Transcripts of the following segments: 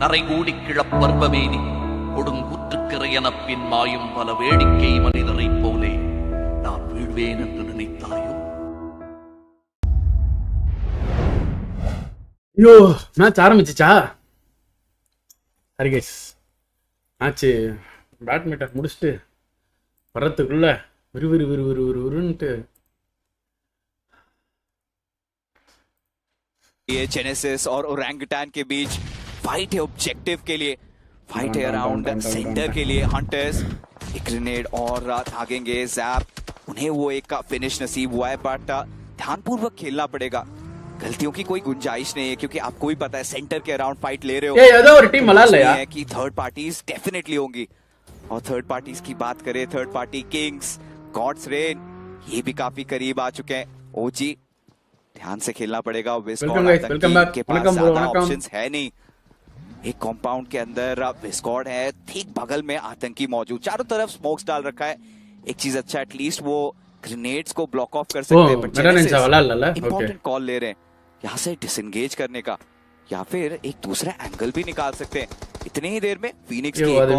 நரைகூடி கிழப்பர்வமேனி கொடுங்கூற்றுக்கிறையனப்பின் மாயும் பல வேடிக்கை மனிதரைப் போலே நான் வீழ்வேன் என்று நினைத்தாயோ? ஐயோ மேட்ச் ஆரம்பிச்சிச்சா? சரி கைஸ், மேட்ச்சு பேட்மிண்டன் முடிச்சுட்டு வர்றதுக்குள்ள விறுவிறுன்ட்டு ये जेनेसिस और ओरंगुटान के बीच फाइट है ऑब्जेक्टिव के लिए, फाइट है अराउंड सेंटर के लिए। हंटर्स एक ग्रेनेड और भागेंगे, जैप उन्हें वो एक का फिनिश नसीब हुआ है, बट ध्यानपूर्वक खेलना पड़ेगा। गलतियों की कोई गुंजाइश नहीं है क्योंकि आपको भी पता है सेंटर के अराउंड फाइट ले रहे हो तो कि थर्ड पार्टीज डेफिनेटली होंगी। और थर्ड पार्टीज की बात करें, third party Kings, Gods Reign ये भी काफी करीब आ चुके हैं। ओजी ध्यान से खेलना पड़ेगा, के पास ज्यादा ऑप्शंस है नहीं। एक कंपाउंड के अंदर विस्कॉड है, ठीक बगल में आतंकी मौजूद, चारों तरफ स्मोक्स डाल रखा है। एक चीज अच्छा एटलीस्ट वो ग्रेनेड्स को ब्लॉक ऑफ कर सकते हैं। इंपॉर्टेंट कॉल ले रहे हैं यहाँ से डिसएंगेज करने का, या फिर एक दूसरा एंगल भी निकाल सकते हैं। इतने ही देर में फीनिक्स की एक और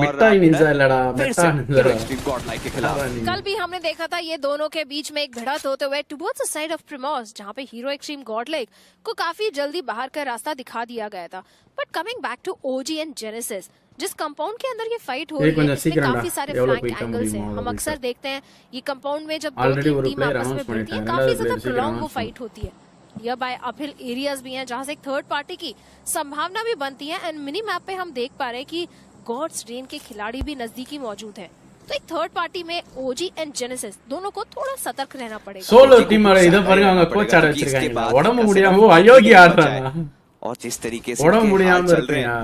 गॉडलाइक के खिलाफ कल भी हमने देखा था ये दोनों के बीच में एक भिड़ंत होते हुए टुवर्ड्स द साइड ऑफ प्रिमोस, जहां पे हीरो एक्सट्रीम गॉडलाइक को काफी जल्दी बाहर का रास्ता दिखा दिया गया था। But coming back to OG and Genesis, जिस कंपाउंड के अंदर ये फाइट हो रही है इसमें काफी सारे फ्लैंक एंगल्स हैं। हम अक्सर देखते हैं ये कंपाउंड में जब दो टीम आपस में भिड़ती है काफी ज्यादा प्रोलॉन्ग वो फाइट होती है। यह बाय अपहिल एरियाज भी हैं जहां से एक थर्ड पार्टी की संभावना भी बनती है। एंड मिनी मैप पे हम देख पा रहे हैं कि गॉड्स रेन के खिलाड़ी भी नजदीकी मौजूद हैं। तो एक थर्ड पार्टी में ओजी एंड जेनेसिस दोनों को थोड़ा सतर्क रहना पड़ेगा। सोलो टीम वाले इधर பாருங்க அவங்க கோச் ஆட வச்சிருக்காங்க, உடம்பு முடியாம அயோக்கிய ஆடுறாங்க। और जिस तरीके से உடம்பு முடியாம இருக்கையா,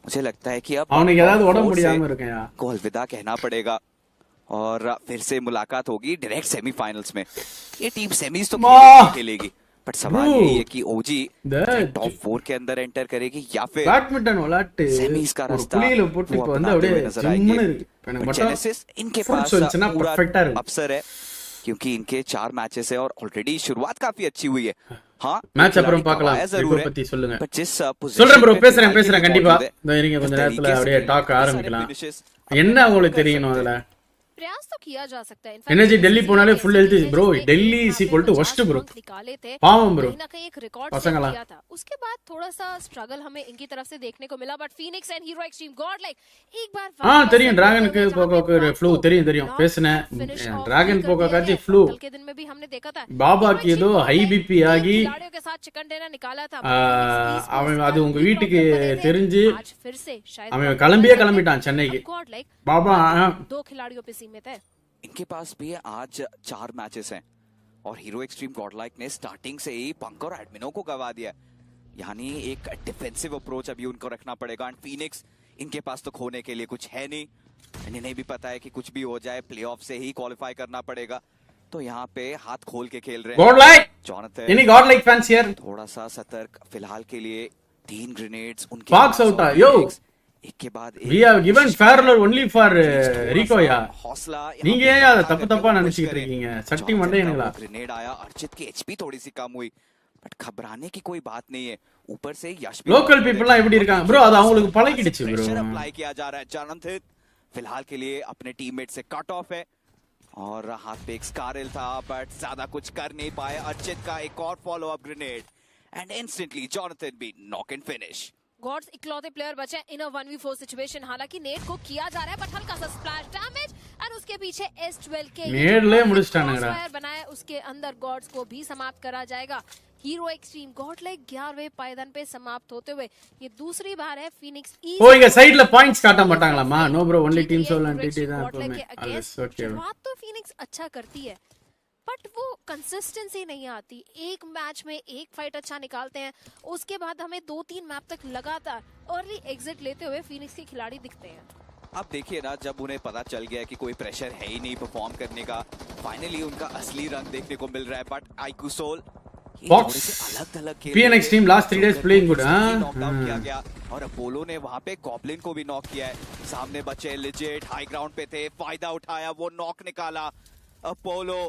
मुझे लगता है कि अब அவனுக்கு ஏதாவது உடம்பு முடியாம இருக்கையா को अलविदा कहना पड़ेगा और फिर से मुलाकात होगी डायरेक्ट सेमीफाइनल्स में। ये टीम सेमीज तो खेलेगी, बट सवाल ये है कि ओजी टॉप 4 के अंदर एंटर करेगी या फिर बैडमिंटन விளையாட்டு सेमीज का रास्ता புளியில போட்டு இப்போ வந்து அப்படியே ஜிம்முன்னு இருக்கு। जेनेसिस इनके पास परफेक्ट है अवसर है क्योंकि इनके 4 मैचेस है और ऑलरेडी शुरुआत काफी अच्छी हुई है। हाँ मैच அப்புறம் பார்க்கலாம், ரிகோ பத்தி சொல்லுங்க। बट जिस சொல்றேன் ப்ரோ, பேசுறேன் கண்டிப்பா। இந்த இருங்க கொஞ்ச நேரத்துல அப்படியே டாக் ஆரம்பிக்கலாம்। என்ன உங்களுக்கு தெரியணும் அதுல? प्रयास तो किया जा सकता है। एनर्जी दिल्ली போனாலே full health bro, Delhi is equal to worst bro. पावम ब्रो कहीं एक रिकॉर्ड सेट किया था, उसके बाद थोड़ा सा स्ट्रगल हमें इनकी तरफ से देखने को मिला। But Phoenix and hero extreme Godlike एक बार हां தெரியும், டிராகனுக்கு போகோக்கு फ्लू தெரியும் பேசுனேன்। டிராகन போகோக்காச்சு फ्लू कल के दिन में भी हमने देखा था बाबा की ஏதோ ஹை बीपी ஆகி खिलाड़ियों के साथ चिकन डिनर निकाला था। அவன் அது உங்க வீட்டுக்கு தெரிஞ்சு फिर से शायद அவன் கிளம்பிட்டான் சென்னைக்கு। बाबा 2 खिलाड़ियों पे सीमित है। इनके पास भी आज 4 मैचेस हैं और हीरो एक्सट्रीम गॉडलाइक ने स्टार्टिंग से ही पंक और एडमिनो को गवा दिया है, यानी एक डिफेंसिव अप्रोच अभी उनको रखना पड़ेगा। एंड फीनिक्स इनके पास तो खोने के लिए कुछ है नहीं, इन्हें भी पता है कि कुछ भी हो जाए प्लेऑफ से ही क्वालिफाई करना पड़ेगा। तो यहाँ पे हाथ खोल के खेल रहे हैं गॉडलाइक, जॉनथन यानी गॉडलाइक फैंस हियर थोड़ा सा सतर्क फिलहाल के लिए। 3 ग्रेनेड्स उनके बॉक्स आउट है यो, एक के बाद we have given fair only for रिको या हौसला நீங்க ஏன் அத தப்பா நினைச்சிட்டு இருக்கீங்க? சட்டி மண்டையங்களா? ग्रेनेड आया, अर्चित की एचपी थोड़ी सी कम हुई, बट घबराने की कोई बात नहीं है। ऊपर से यश लोकल पीपलலாம் எப்படி இருக்காங்க ப்ரோ? அது அவங்களுக்கு பழகிடுச்சு ப்ரோ। प्रेशर अप्लाई किया जा रहा है। जॉनथन फिलहाल के लिए अपने टीममेट से कट ऑफ है और हाथ पे एक स्कारल था, बट ज्यादा कुछ कर नहीं पाए। अर्चित का एक और follow up grenade and instantly Jonathan भी नॉक एंड फिनिश। गॉड्स इकलौते प्लेयर बचे इन अ 1v4 सिचुएशन। हालांकि नेट को किया जा रहा है बट हल्का सा स्प्लैश डैमेज एंड उसके पीछे S12 के नेट ले मुड़स्टानगड़ा फायर बनाया, उसके अंदर गॉड्स को भी समाप्त करा जाएगा। हीरो एक्सट्रीम गॉडलाइक 11वें पायदान पे समाप्त होते हुए ये दूसरी बार है फीनिक्स ई ஓ இங்க சைடுல பாயிண்ட்ஸ் காட்ட மாட்டாங்களாமா? No bro, only team Soul and TT தான் எப்பவுமே। ஓகே बात तो फीनिक्स अच्छा करती है बट वो कंसिस्टेंसी नहीं आती। एक मैच में एक फाइट अच्छा निकालते हैं, उसके बाद हमें 2-3 मैप तक लगातार अर्ली एग्जिट लेते हुए फीनिक्स के खिलाड़ी दिखते हैं। अब देखिए ना, जब उन्हें पता चल गया कि कोई प्रेशर है ही नहीं परफॉर्म करने का, फाइनली उनका असली रंग देखने को मिल रहा है। बट आईक्यू सोल बॉक्स अलग-अलग खेल PNX team last 3 days playing good. Knock out किया गया और अपोलो ने वहां पे गॉब्लिन को भी नॉक किया है। सामने बचे लिजिट हाई ग्राउंड पे थे, फायदा उठाया, वो नॉक निकाला अपोलो।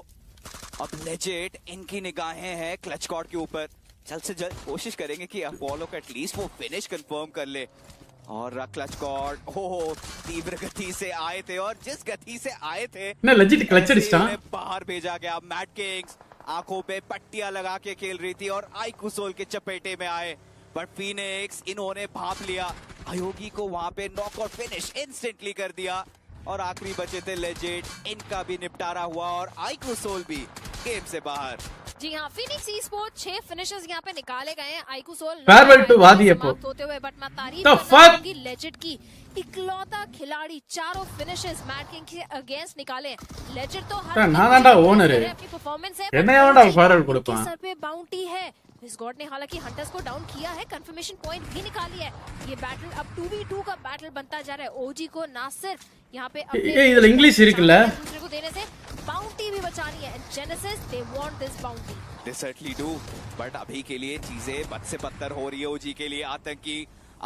अब लेजेट इनकी निगाहें हैं क्लच कॉर्ड के ऊपर, जल्द से जल्द कोशिश करेंगे कि अपोलो का एटलीस्ट वो फिनिश कंफर्म कर ले। और क्लच कॉर्ड तीव्र गति से आए थे और जिस गति से आए थे என்ன லெஜிட் கிளட்ச் அடிச்சிட்டான் उन्हें बाहर भेजा गया। मैट किंग्स आंखों पे पट्टियां लगा के खेल रही थी और आइकुसोल के चपेटे में आए, बट फीनिक्स इन्होंने भाप लिया, अयोगी को वहां पे नॉकआउट फिनिश इंस्टेंटली कर दिया और आखिरी बचे थे लेजेंड, इनका भी निपटारा हुआ और आइकुसोल भी गेम से बाहर। जी हाँ, फिनिक्स ईस्पोर्ट्स 6 फिनिशर्स यहाँ पे निकाले गए हैं। आइकुसोल Farewell to Vaadhi होते हुए, बट मैं तारीफ The करना fuck? चाहूंगी लेजेंड की। इकलौता खिलाड़ी 4 फिनिशर्स मैट किंग के अगेंस्ट निकाले। लेजेंड तो हर நானாண்டா ஓனர் अपनी परफॉर्मेंस है, என்ன ஏன்டா ஃபேரல் கொடுப்பான் सर पे बाउंटी है। इस गॉड ने हालांकि हंटर्स को डाउन किया है, कंफर्मेशन पॉइंट भी निकाली है। ये बैटल अब 2v2 का बैटल बनता जा रहा है। ओजी को ना सिर्फ यहाँ पे இதுல இங்கிலீஷ் இருக்குல்ல दूसरे को देने से बाउंटी भी बचानी है। Genesis they want this bounty, they certainly do, but अभी के लिए चीजें बद से बदतर हो रही है। ओजी के लिए आतंकी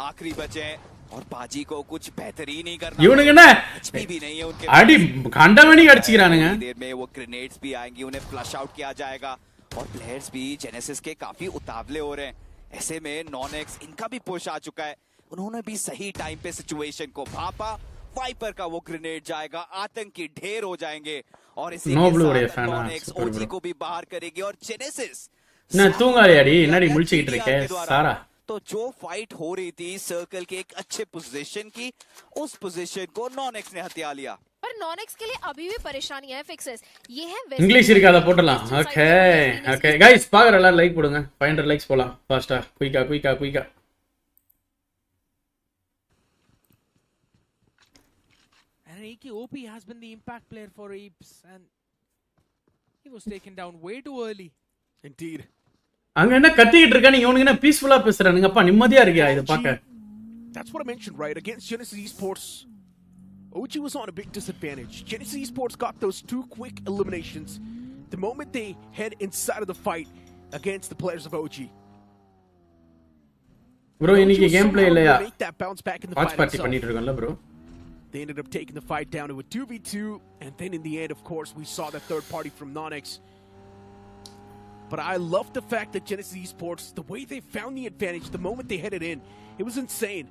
आखिरी बचे हैं और बाजी को कुछ बेहतरीन ही करना, இவனுக்கு என்ன एचपी भी नहीं है उनके அடி கண்டமணி அடிச்சிரானுங்க। देर में वो ग्रेनेड्स भी आएंगी, उन्हें फ्लश आउट किया जाएगा और प्लेयर्स भी जेनेसिस के काफी उतावले हो रहे हैं। ऐसे में नॉनेक्स इनका भी पुश आ चुका है, उन्होंने भी सही टाइम पे सिचुएशन को भापा। वाइपर का वो ग्रेनेड जाएगा, आतंकी ढेर हो जाएंगे और इसी No के blue ray साथ fan, नॉनेक्स super ओजी bro. को भी बाहर करेगी और जेनेसिस நான் தூங்காதேடி என்னடி முழிச்சிட்டு இருக்கே சாரா। तो जो फाइट हो रही थी सर्कल के एक अच्छे पोजीशन की, उस पोजीशन को नॉनेक्स ने हथिया लिया। पर नॉनेक्स के लिए अभी भी परेशानी है। फिक्सेस ये है இங்கிலீஷ் இருக்கு அத போடலாம்। ஓகே ஓகே गाइस பாக்குற எல்லாரும் லைக் போடுங்க, 500 லைக்ஸ் போலாம் ஃபாஸ்டா குயிக்கா। And Aki OP has been the impact player for Apes, and he was taken down way too early. Indeed. அங்க என்ன கத்திக்கிட்டு இருக்கானே, இவனுங்க என்ன பீஸ்ஃபுல்லா பேசுறானுங்க, அப்பா நிம்மதியா இருக்கியா இத பாக்க? That's what I mentioned, right? Against Genesis Esports, OG was on a big disadvantage. Genesis Esports got those 2 quick eliminations the moment they head inside of the fight against the players of OG. Bro இன்னைக்கு game play இல்லையா? Make that bounce back in the watch fight party itself. பண்ணிட்டு இருக்கோம்ல bro. They ended up taking the fight down to a 2v2, and then in the end, of course, we saw the third party from Nonix. But I love the fact that Genesis Esports, the way they found the advantage the moment they headed in, it was insane.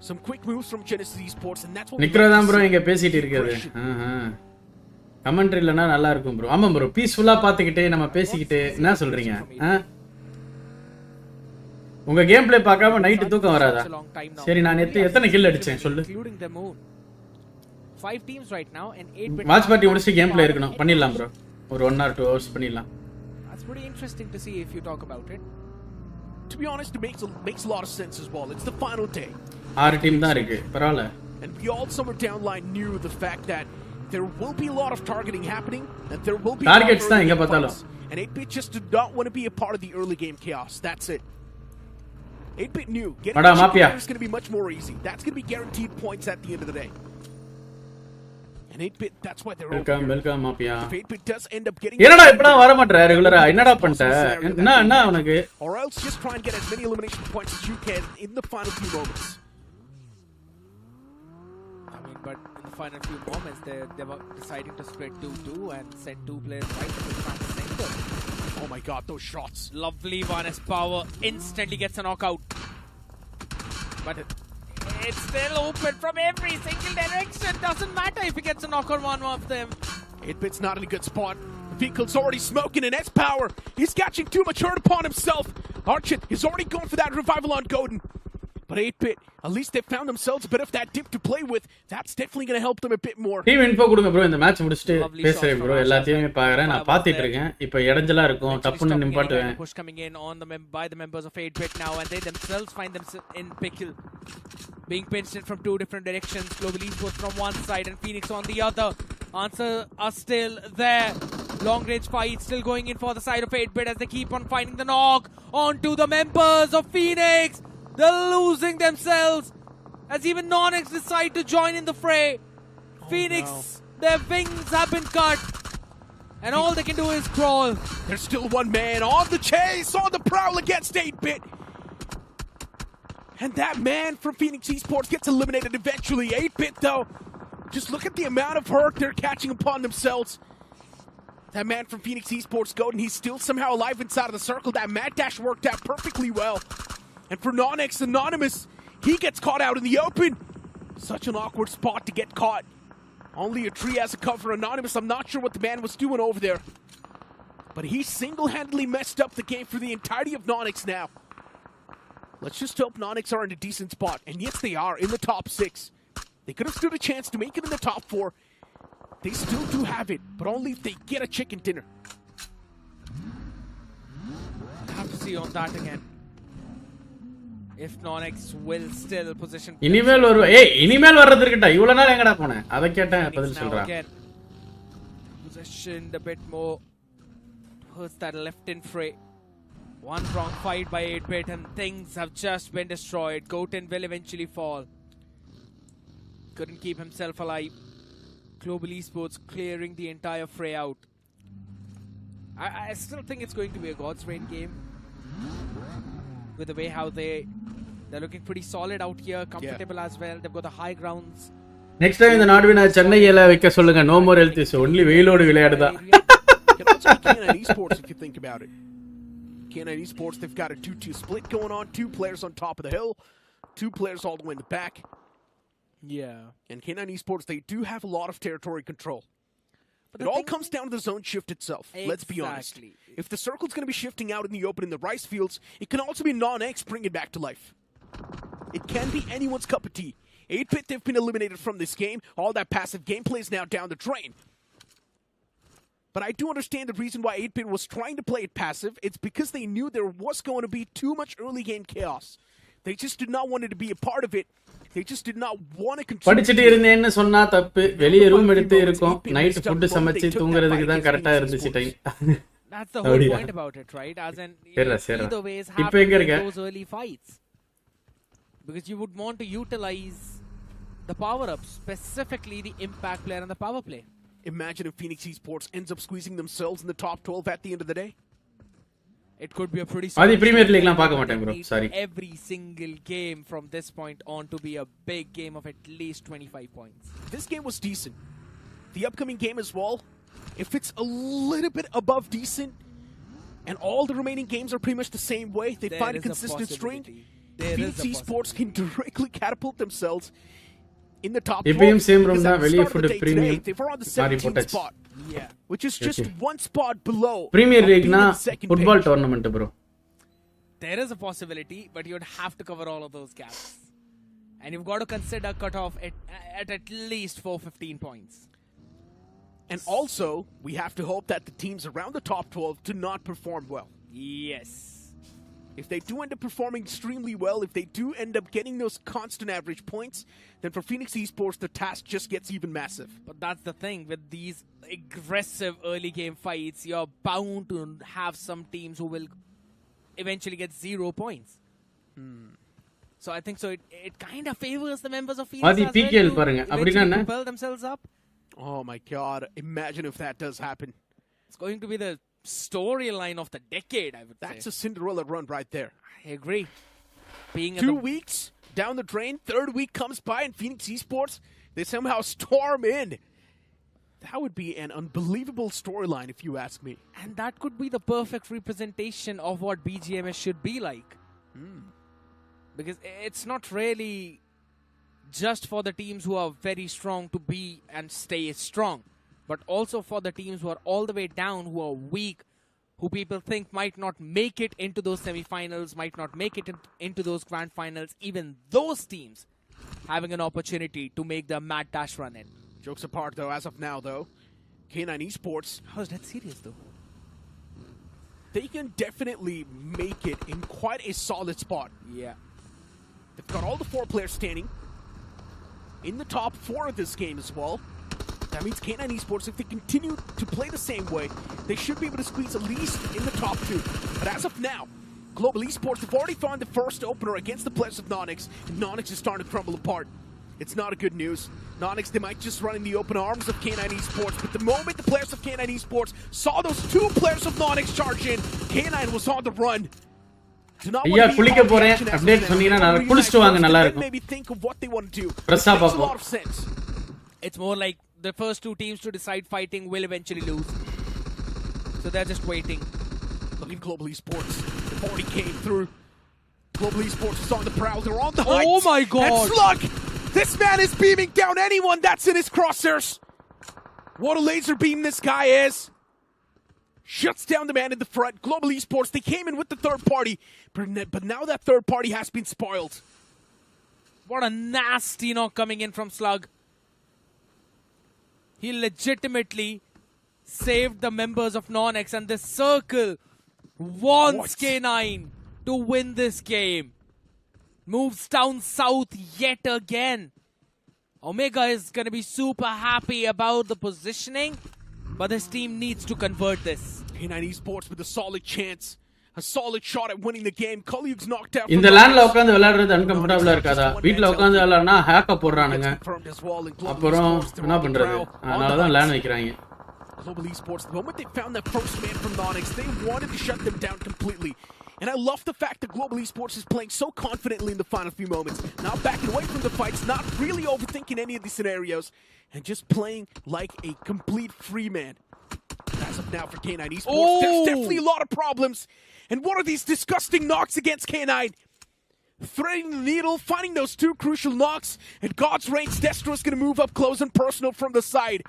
Some quick moves from Genesis Esports, and that's what we Negro தான் bro இங்க பேசிட்டு இருக்காரு. கமெண்ட்ரிலனா நல்லா இருக்கும் bro. ஆமா bro, பீஸ்ஃபுல்லா பாத்துக்கிட்டே நம்ம பேசிக்கிட்டே என்ன சொல்றீங்க? உங்க கேம் பிளே பார்க்காம நைட் தூக்கம் வராதா? சரி நான் எத்தனை கில் அடிச்சேன் சொல்லு. 5 teams right now and 8 watch party முடிச்சு கேம் பிளே இருக்கணும். பண்ணிடலாம் ப்ரோ. ஒரு 1 or 2 hours பண்ணிடலாம். That's pretty interesting to see if you talk about it. To be honest, it makes a lot of sense as well. It's the final day. 6 team தான் இருக்கு. பரவாயில்லை. And we all somewhere downline knew the fact that there will be a lot of targeting happening and there will be targets தான் எங்க பார்த்தாலும். And 8-bit just did not want to be a part of the early game chaos. That's it. 8-bit knew getting is going to be much more easy. That's going to be guaranteed points at the end of the day. And 8-bit, that's why they're welcome மாப்பியா. If 8-bit does end up getting என்னடா இப்பலாம் வர மாட்டற ரெகுலரா, என்னடா பண்ணிட்ட? என்ன உனக்கு? Or else just try and get as many elimination points as you can in the final few moments. I mean, but in the final few moments, they were deciding to spread 2-2 and send 2 players right to the front center. Oh my god, those shots. Lovely one as Power instantly gets a knockout. But it's still open from every single direction. Doesn't matter if he gets a knock on one of them. 8-bit's not in a good spot. The vehicle's already smoking and S-Power, he's catching too much hurt upon himself. Archit is already going for that revival on Godin. But 8-bit, at least they found themselves a bit of that dip to play with. That's definitely going to help them a bit more. Team info கொடுங்க bro. இந்த match முடிச்சிட்டு பேசுறேன் bro. எல்லாத்தையுமே பார்க்கறேன், நான் பாத்துட்டு இருக்கேன். இப்போ இடஞ்சலா இருக்கும், டப்புன்னு நிப்பாட்டுவேன். Push coming in on by the members of 8-bit now, and they themselves find themselves in pickle, being pinched in from 2 different directions. Global Esports from one side and Phoenix on the other. Answer are still there. Long range fight still going in for the side of 8-bit as they keep on finding the knock onto the members of Phoenix. They're losing themselves as even Nonix decide to join in the fray. Phoenix, their wings have been cut and all they can do is crawl. There's still one man on the chase, on the prowl against 8-bit. And that man from Phoenix Esports gets eliminated eventually. 8-bit though, just look at the amount of hurt they're catching upon themselves. That man from Phoenix Esports, Godin, he's still somehow alive inside of the circle. That mad dash worked out perfectly well. And for Nonix, Anonymous, He gets caught out in the open. Such an awkward spot to get caught. Only a tree has a cover. Anonymous, I'm not sure what the man was doing over there. But he single-handedly messed up the game for the entirety of Nonyx now. Let's just hope Nonyx are in a decent spot. And yes, they are in the top 6. They could have stood a chance to make it in the top 4. They still do have it, but only if they get a chicken dinner. I'll have to see on that again. If Nonyx will still position. இனிமேல் ஒரு இனிமேல் வர்றது இருக்கடா. இவ்வளவு நாள் எங்கடா போனே? அத கேட்டேன் பதில் சொல்றா. Positioned a bit more towards that left in fray. One wrong fight by 8-bit and things have just been destroyed. Goten will eventually fall. Couldn't keep himself alive. Global Esports clearing the entire fray out. I still think it's going to be a God's Reign game. With the way how they're looking pretty solid out here, comfortable as well. They've got the high grounds. Next time இந்த நாடுவினா சென்னையில வைக்க சொல்லுங்க. No more health issue. Only வெயிலோடு விளையாடுதா. Can also be K9 Esports if you think about it. K9 Esports, they've got a 2-2 split going on. 2 players on top of the hill. 2 players all the way in the back. Yeah. And K9 Esports, they do have a lot of territory control. But it all comes down to the zone shift itself. Exactly. Let's be honest. If the circle's going to be shifting out in the open in the rice fields, it can also be non-X bringing it back to life. It can be anyone's cup of tea. 8-bit, they've been eliminated from this game. All that passive gameplay is now down the drain. But I do understand the reason why 8-bit was trying to play it passive. It's because they knew there was going to be too much early game chaos. They just did not want it to be a part of it. They just did not want to control. படிச்சிட்டு இருந்தேன்னு சொன்னா தப்பு. வெளிய room எடுத்து இருக்கோம். Night food சமைச்சு தூங்குறதுக்கு தான் கரெக்ட்டா இருந்துச்சு time. That's the whole point about it, right? As in either ways have those early fights. Because you would want to utilize the power-ups, specifically the impact player and the power play. Imagine if Phoenix Esports ends up squeezing themselves in the top 12 at the end of the day. It could be a pretty Vaadhi Premier League லாம் பார்க்க மாட்டேன் bro. Sorry. Every single game from this point on to be a big game of at least 25 points. This game was decent. The upcoming game as well, if it's a little bit above decent and all the remaining games are pretty much the same way, they find a consistent string, Phoenix Esports can directly catapult themselves in the top 12. எப்பயும் same room தான் வெளிய food premium They were on the 17th spot. Yeah. Which is just one spot below. Premier League na football tournament bro. There is a possibility, but you'd have to cover all of those gaps. And you've got to consider cutoff at least 415 points. And also, we have to hope that the teams around the top 12 do not perform well. Yes. If they do end up performing extremely well, if they do end up getting those constant average points, then for Phoenix Esports, the task just gets even massive. But that's the thing, with these aggressive early game fights, you're bound to have some teams who will eventually get 0 points. So I think so it kind of favors the members of Phoenix Vaadhi PKL பாருங்க அப்படினா என்ன propel themselves up. Oh my god, imagine if that does happen. It's going to be the storyline of the decade, I would say. That's a Cinderella run right there. I agree. Being 2 weeks down the drain, 3rd week comes by and Phoenix Esports, they somehow storm in. That would be an unbelievable storyline if you ask me. And that could be the perfect representation of what Bgms should be like. Because it's not really just for the teams who are very strong to be and stay strong, but also for the teams who are all the way down, who are weak, who people think might not make it into those semi-finals, might not make it into those grand finals. Even those teams having an opportunity to make the mad dash run in. Jokes apart though, as of now though, K9 Esports, how's that serious though? They can definitely make it in quite a solid spot. Yeah. They've got all the 4 players standing in the top 4 of this game as well. That means K9 Esports, if they continue to play the same way, they should be able to squeeze at least in the top 2. But as of now, Global Esports have already found the first opener against the players of Nonyx, and Nonyx is starting to crumble apart. It's not a good news. Nonyx, they might just run in the open arms of K9 Esports, but the moment the players of K9 Esports saw those 2 players of Nonyx charge in, K9 was on the run. ஐயா குளிக்க போறேன் update சொன்னீங்கன்னா நான் குளிச்சிட்டு வாங்க நல்லா இருக்கும். Maybe think of what they want to do. Makes a lot of sense. It's more like the first 2 teams to decide fighting will eventually lose. So they're just waiting. Look at Global Esports. The 40 came through. Global Esports is on the prowl. They're on the Oh heights. my God. And Slug, this man is beaming down anyone that's in his crosshairs. What a laser beam this guy is. Shuts down the man in the front. Global Esports, they came in with the third party, but now that third party has been spoiled. What a nasty knock coming in from Slug. He legitimately saved the members of Non-X, and this circle wants K9 to win this game. Moves down south yet again. Omega is going to be super happy about the positioning, but this team needs to convert this. K9 Esports with a solid chance. A solid shot at winning the game. Colleagues knocked out. இந்த லேண்ட்ல உட்கார்ந்து விளையாடுறது அன்கம்ஃபர்டபிளா இருக்காதா? வீட்ல உட்கார்ந்து விளையாடுனா ஹேக்க போடுறானுங்க. அப்புறம் என்ன பண்றது? அதனால தான் land வைக்கறாங்க. Global Esports, the moment they found that first man from Non-X, they wanted to shut them down completely. And I love the fact that Global Esports is playing so confidently in the final few moments. Not backing away from the fights, not really overthinking any of these scenarios, and just playing like a complete free man. As of now for K9 Esports, there's definitely a lot of problems. And what are these disgusting knocks against K9? Threading the needle, finding those two crucial knocks, and God's Reigns, Destro's going to move up close and personal from the side.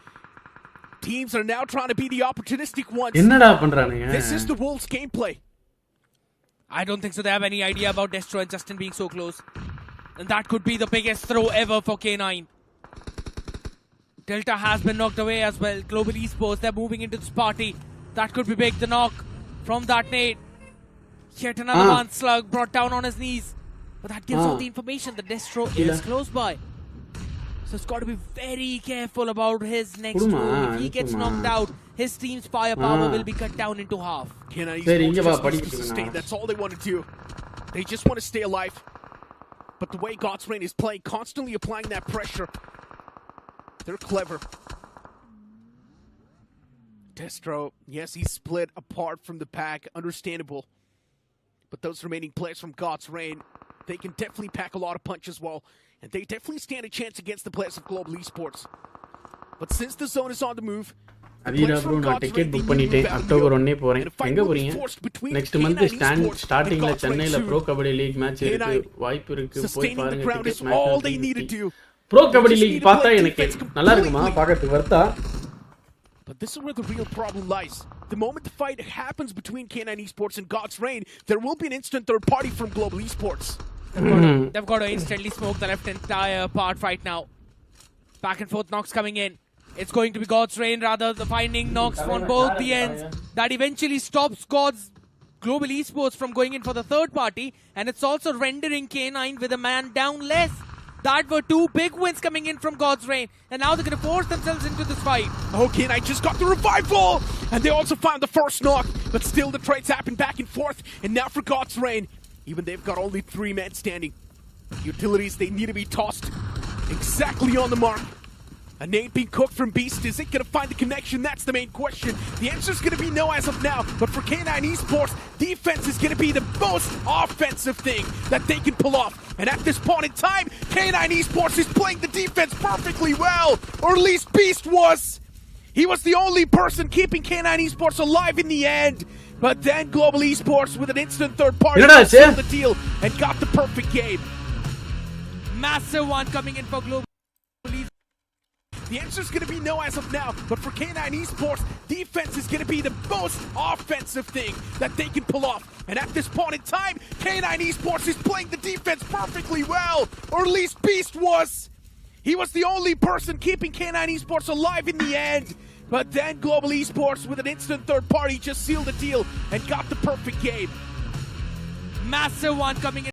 Teams are now trying to be the opportunistic ones. என்னடா பண்றானுங்க? This is the Wolves gameplay. I don't think so they have any idea about Destro and Justin being so close. And that could be the biggest throw ever for K9. Delta has been knocked away as well. Global Esports, they're moving into this party. That could be big. The knock from that nade. Yet another one. Slug brought down on his knees. But that gives all the information that Destro is close by. So it's got to be very careful about his next move. If he gets knocked out, his team's firepower will be cut down into half. K9 Esports just needs to sustain. That's all they want to do. They just want to stay alive. But the way God's Reign is playing, constantly applying that pressure, they're clever. Destro, yes, he's split apart from the pack. Understandable. But those remaining players from God's Reign, they can definitely pack a lot of punch as well. And they definitely stand a chance against the players of Global Esports. But since the zone is on the move, Athira bro நான் ticket book பண்ணிட்டேன். October 1 போறேன். எங்க போறீங்க? Next month ஸ்டார்டிங்ல சென்னையில bro kabaddi league match இருக்கு. வாய்ப்பு இருக்கு. போய் பாருங்க. Ticket match. Pro kabaddi league பார்த்தா எனக்கு நல்லா இருக்குமா? பார்க்கிறதுக்கு Wardha? But this is where the real problem lies. The moment the fight happens between K9 Esports and God's Reign, there will be an instant third party from Global Esports. They've got to instantly smoke the left entire part right now. Back and forth knocks coming in. It's going to be God's Reign rather, the finding knocks on both the ends. That eventually stops Global Esports from going in for the third party. And it's also rendering K9 with a man down less. That were two big wins coming in from God's Reign. And now they're going to force themselves into this fight. Okay, and I just got the revival! And they also found the first knock. But still the trades happen back and forth. And now for God's Reign, even they've got only 3 men standing. Utilities, they need to be tossed exactly on the mark. A nade being cooked from Beast. Is it going to find the connection? That's the main question. The answer is going to be no as of now. But for K9 Esports, defense is going to be the most offensive thing that they can pull off. And at this point in time, K9 Esports is playing the defense perfectly well. Or at least Beast was. He was the only person keeping K9 Esports alive in the end. But then Global Esports with an instant third party sealed the deal and got the perfect game. Massive one coming in for Global. The answer is going to be no as of now, but for K9 Esports, defense is going to be the most offensive thing that they can pull off. And at this point in time, K9 Esports is playing the defense perfectly well, or at least Beast was. He was the only person keeping K9 Esports alive in the end. But then Global Esports with an instant third party just sealed the deal and got the perfect game. Massive one coming in.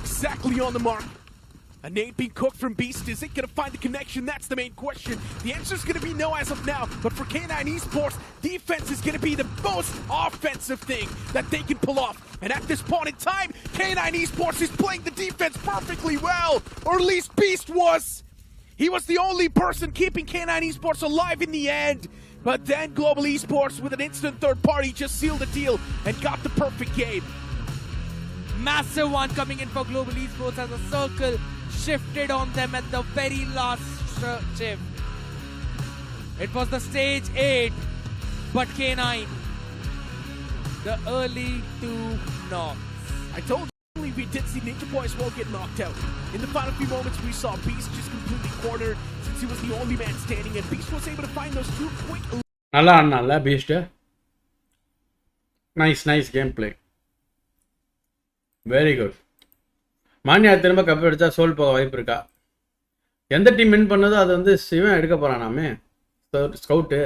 Exactly on the mark. A nade being cooked from Beast. Is it going to find the connection? That's the main question. The answer is going to be no as of now. But for K9 Esports, defense is going to be the most offensive thing that they can pull off. And at this point in time, K9 Esports is playing the defense perfectly well. Or at least Beast was. He was the only person keeping K9 Esports alive in the end. But then Global Esports with an instant third party just sealed the deal and got the perfect game. Massive one coming in for Global Esports as a circle shifted on them at the very last shift. It was the stage 8, but K9, the early 2 knocks. I told you Unfortunately, we did see Ninja Boy as well get knocked out. In the final few moments, we saw Beast just completely cornered since he was the only man standing, and Beast was able to find those two quick. நல்லா ஆடினால beast. Nice game play, very good. மானியா திரும்ப cup அடிச்சா Soul போக வாய்ப்பு இருக்கா? எந்த team win பண்ணதோ அது வந்து சிவன் எடுக்க போறானாமே, ஸ்கவுட்டு.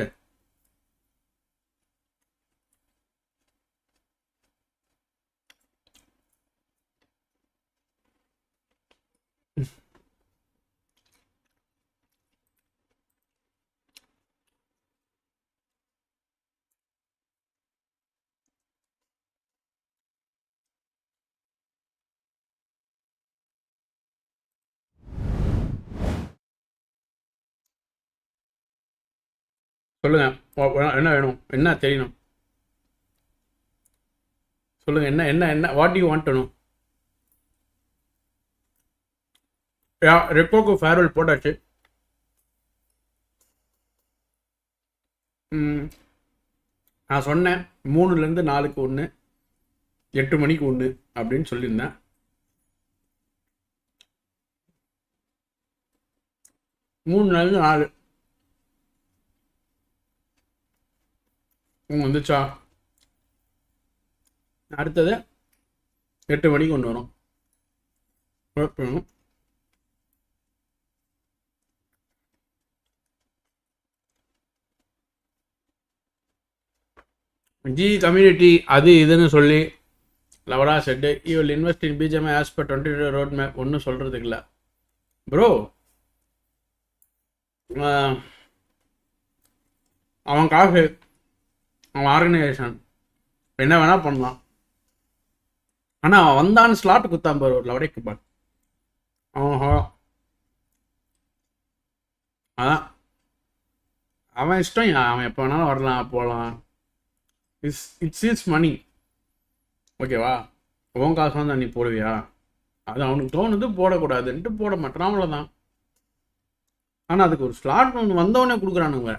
சொல்லுங்க, என்ன வேணும், என்ன தெரியணும் சொல்லுங்க. என்ன என்ன என்ன what you want to know? ரெக்கோக்கு ஃபேர்வெல் போட்டாச்சு. நான் சொன்னேன் 3லேருந்து 4க்கு 1, 8 மணிக்கு 1 அப்படின்னு சொல்லியிருந்தேன். 3லேருந்து 4 வந்துச்சா? அடுத்தது 8 மணிக்கு 1 வரும். ஜி கம்யூனிட்டி அது இதுன்னு சொல்லி லவடா செட்டு you will invest in BGM as per 20 road map. ஒன்றும் சொல்கிறதுக்கு இல்லை ப்ரோ. அவன் காசு, அவன் ஆர்கனைசேஷன் என்ன வேணால் பண்ணலாம். ஆனால் அவன் வந்தான்னு ஸ்லாட் குத்தான் பாரு ஒரு லவடைக்கு பாரு. ஆஹா, அதான் அவன் இஷ்டம். அவன் எப்போ வேணாலும் வரலாம் போகலாம். இட்ஸ் இஸ் மணி, ஓகேவா? உன் காசு தான் நீ போடுவியா? அது அவனுக்கு தோணுது போடக்கூடாதுன்ட்டு போட மாட்டான், அவ்வளோதான். ஆனால் அதுக்கு ஒரு ஸ்லாட் ஒன்று வந்தவொடனே கொடுக்குறானுங்க.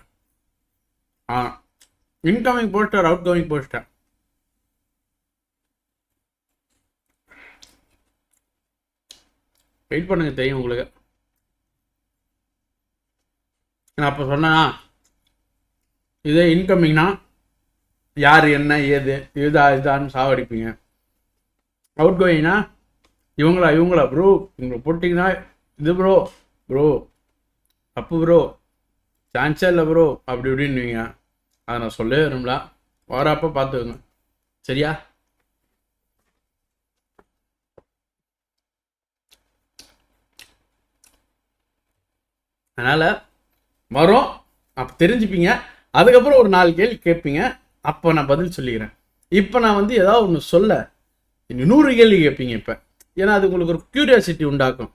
Incoming poster, outgoing poster. Wait பண்ணுங்க, தெரியும் உங்களுக்கு. நான் அப்போ சொன்னா இதே இன்கமிங்னா யார் என்ன ஏது இதான்னு சாவடிப்பீங்க. அவுட் கோயிங்னா இவங்களா ப்ரோ, இவங்களை போட்டிங்கன்னா இது ப்ரோ தப்பு ப்ரோ, சான்ஸே இல்லை ப்ரோ அப்படி இப்படின்னுவீங்க. அதை நான் சொல்லவே விரும்பல. வரப்போ பார்த்துக்கோங்க, சரியா? அதனால் வரும், அப்போ தெரிஞ்சுப்பீங்க. அதுக்கப்புறம் ஒரு 4 கேள்வி கேட்பீங்க, அப்போ நான் பதில் சொல்லிக்கிறேன். இப்போ நான் வந்து ஏதாவது ஒன்று சொல்ல 100 கேள்வி கேட்பீங்க இப்போ. ஏன்னா அது உங்களுக்கு ஒரு க்யூரியாசிட்டி உண்டாக்கும்.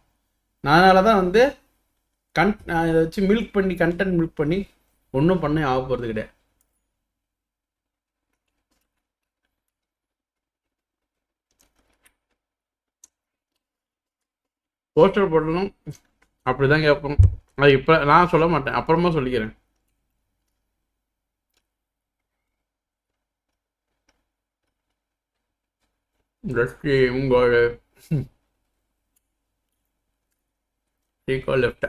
அதனால தான் வந்து இதை வச்சு கண்டென்ட் மில்க் பண்ணி ஒன்றும் பண்ண ஆக போகிறது கிடையாது. போஸ்டர் போடணும் அப்படி தான் கேட்போம். அது இப்போ நான் சொல்ல மாட்டேன், அப்புறமா சொல்லிக்கிறேன். உங்களோட லெஃப்ட்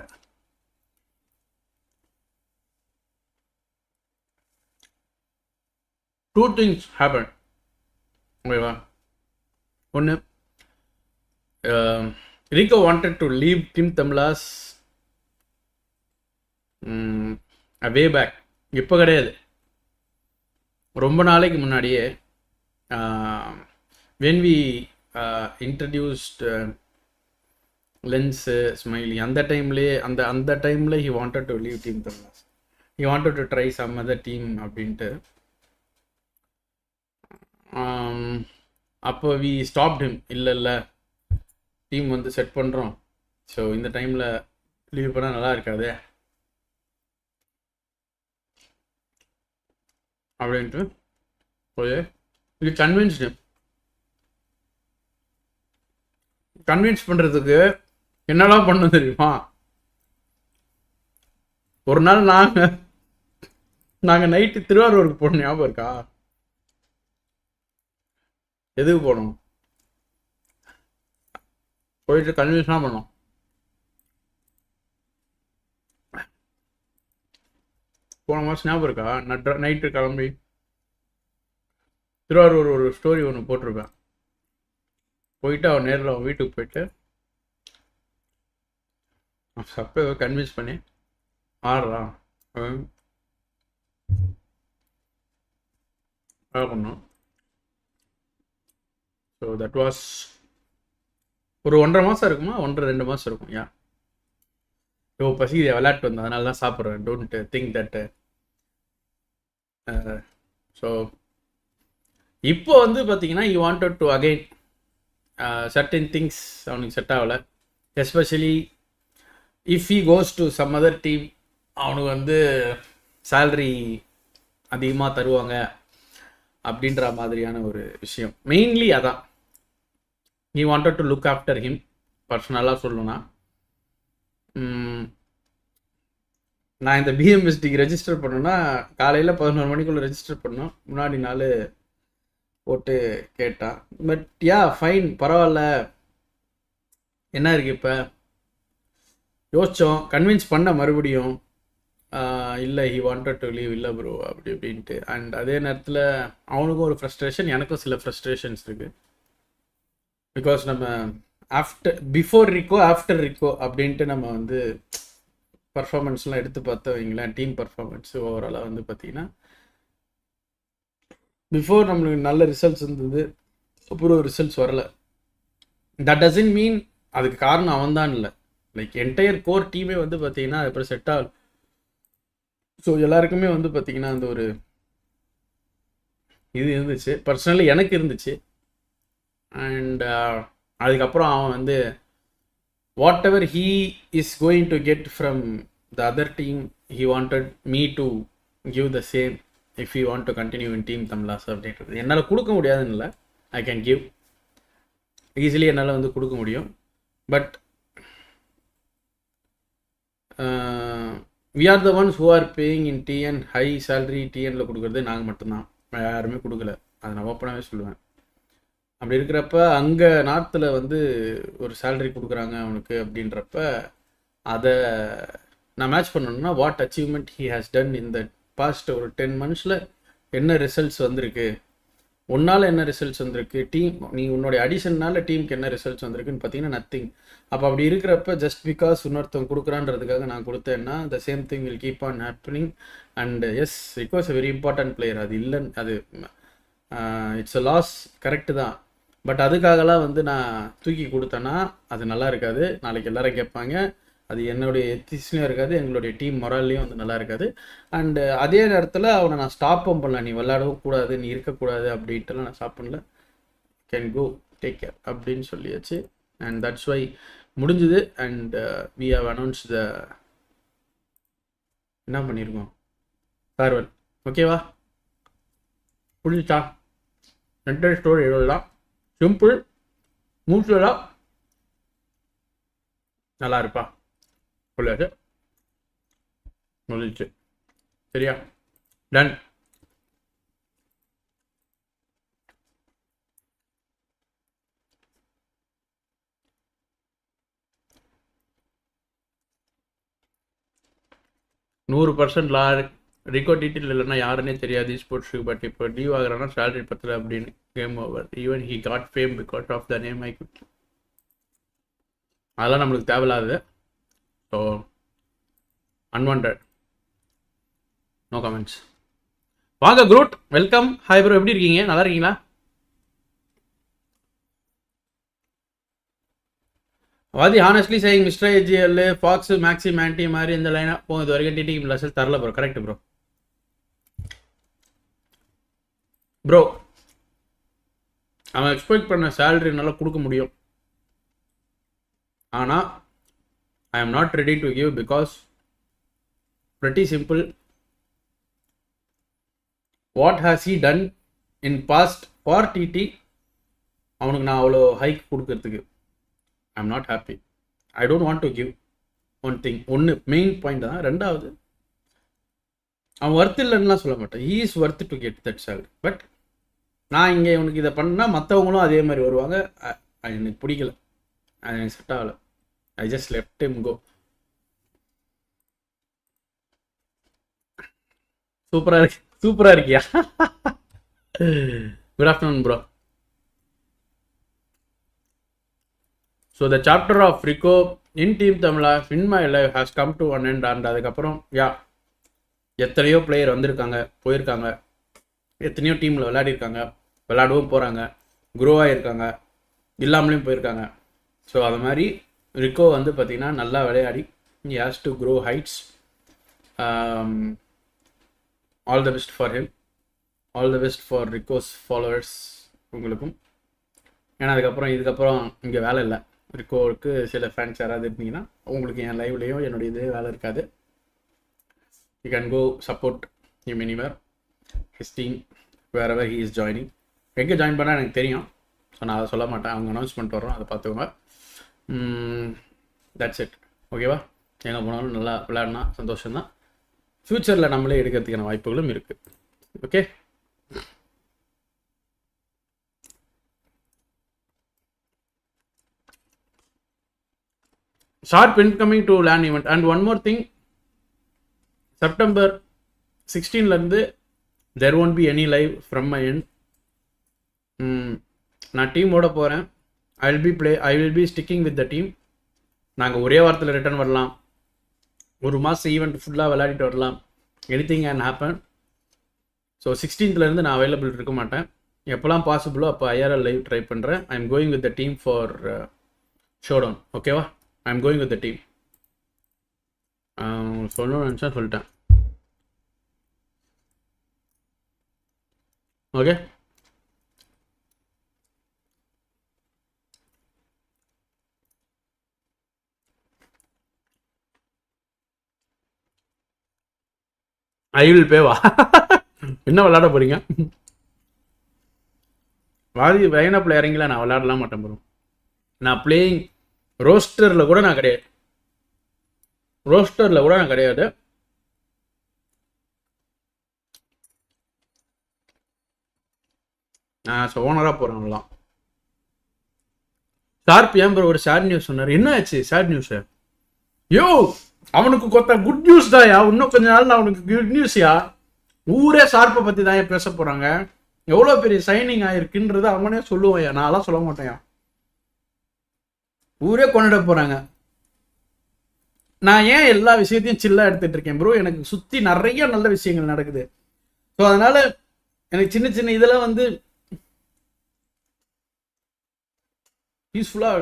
டூ திங்ஸ் ஹேப்பன், ஓகேவா? ஒன்று, Rico wanted to leave Team Tamla's way back. இப்போ கிடையாது, ரொம்ப நாளைக்கு முன்னாடியே. when we introduced lens smiley, அந்த டைம்லேயே அந்த டைமில் he wanted to leave Team Tamlas. he wanted to try some other team அப்படின்ட்டு. அப்போ we stopped him. இல்லை டீம் வந்து செட் பண்ணுறோம், ஸோ இந்த டைமில் லீவ் பண்ணால் நல்லா இருக்காது அப்படின்ட்டு போய் இது கன்வின்ஸ் பண்ணுறதுக்கு என்னெல்லாம் பண்ண தெரியுமா? ஒரு நாள் நாங்கள் நைட்டு திருவாரூருக்கு போனோம், ஞாபகம் இருக்கா? எதுக்கு போனோம்? போயிட்டு கன்வின்ஸ்லாம் பண்ணோம். போன மாதம் ஞாபகம் இருக்கா? நைட்டு கிளம்பி திருவாரூர் ஒரு ஸ்டோரி ஒன்று போட்டிருப்பேன். போயிட்டு அவன் நேரில் அவன் வீட்டுக்கு போயிட்டு சப்ப கன்வின்ஸ் பண்ணி ஆடுறான் பண்ணோம். ஸோ தட் வாஸ் ஒரு 1.5 மாதம் இருக்குமா, 1.5-2 மாதம் இருக்கும். யா பசி விளையாட்டு வந்தேன், அதனால தான் சாப்பிட்றேன். Don't think that. ஸோ இப்போ வந்து பார்த்தீங்கன்னா you wanted to again certain things அவனுக்கு செட் ஆகலை. Especially if he goes to some other team, அவனுக்கு வந்து சேல்ரி அதிகமாக தருவாங்க அப்படின்ற மாதிரியான ஒரு விஷயம். மெயின்லி அதான் he wanted to look after him. பர்சனலாக சொல்லணும்னா நான் இந்த பிஎம்எஸ்டிக்கு ரெஜிஸ்டர் பண்ணோன்னா காலையில் 11 மணிக்குள்ளே ரெஜிஸ்டர் பண்ணோம். முன்னாடி நாள் போட்டு கேட்டான். பட் யா ஃபைன், பரவாயில்ல. என்ன இருக்குது இப்போ யோசித்தோம், கன்வின்ஸ் பண்ண மறுபடியும் இல்லை ஹி வாண்டட் டு லீவ், இல்லை ப்ரோ அப்படி இப்படின்ட்டு. அண்ட் அதே நேரத்தில் அவனுக்கும் ஒரு ஃப்ரஸ்ட்ரேஷன், எனக்கும் சில ஃப்ரஸ்ட்ரேஷன்ஸ் இருக்குது. பிகாஸ் நம்ம பிஃபோர் ரிக்கோ ஆஃப்டர் ரிக்கோ அப்படின்ட்டு நம்ம வந்து பர்ஃபார்மன்ஸ்லாம் எடுத்து பார்த்தா வைங்களேன், டீம் பர்ஃபார்மன்ஸு ஓவராலாக வந்து பார்த்திங்கன்னா பிஃபோர் நம்மளுக்கு நல்ல ரிசல்ட்ஸ் இருந்தது, அப்புறம் ரிசல்ட்ஸ் வரலை. தட் டசன்ட் மீன் அதுக்கு காரணம் அவன் தான் இல்லை. லைக் என்டையர் கோர் டீமே வந்து பார்த்தீங்கன்னா அப்புறம் செட் ஆகும். ஸோ எல்லாருக்குமே வந்து பார்த்தீங்கன்னா அந்த ஒரு இது இருந்துச்சு, பர்சனலி எனக்கு இருந்துச்சு. அண்ட் அதுக்கப்புறம் அவன் வந்து whatever he is going to get from the other team, he wanted me to give the same if you want to continue in team தமிழாஸ் அப்படின்றது. என்னால் கொடுக்க முடியாதுன்னு இல்லை, ஐ கேன் கிவ் ஈஸிலி, என்னால் வந்து கொடுக்க முடியும். But we are the ones who are paying in TN, high salary டிஎனில் கொடுக்குறது நாங்கள் மட்டும்தான், யாருமே கொடுக்கல. அதை நான் ஓப்பனாகவே சொல்லுவேன். அப்படி இருக்கிறப்ப அங்கே நார்த்தில் வந்து ஒரு சேலரி கொடுக்குறாங்க அவனுக்கு அப்படின்றப்ப அதை நான் மேட்ச் பண்ணணும்னா what achievement he has done in the past ஒரு 10 months என்ன ரிசல்ட்ஸ் வந்திருக்கு, உன்னால் என்ன ரிசல்ட்ஸ் வந்திருக்கு, டீம் நீ உன்னுடைய அடிஷன்னால டீமுக்கு என்ன ரிசல்ட்ஸ் வந்திருக்குன்னு பார்த்தீங்கன்னா நத்திங். அப்போ அப்படி இருக்கிறப்ப ஜஸ்ட் பிகாஸ் இன்னொருத்தவங்க கொடுக்குறான்றதுக்காக நான் கொடுத்தேன்னா the same thing will keep on happening. And S it was a very important player, அது இல்லைன்னு அது இட்ஸ் அ லாஸ், கரெக்டு தான். பட் அதுக்காகலாம் வந்து நான் தூக்கி கொடுத்தேன்னா அது நல்லா இருக்காது. நாளைக்கு எல்லாரும் கேட்பாங்க, அது என்னுடைய எத்திக்ஸ்லையும் இருக்காது, எங்களுடைய டீம் மொரால்லையும் வந்து நல்லா இருக்காது. அண்டு அதே நேரத்தில் அவனை நான் ஸ்டாப்பும் பண்ணல, நீ விளையாடவும் கூடாது, நீ இருக்கக்கூடாது அப்படின்ட்டுலாம் நான் ஸ்டாப் பண்ணல. கேன் கோ டேக் கேர் அப்படின்னு சொல்லியாச்சு. அண்ட் தட்ஸ் வை முடிஞ்சுது. And we have announce the என்ன பண்ணியிருக்கோம், ஃபேர்வெல். ஓகேவா, புரிஞ்சுச்சா? என்டையர் ஸ்டோரி எழுதலாம், சிம்பிள், மூச்சுலாம் நல்லா இருப்பா சொல்லியாச்சு, முடிச்சு. சரியா, டன். $100% ரிகோ டீட்டெயில் இல்லைன்னா யாருன்னே தெரியாது ஸ்போர்ட்ஸுக்கு. பட் இப்போ லீவ் ஆகுறான்னா சேலரி பத்தல அப்படின்னு game over. Even he got fame because of the name I good. அதெல்லாம் நம்மளுக்கு தேவையில்லாது. So unwanted, no comments. வாங்க குரூட், வெல்கம். ஹாய் ப்ரோ, எப்படி இருக்கீங்க? நல்லா இருக்கீங்களா? வாதி honestly saying mister AGL, Fox, Maxi, Mandy மாதிரி இந்த லைனாக போகும். இது வரைக்கும் டிடிக்கு ப்ளஸில் தரல ப்ரோ. Correct bro. ப்ரோ அவன் எக்ஸ்பெக்ட் பண்ண சேலரி நல்லா கொடுக்க முடியும், ஆனால் I am not ready to give because pretty simple. What has he done in past for TT? அவனுக்கு நான் அவ்வளோ ஹைக் கொடுக்கறதுக்கு ஐ am not happy. I don't want to give one thing. ஒன்று மெயின் பாயிண்ட் தான். ரெண்டாவது, அவன் ஒர்த் இல்லைன்னுலாம் சொல்ல மாட்டேன். He is worth to get that salary. But நான் இங்கே உனக்கு இதை பண்ணால் மற்றவங்களும் அதே மாதிரி வருவாங்க. எனக்கு பிடிக்கல. அது எனக்கு செட் ஆகலை. I just left him go. சூப்பராக இருக்கியா? Good afternoon bro. So the chapter of Rico in team Tamizha in my life has come to one and and அதுக்கப்புறம் எத்தனையோ பிளேயர் வந்திருக்காங்க, போயிருக்காங்க, எத்தனையோ டீமில் விளையாடிருக்காங்க, விளையாடவும் போகிறாங்க, க்ரோ ஆகியிருக்காங்க, இல்லாமலேயும் போயிருக்காங்க. ஸோ அது மாதிரி ரிகோ வந்து பார்த்திங்கன்னா நல்லா விளையாடி he has to grow heights. All the best for him, all the best for Rico's followers உங்களுக்கும். ஏன்னா இதுக்கப்புறம் இங்கே வேலை இல்லை. ரிகோவுக்கு சில ஃபேன்ஸ் யாராவது இருந்தீங்கன்னா உங்களுக்கு என் லைவ்லேயும் என்னுடைய இதே வேலை இருக்காது. You can go support him anywhere, his team, wherever he is joining. எங்கே ஜாயின் பண்ணால் எனக்கு தெரியும். ஸோ நான் அதை சொல்ல மாட்டேன், அவங்க அனௌன்ஸ்மெண்ட் வரோம், அதை பார்த்துக்கோங்க. That's it. ஓகேவா? எங்கே போனாலும் நல்லா விளையாடினா சந்தோஷம்தான். ஃப்யூச்சரில் நம்மளே எடுக்கிறதுக்கான வாய்ப்புகளும் இருக்குது. Okay, sharp incoming to LAN event. And one more thing, September 16 there won't be any live from my end. நான் டீமோட போகிறேன். I will be sticking with the team. நாங்கள் ஒரே வாரத்தில் ரிட்டர்ன் வரலாம், ஒரு மாதம் ஈவெண்ட் ஃபுல்லாக விளையாடிட்டு வரலாம். Anything can happen. ஸோ 16 நான் அவைலபிள் இருக்க மாட்டேன். எப்போல்லாம் பாசிபிளோ அப்போ ஐஆர்எல் லைவ் ட்ரை பண்ணுறேன். I am going with the team for showdown. ஓகேவா? I am going with the team. சொல்லணும்னு நினச்சா சொல்லிட்டேன். ஓகே, ஐ வில் பேவா? என்ன விளையாட போறீங்க? வாதி லைனப்பில் இறங்கில நான் விளையாடலாம் மாட்டேன் ப்ரோ. நான் பிளேயிங் ரோஸ்டரில் கூட நான் கிடையாது. நான் ஓனராக போகிறேன்லாம். ஷார்ப் ஏன் ப்ரோ ஒரு சேட் நியூஸ் சொன்னார்? என்ன ஆச்சு சேட் நியூஸு? யோ, அவனுக்கு கொத்த குட் நியூஸ் தான்யா. இன்னும் கொஞ்ச நாள் நான் அவனுக்கு குட் நியூஸ்யா. ஊரே ஷார்ப்பை பற்றி தான் பேச போகிறாங்க. எவ்வளோ பெரிய சைனிங் ஆகிருக்குன்றது அவனே சொல்லுவாயா, நான்லாம் சொல்ல மாட்டேயா. ஊரே கொண்டாட போகிறாங்க. நான் ஏன் எல்லா விஷயத்தையும் சில்லாக எடுத்துகிட்டு இருக்கேன் ப்ரோ? எனக்கு சுற்றி நிறைய நல்ல விஷயங்கள் நடக்குது. ஸோ அதனால் எனக்கு சின்ன சின்ன இதெல்லாம் வந்து பீஸ்ஃபுல்லாக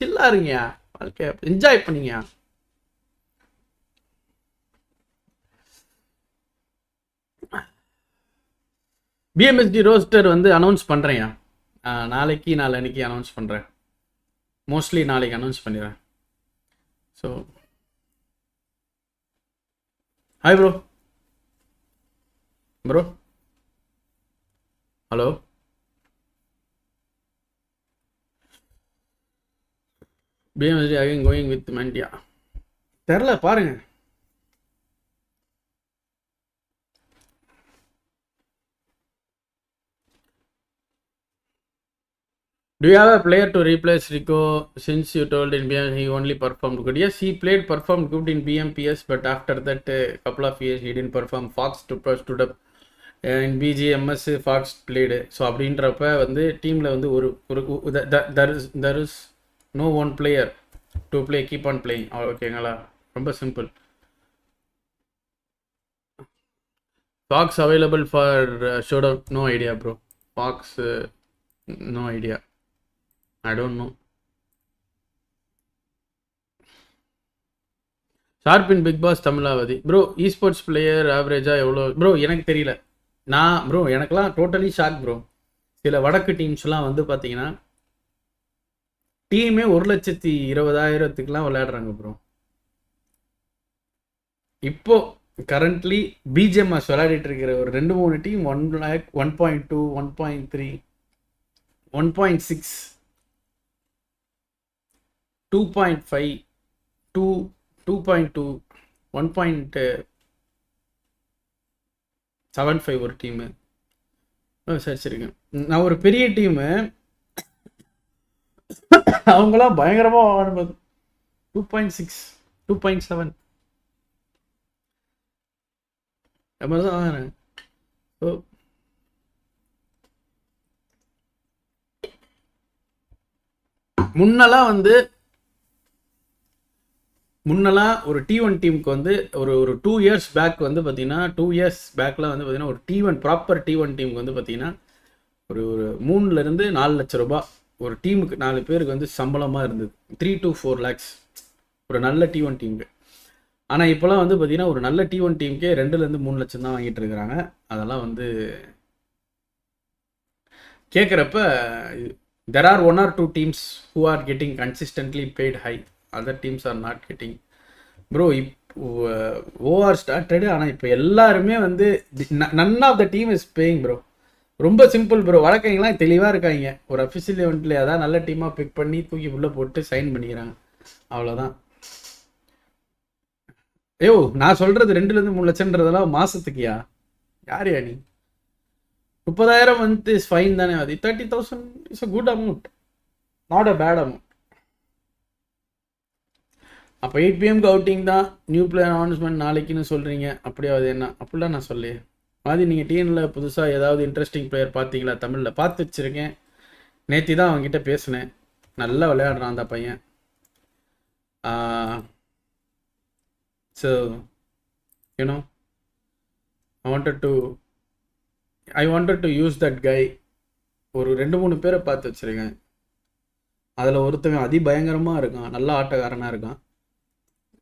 சில்லாக இருங்கயா. வாழ்க்கை என்ஜாய் பண்ணிங்கயா. பிஎம்எஸ்டி ரோஸ்டர் வந்து அனௌன்ஸ் பண்ணுறேன்யா. நாளைக்கு அனௌன்ஸ் பண்ணுறேன். மோஸ்ட்லி நாளைக்கு அனௌன்ஸ் பண்ணிடுறேன். So hi bro. Hello, BMST again going with மென்டியா தெரில பாருங்க. Do you have a player to replace Rico since you told in BM he only performed good? Yes, he performed good in BMPS, but after that couple of years he didn't perform. Fox stood up in Bgms. Fox played. So அப்படின்றப்ப வந்து டீமில் வந்து ஒரு there is no one player to play, keep on playing. ஓகேங்களா? ரொம்ப simple. Fox available for showdown? No idea bro. Fox no idea. I don't know. Sharp in Bigg Boss தமிழாவதி bro. Esports player ஆவரேஜாக எவ்வளோ bro? எனக்கு தெரியல. எனக்கெல்லாம் totally shock bro. சில வடக்கு டீம்ஸ்லாம் வந்து பார்த்தீங்கன்னா டீமே 1,20,000 விளையாடுறாங்க ப்ரோ. இப்போ கரண்ட்லி பிஜிஎம்எஸ் விளையாடிட்டு இருக்கிற ஒரு 2-3 டீம் 1 lakh, 1.2, 1.3, 1.6, 2.5, 2.2, 1.75 ஒரு டீமு. சரிங்க. நான் ஒரு பெரிய டீமு அவங்களாம் பயங்கரமா 2.6 2.7 தான் வாங்குறேன். ஸோ முன்னெல்லாம் ஒரு T1 டீமுக்கு வந்து ஒரு 2 இயர்ஸ் பேக் வந்து பார்த்தீங்கன்னா 2 இயர்ஸ் பேக்கில் வந்து பார்த்தீங்கன்னா ஒரு T1 ப்ராப்பர் T1 டீமுக்கு வந்து பார்த்தீங்கன்னா ஒரு 3 to 4 லட்ச ரூபாய் ஒரு டீமுக்கு 4 பேருக்கு வந்து சம்பளமாக இருந்தது. 3 to 4 lakhs ஒரு நல்ல T1 டீமுக்கு. ஆனால் இப்போலாம் வந்து பார்த்தீங்கன்னா ஒரு நல்ல T1 டீமுக்கே 2 to 3 லட்சம் தான் வாங்கிட்டு இருக்கிறாங்க. அதெல்லாம் வந்து கேட்குறப்ப there are 1 or 2 teams who are getting consistently paid high. Other teams are not getting. Bro, OR started. ஆனால் இப்போ எல்லாருமே வந்து none of the team is paying bro. ரொம்ப சிம்பிள் ப்ரோ. வழக்கங்களாம் தெளிவாக இருக்காங்க. ஒரு அஃபிஷியல் இவெண்ட்டில் ஏதாவது நல்ல டீமாக பிக் பண்ணி தூக்கி உள்ளே போட்டு சைன் பண்ணிக்கிறாங்க. அவ்வளோதான். ஐயோ நான் சொல்கிறது 2 to 3 லட்சம்ன்றதெல்லாம் மாதத்துக்குயா? யாரையா நீ? 30,000 வந்து ஃபைன் தானே. அது 30,000 is a good amount, not a bad amount. அப்போ 8 PM அவுட்டிங் தான், நியூ பிளேயர் அனௌன்ஸ்மெண்ட் நாளைக்குன்னு சொல்கிறீங்க. அப்படியே அது என்ன? அப்படிலாம் நான் சொல்லியே. மாதிரி நீங்கள் டிஎனில் புதுசாக ஏதாவது இன்ட்ரெஸ்டிங் பிளேயர் பார்த்தீங்களா? தமிழில் பார்த்து வச்சுருக்கேன். நேற்று தான் அவங்ககிட்ட பேசினேன். நல்லா விளையாடுறான் அந்த பையன். So you know I wanted to use that guy. ஒரு 2-3 பேரை பார்த்து வச்சுருக்கேன். அதில் ஒருத்தவன் அதிபயங்கரமாக இருக்கான், நல்ல ஆட்டக்காரனாக இருக்கான்.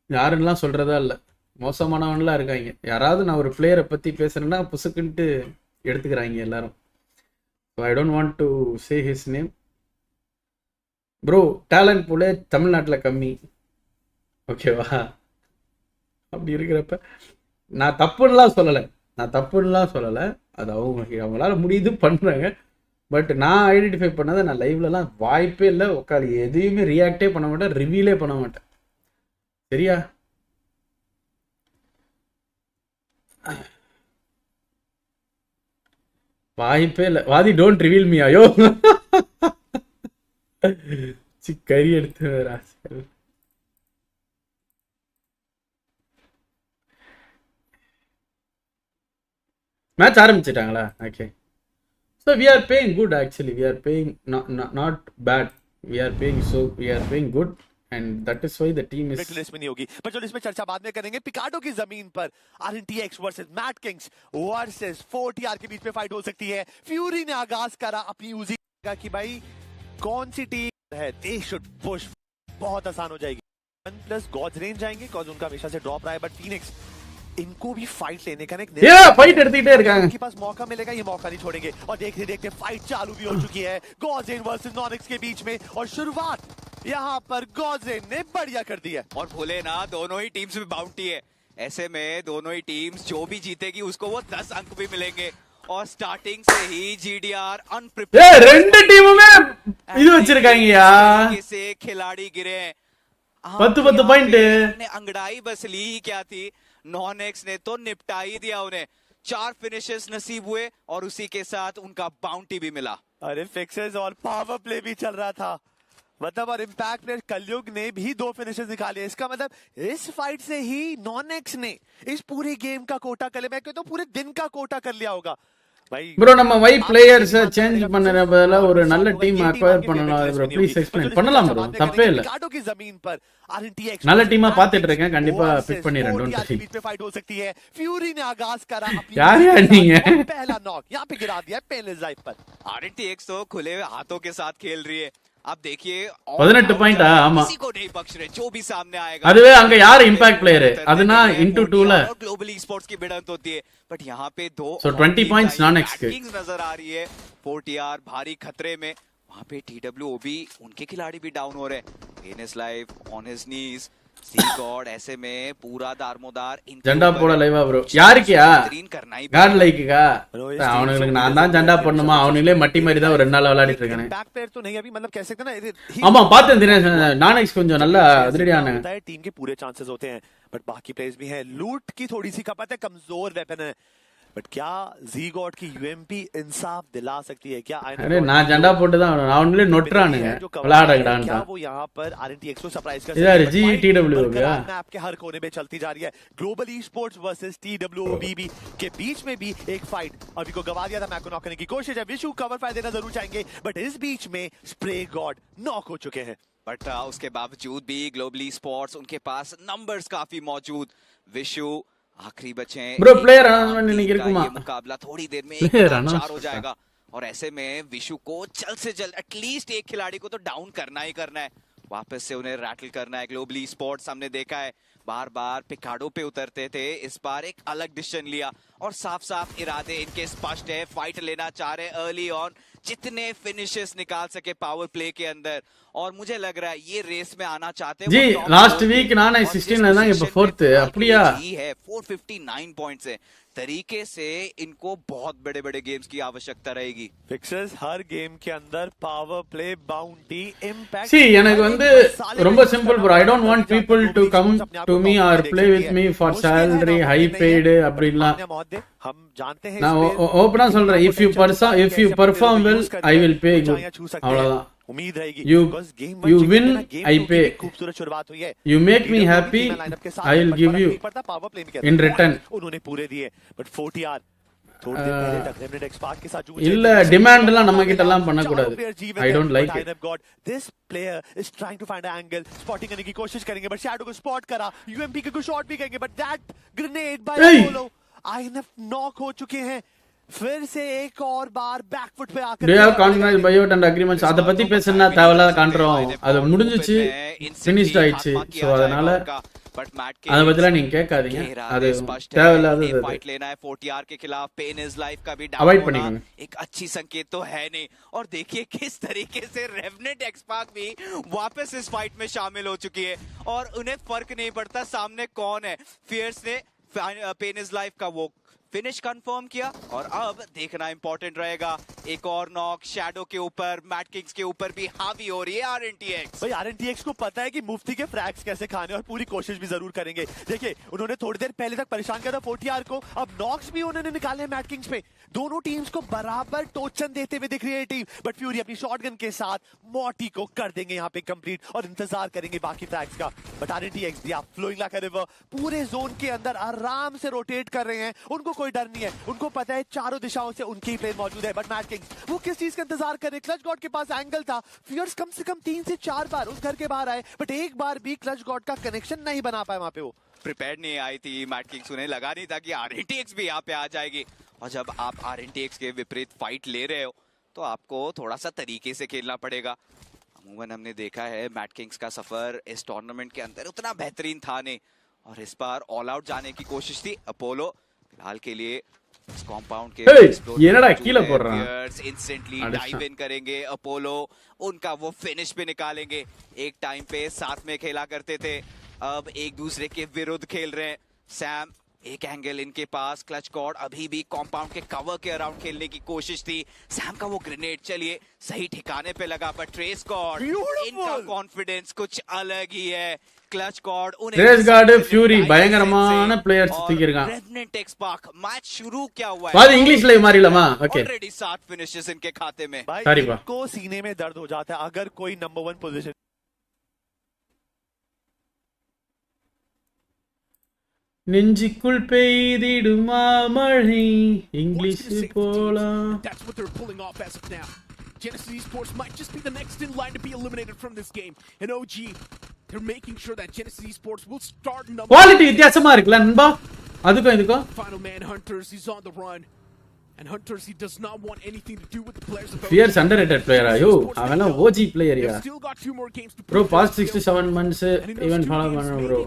யாருன்னெலாம் சொல்கிறதா இல்லை, மோசமானவன்லாம் இருக்காங்க. யாராவது நான் ஒரு பிளேயரை பற்றி பேசுகிறேன்னா புசுக்குன்ட்டு எடுத்துக்கிறாங்க எல்லாரும். So I don't want to say his name. Bro talent போல தமிழ்நாட்டில் கம்மி, ஓகேவா? அப்படி இருக்கிறப்ப நான் தப்புன்னெலாம் சொல்லலை. அது அவங்களால முடியுது பண்ணுறாங்க. பட் நான் ஐடென்டிஃபை பண்ணதை நான் லைவ்லலாம் வாய்ப்பே இல்லை. உட்காந்து எதையுமே ரியாக்டே பண்ண மாட்டேன், ரிவீலே பண்ண மாட்டேன். சரியா? வாய்ப்பே இல்லை. வாதி டோன்ட் ரிவீல் மீ. ஐயோ கறி எடுத்து மேட்ச் ஆரம்பிச்சிட்டாங்களா? Okay. So we are paying good. Actually we are paying not bad. We are paying good and that is why the team is list में नहीं होगी. पर चलो इसमें चर्चा बाद में करेंगे. पिकाडो की जमीन पर RNTX versus Mad Kings versus 4TR के बीच में फाइट हो सकती है. फ्यूरी ने आगाज करा अपनी यूजी का कि भाई कौन सी टीम है, दे शुड पुश. बहुत आसान हो जाएगी. 1+ गॉड्स रेंज जाएंगे कॉज उनका हमेशा से ड्रॉप रहा है. बट फीनिक्स इनको भी फाइट लेने का फाइट எடுத்துட்டே இருக்காங்க. इनके पास मौका मिलेगा, ये मौका नहीं छोड़ेंगे. और देखते देखते फाइट चालू भी हो चुकी है गॉजेन वर्सेस नॉनिक्स के बीच में. और शुरुआत यहाँ पर गॉजेन ने बढ़िया कर दी है. और भूले ना दोनों ही टीम्स में बाउंटी है. ऐसे में दोनों ही टीम्स जो भी जीतेगी उसको वो 10 अंक भी मिलेंगे. और स्टार्टिंग से ही GDR अनप्रिपेयर्ड. ரெண்டு டீமுமே இது வச்சிருக்காங்கயா. से खिलाड़ी गिरे 10 पॉइंट. अंगड़ाई बस ली ही क्या थी. नॉनेक्स ने तो निपटा ही दिया उन्हें. 4 फिनिशेस नसीब हुए और उसी के साथ उनका बाउंटी भी मिला. अरे फिक्सेस और पावर प्ले भी चल रहा था. मतलब और इम्पैक्ट प्लेयर कलयुग ने भी 2 फिनिशेस निकाले. इसका मतलब इस फाइट से ही नॉनेक्स ने इस पूरे गेम का कोटा कर लिया. मैं कहता हूं पूरे दिन का कोटा कर लिया होगा. ப்ரோ நம்ம வை பிளேயர்ஸ் சேஞ்ச் பண்ணற பதிலா ஒரு நல்ல டீம் அக்வயர் பண்ணலாம் ப்ரோ. ப்ளீஸ் எக்ஸ்பிளைன் பண்ணலாம் ப்ரோ, தப்பே இல்ல. நல்ல டீமா பாத்துட்டு இருக்கேன், கண்டிப்பா பிக் பண்ணிரேன். Don't worry. बीच में फाइट हो सकती है. फ्यूरी ने आगाज करा अपनी யாரையா நீங்க? पहला नॉक यहां पे गिरा दिया पेनलेस लाइफ पर. RNTX तो खुले हाथों के साथ खेल रही है. अब देखिए 18 பாயிண்ட். ஆமா, किसी को नहीं बख्श रहे. जो भी सामने आएगा அதுவே அங்க யார் இம்பாக்ட் பிளேயர் அதுனா into 2 ல ग्लोबल esports की भिड़ंत होती है. बट यहाँ पे 2 So 20 points non-X के नजर आ रही है. 4TR भारी खतरे में. वहाँ पे TWOB उनके खिलाड़ी भी डाउन हो रहे हैं. पेनिस life on his knees. See god ऐसे में पूरा दारमोदार ஜண்டா போட லைவா ப்ரோ. யாருக்கியா? காட் லைக்குக்கா? அவனுங்களுக்கு நான் தான் ஜண்டா பண்ணணுமா? அவனுங்களே மட்டி மாதிரி தான் ஒரு 2 நாள் விளையாடிட்டு இருக்கானே. बैक प्लेयर तो नहीं अभी, मतलब कह सकते हैं ना. ஆமா பார்த்தேன் தினேஷ். நானெக்ஸ் கொஞ்சம் நல்லா அதிரடியான टीम के पूरे चांसेस होते हैं. बट बाकी प्लेयर्स भी हैं. लूट की थोड़ी सी खपत है, कमजोर वेपन है. बट क्या जी गॉड की यूएमपी इंसाफ दिला सकती है क्या? अरे நான் ஜண்டா போட்டு தான் நான் ஒன்லி நொட்றானுங்க விளையாடங்கடான்டா क्या वो यहाँ पर आरएनटीएक्स को सरप्राइज कर इधर जीटीडब्ल्यू हो गया मैप के हर कोने में चलती जा रही है। ग्लोबल ई-स्पोर्ट्स वर्सेस टीडब्ल्यूबीबी के बीच में भी एक फाइट अभी को गवा दिया था। मैक को नॉक करने की कोशिश है, विशु कवर फायर देना जरूर चाहेंगे बट इस बीच में स्प्रे गॉड नॉक हो चुके हैं। बट उसके बावजूद भी ग्लोबल ई-स्पोर्ट्स उनके पास नंबर्स काफी मौजूद। विशु आखिरी बचे ब्रो प्लेयर अनाउंसमेंट नहीं இருக்குமா ये मुकाबला थोड़ी देर में 1-4 हो जाएगा और ऐसे में विशु को जल्द से जल्द एटलीस्ट एक खिलाड़ी को तो डाउन करना ही करना है, वापस से उन्हें रैटल करना है। ग्लोबल ई-स्पोर्ट्स हमने देखा है बार बार पिकाडो पे उतरते थे, इस बार एक अलग डिसीजन लिया और साफ साफ इरादे इनके स्पष्ट है, फाइट लेना चाह रहे अर्ली ऑन, जितने फिनिशेस निकाल सके पावर प्ले के अंदर और मुझे लग रहा है ये रेस में आना चाहते हैं। जी लास्ट वीक नाना 16 ல தான் இப்ப 4th அப்படியே है 459 पॉइंट्स है, तरीके से इनको बहुत बड़े बड़े गेम्स की आवश्यकता रहेगी। फिक्सर्स हर गेम के अंदर पावर प्ले बाउंटी इम्पैक्ट सी எனக்கு வந்து ரொம்ப simple bro, I don't want people to come to me or play with me for salary high paid அப்படிலாம் हम जानते हैं நான் ஓபனா சொல்றேன், if you perform well I will pay you, அவ்வளவுதான்। उम्मीद रहेगी you win I pay, खूबसूरत शुरुआत हुई है, you make me happy I will give you in return। उन्होंने पूरे दिए बट 40R थोड़ी देर पहले तक रेमिनेट एक्सपार्क के साथ जूझ இல்ல डिमांड எல்லாம் நம்ம கிட்ட எல்லாம் பண்ண கூடாது, I don't like it। This player is trying to find an angle, spotting करने की कोशिश करेंगे बट शैडो को स्पॉट करा, यूएमपी के को शॉट भी करेंगे but that grenade by Apollo INF knock हो चुके हैं। फिर से एक और बार बैकफुट पे आकर do you have contract buyout and agreements அத பத்தி பேசنا தேவையில்லாத காண்றோம், அது முடிஞ்சிச்சு finished ஆயிடுச்சு, சோ அதனால அத பத்தில நீங்க கேட்காதீங்க, அது தேவையில்லாத फाइट लेना है 40R के खिलाफ, पेन इज लाइफ का भी अवॉइड डाउन பண்ணிக்கங்க। एक अच्छी संकेत तो है नहीं और देखिए किस तरीके से रेवनेट एक्सपार्क भी वापस इस फाइट में शामिल हो चुकी है और उन्हें फर्क नहीं पड़ता सामने कौन है। फियर्स ने पेन इज लाइफ का वो फिनिश कंफर्म किया और अब देखना इंपॉर्टेंट रहेगा, एक और नॉक शैडो के ऊपर, मैट किंग्स के ऊपर भी हावी हो रही है आरएनटीएक्स। भाई आरएनटीएक्स को पता है कि मुफ्ती के फ्रैक्स कैसे खाने और पूरी कोशिश भी जरूर करेंगे। देखिए उन्होंने थोड़ी देर पहले तक परेशान किया था 40R को, अब नॉक्स भी उन्होंने निकाले मैट किंग्स पे। दोनों टीम्स को बराबर टोचन देते हुए दिख रही है टीम, बट फ्यूरी अपनी शॉटगन के साथ मॉटी को कर देंगे यहाँ पे कंप्लीट और इंतजार करेंगे बाकी फ्रैक्स का। But RNTX they are flowing like a river, पूरे जोन के अंदर आराम से रोटेट कर रहे हैं, उनको कोई डर नहीं है, उनको पता है चारों दिशाओं से उनकी प्लेन मौजूद है। बट मैट किंग्स वो किस चीज का इंतजार कर रहे? क्लच गॉड के पास एंगल था, फियर्स कम से कम 3 से 4 बार उस घर के बाहर आए बट एक बार भी क्लच गॉड का कनेक्शन नहीं बना पाए वहां पे। वो प्रिपेयर्ड नहीं आई थी मैट किंग्स, उन्हें लगा नहीं था कि आरएनटीएक्स भी यहाँ पे आ जाएगी और जब आप आरएनटीएक्स के विपरीत फाइट ले रहे हो तो आपको थोड़ा सा तरीके से खेलना पड़ेगा। अमूमन हमने देखा है मैट किंग्स का सफर इस टूर्नामेंट के अंदर उतना बेहतरीन था नहीं और इस बार ऑल आउट जाने की कोशिश थी। अपोलो फिलहाल के लिए इस कॉम्पाउंड के इंस्टेंटली डाइव इन करेंगे, अपोलो उनका वो फिनिश पे निकालेंगे। एक टाइम पे साथ में खेला करते थे, अब एक दूसरे के विरुद्ध खेल रहे हैं। सैम एक एंगल इनके पास, क्लच गॉड अभी भी कॉम्पाउंड के कवर के अराउंड खेलने की कोशिश थी। सैम का वो ग्रेनेड चलिए सही ठिकाने पे लगा पर ट्रेस गॉड इनका कॉन्फिडेंस कुछ अलग ही है। Clutch God trace God fury பயங்கரமான பிளேயர்ஸ் தூக்கிருக்கான்। रेवनेंट एक्सपार्क मैच शुरू क्या हुआ है? वादी इंग्लिश ல மாறிடலாமா? ओके ऑलरेडी 7 फिनिशेस इनके खाते में। भाई को सीने में दर्द हो जाता है अगर कोई नंबर 1 पोजीशन நெஞ்சுக்குள் பெய்திடுமா மழை இங்கிலீஷ் போலாம்। That's what they're pulling off as of now. Genesis Esports might just be the next in line to be eliminated from this game. And OG, they're making sure that Genesis Esports will start number. Quality வித்தியாசமா இருக்குல நண்பா, அதுக்கும் இதுக்கும். Final man Hunters, he's on the run. And Hunters, he does not want anything to do with the players of Fierce underrated player ஆ யோ, அவன OG player யா. Bro past 67 months even follow பண்ண bro.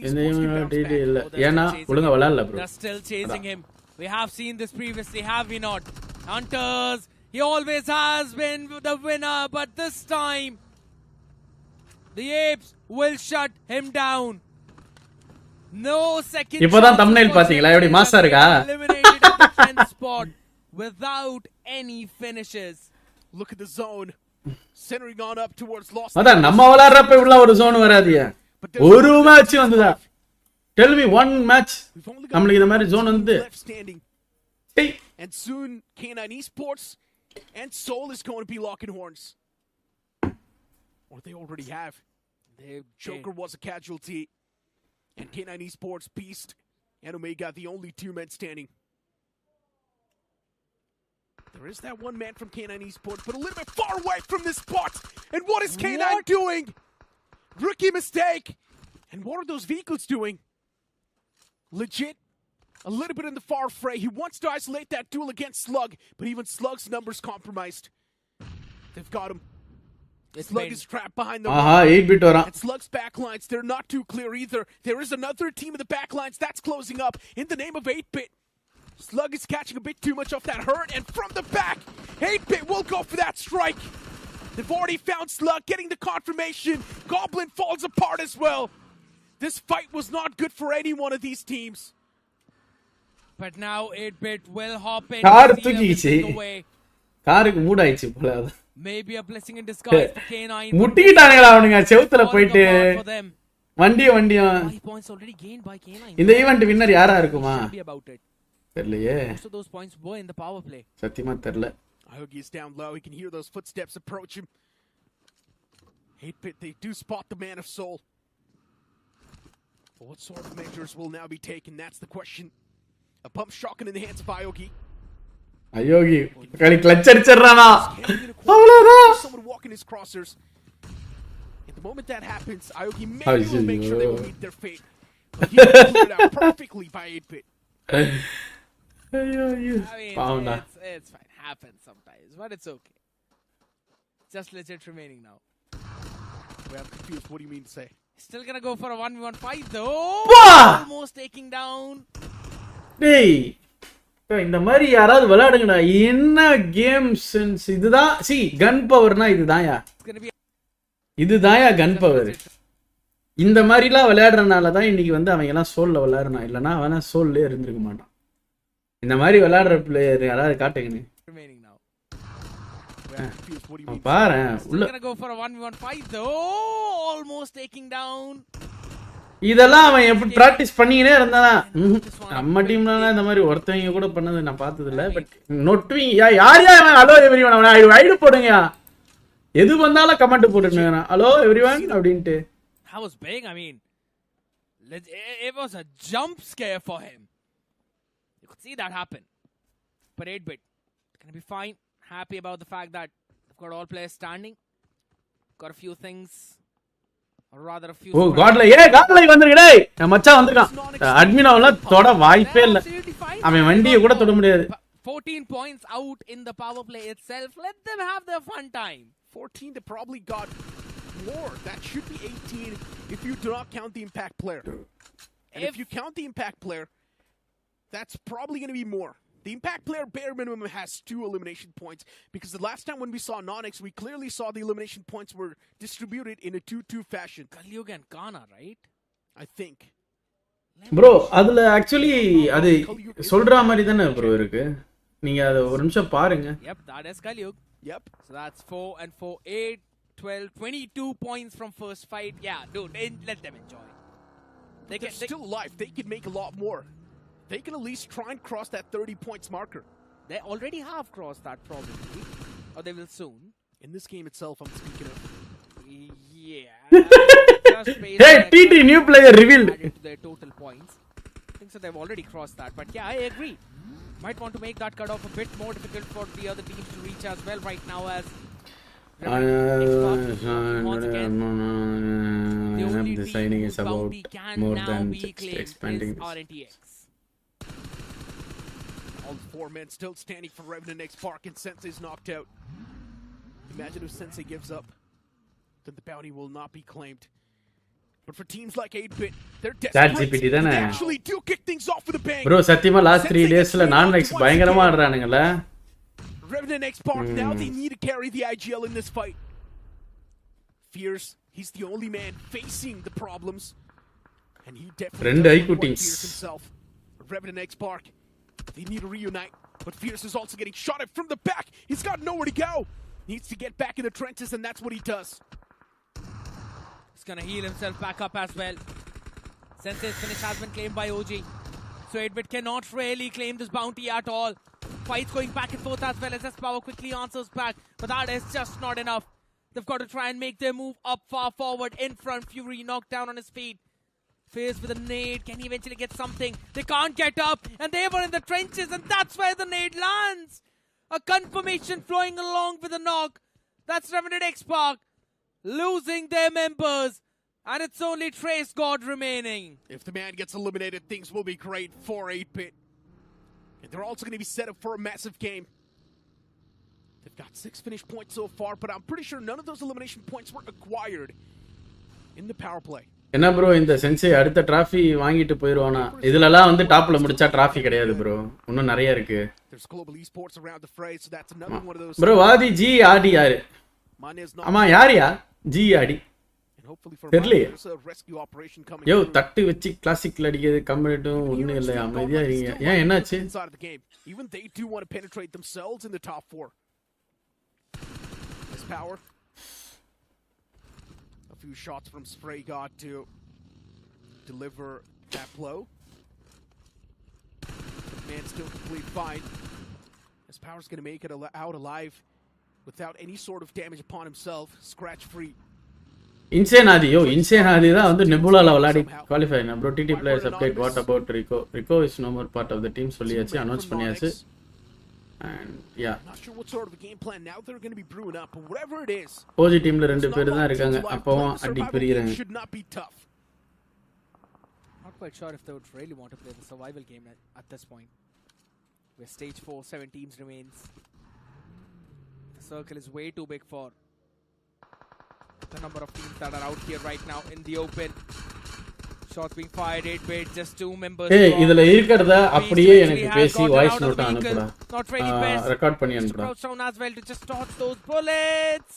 இந்த இவன் DD இல்ல. ஏனா ஒழுங்கா விளையாடல bro. They're still chasing him. We have seen this previously, have we not? Hunters, he always has been the winner, but this time the apes will shut him down. No second. இப்போதான் thumbnail பாத்தீங்களா எப்படி மாஸா இருக்கா? Eliminated at the 10th spot without any finishes. Look at the zone centering on up towards lost. அதான் நம்ம விளையாடுறப்ப இவ்ளோ ஒரு zone வராதியா. ஒரு match வந்ததா? Tell me one match. நம்மளுக்கு இந்த மாதிரி zone வந்து Hey. And soon, K9 Esports and Seoul is going to be locking horns. Or they already have. Joker was a casualty. And K9 Esports, Beast, and Omega, the only two men standing. There is that one man from K9 Esports, but a little bit far away from this spot. And what is K9 doing? Rookie mistake. And what are those vehicles doing? Legit, a little bit in the far fray. He wants to isolate that duel against Slug, but even Slug's numbers compromised. They've got him. Slug is trapped behind the Aha 8-bit வரான். and Slug's backlines, they're not too clear either. There is another team in the backlines that's closing up in the name of 8-bit. Slug is catching a bit too much off that hurt, and from the back, 8-bit will go for that strike. They've already found Slug, getting the confirmation. Goblin falls apart as well. This fight was not good for any one of these teams. But now 8-bit will hop in. Car seal தூக்கிச்சு. everything away. காருக்கு mood ஆயிடுச்சு போல அது. Maybe a blessing in disguise for K9. முட்டிக்கிட்டானுங்களா அவனுங்க செவுத்துல போயிட்டு For them. வண்டியும் 5 points already gained by K9. இந்த event winner யாரா இருக்குமா Should be about it. தெரியலையே Most of those points were in the power play. சத்தியமா தெரியல. Aogi is down low. He can hear those footsteps approach him. 8-bit, they do spot the Man of Soul. But what sort of measures will now be taken? That's the question. A pump shotgun in the hands of Aogi. அயோகி கடி clutch அடிச்சறானா அவ்வளவுதான். Someone walking his crossers. At the moment that happens, Aogi will make sure they will meet their fate. But he cleared out perfectly by 8-bit. ஐயோ ஐயோ I mean, பாவம்டா. it's fine. Happens sometimes, but it's okay. Just legit remaining now. Well, I'm confused. What do you mean to say? Still gonna go for a 1v1 fight though. Wah! Almost taking down. டேய் இந்த மாதிரி யாராவது விளையாடுங்கடா. என்ன game sense இதுதான். See gun பவர்னா இதுதான்யா. It's gonna be இதுதான்யா கன் பவர். இந்த மாதிரிலாம் விளையாடுறனால தான் இன்னைக்கு வந்து அவங்க எல்லாம் சோல்ல விளையாடுறான். இல்லைன்னா அவன் சோல்லே இருந்திருக்க மாட்டான். இந்த மாதிரி விளையாடுற பிளேயர் யாராவது காட்டுங்கன்னு remaining now. Well, I'm confused. What do you mean? பாரு Still உள்ள gonna go for a 1v1 fight though. Almost taking down. இதெல்லாம் அவன் எப்படி பிராக்டிஸ் பண்ணிக்கினே இருந்தானா. நம்ம டீம்ல இந்த மாதிரி ஒருத்தவங்க கூட பண்ணது நான் பார்த்தது இல்ல. பட் நோட்டிங் யார் யார் ஹலோ எவ்ரிவன் அவன் ஐடு போடுங்க. எது வந்தாலும் கமெண்ட் போட்டுருங்க. ஹலோ எவ்ரிவன் அப்படின்ட்டு. That was big. I mean, it was a jump scare for him. You could see that happen. But 8-bit gonna be fine. Happy about the fact that they've got all players standing. Got a few things, or rather a few. ஓ காட்ல காட்ல வந்திருக்க டேய். நம்ம மச்சான் வந்திருக்கான். Admin அவள தொட வாய்ப்பே இல்ல. அவன் வண்டியை கூட தொட முடியாது. 14 points out in the power play itself. Let them have their fun time. 14, they probably got more. That should be 18 if you do not count the impact player. And if you count the impact player, that's probably going to be more. The impact player bare minimum has 2 elimination points, because the last time when we saw Nonix, we clearly saw the elimination points were distributed in a 2-2 fashion. Kalyug and Kana, right? I think. Bro அதுல actually அது சொல்ற மாதிரி தானே bro இருக்கு. நீங்க அத ஒரு நிமிஷம் பாருங்க. Yep, that is Kalyug. Yep. So that's 4 and 4, 8, 12, 22 points from first fight. Yeah, dude, let them enjoy. They're still alive. They could make a lot more. They can at least try and cross that 30 points marker. They already have crossed that probably, or they will soon. In this game itself, I'm speaking of. Yeah. Hey, TT new player revealed. Added to their total points. I think so they've already crossed that, but yeah, I agree. Might want to make that cutoff a bit more difficult for the other teams to reach as well right now, as once again, the only deciding team is whose about bounty can more now than be just claimed expanding is this. RNTX. All 4 men still standing for Revenant X Park, and Sensei's knocked out. Imagine if Sensei gives up, then the bounty will not be claimed. But for teams like 8-bit, they're desperate. They actually do kick things off with a bang. Bro, சத்தியமா last 3 daysல non-X பயங்கரமா ஆடுறானுங்கல. Revenant X Park, now they need to carry the IGL in this fight. Fierce, he's the only man facing the problems. And he definitely doesn't want Fierce himself. Revenant X Park, they need to reunite. But Fierce is also getting shot at from the back. He's got nowhere to go. Needs to get back in the trenches, and that's what he does. He's gonna heal himself back up as well. Sensei's finish has been claimed by OG. So 8-bit cannot really claim this bounty at all. Fights going back and forth as well as S-Power quickly answers back. But that is just not enough. They've got to try and make their move up far forward. In front, Fury knocked down on his feet. Faced with a nade. Can he eventually get something? They can't get up. And they were in the trenches. And that's where the nade lands. A confirmation flowing along with a knock. That's Revenant X-Park losing their members. And it's only Trace God remaining. If the man gets eliminated, things will be great for 8-bit. And they're also going to be set up for a massive game. They've got 6 finish points so far, but I'm pretty sure none of those elimination points were acquired in the power play. என்ன bro இந்த sensei அடுத்த trophy வாங்கிட்டு போயிடுவானா? இதுலலாம் வந்து டாப்ல முடிச்சா trophy கிடையாது bro. இன்னும் நிறைய இருக்கு. There's global esports around the fray, so that's another one of those. Bro வாதி ஜி ஆடி யாரு? ஆமா யாரியா? ஜி ஆடி. தெரியலையே. யோ தட்டு வச்சு கிளாசிக்ல அடிக்கிறது கம்பெனிட்டும் ஒண்ணு இல்ல அமைதியா இருக்கீங்க. ஏன் என்னாச்சு? Even they do want to penetrate themselves in the top 4. This power. A few shots from Spray God to deliver that blow. Man still complete fine. This power's going to make it out alive without any sort of damage upon himself. Scratch free. Insane Adi, yo, Insane Adi da வந்து நெபுலால விளையாடி qualify ஆனா bro. TT players update. What about Rico? Rico is no more part of the team. சொல்லியாச்சு, announce பண்ணியாச்சு. And yeah, not sure what sort of a game plan now they're going to be brewing up, but whatever it is, OG teamல ரெண்டு பேர் தான் இருக்காங்க. அப்பவும் அடி பிரியறாங்க. Should not be tough. Not quite sure if they would really want to play the survival game at this point. Where stage 4, 7 teams remains. The circle is way too big for the number of teams that are out here right now in the open. Shots being fired, 8-bit, just 2 members. Hey, இதுல இருக்கறத அப்படியே எனக்கு பேசி voice note அனுப்புடா. Record பண்ணி அனுப்புடா. Down as well to just dodge those bullets.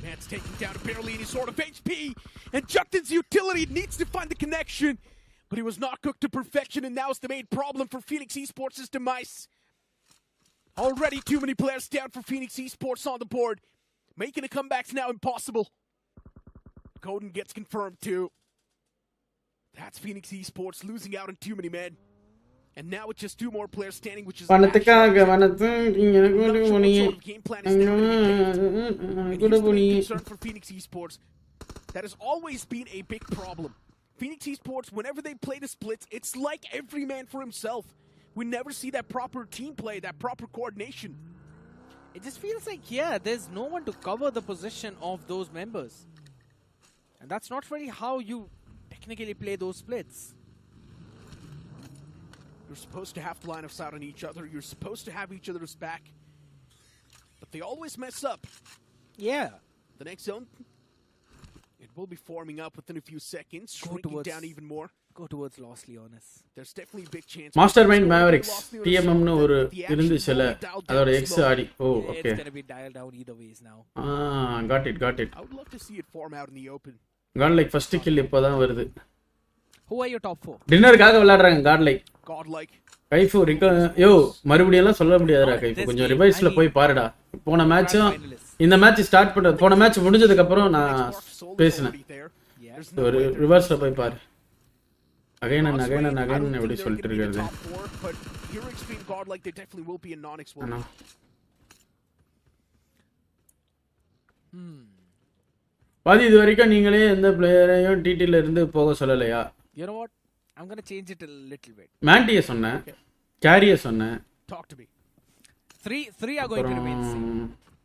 Man's taking down barely any sort of HP, and Jukton's utility needs to find the connection, but he was not cooked to perfection, and now it's the main problem for Phoenix Esports' demise. Already too many players down for Phoenix Esports on the board, making a comeback's now impossible. Golden gets confirmed too. That's Phoenix Esports losing out on too many men. And now it's just 2 more players standing, which is பணத்துக்காக வனது எனக்கு concern for Phoenix Esports. That has always been a big problem. Phoenix Esports, whenever they play the splits, it's like every man for himself. We never see that proper team play, that proper coordination. It just feels like, yeah, there's no one to cover the position of those members. And that's not really how you technically play those splits. You're supposed to have to line us out on each other. You're supposed to have each other's back. But they always mess up. Yeah. The next zone, it will be forming up within a few seconds, shrinking down even more. Go towards Los Leones. There's definitely a big chance. Mastermind Mavericks TMM னு ஒரு இருந்துச்சுல அதோட X Aadi. Oh, okay. It's going to be dialed down either ways now. Got it. I would love to see it form out in the open. Godlike first kill இப்போதான் வருது. Who are your top 4? டின்னருக்காக விளையாடுறாங்க Godlike. Godlike. கைஃபு Rico யோ மறுபடியும் எல்லாம் சொல்ல முடியாதுடா கைஃபு. கொஞ்சம் ரிவைஸ்ல போய் பாருடா. போன மேட்சும் இந்த மேட்ச் ஸ்டார்ட் பண்ண போன மேட்ச் முடிஞ்சதுக்கு அப்புறம் நான் பேசினேன். ஒரு ரிவர்ஸ்ல போய் பாரு. அகைன் எப்படி சொல்லிட்டு இருக்காரு. பாதி இது வரைக்கும் நீங்களே எந்த பிளேயரையும் டிடில இருந்து போக சொல்லலையா? You know what? I'm going to change it a little bit. மாண்டிய சொன்னேன். கேரிய சொன்னேன். Talk to me. Three are going to remain same.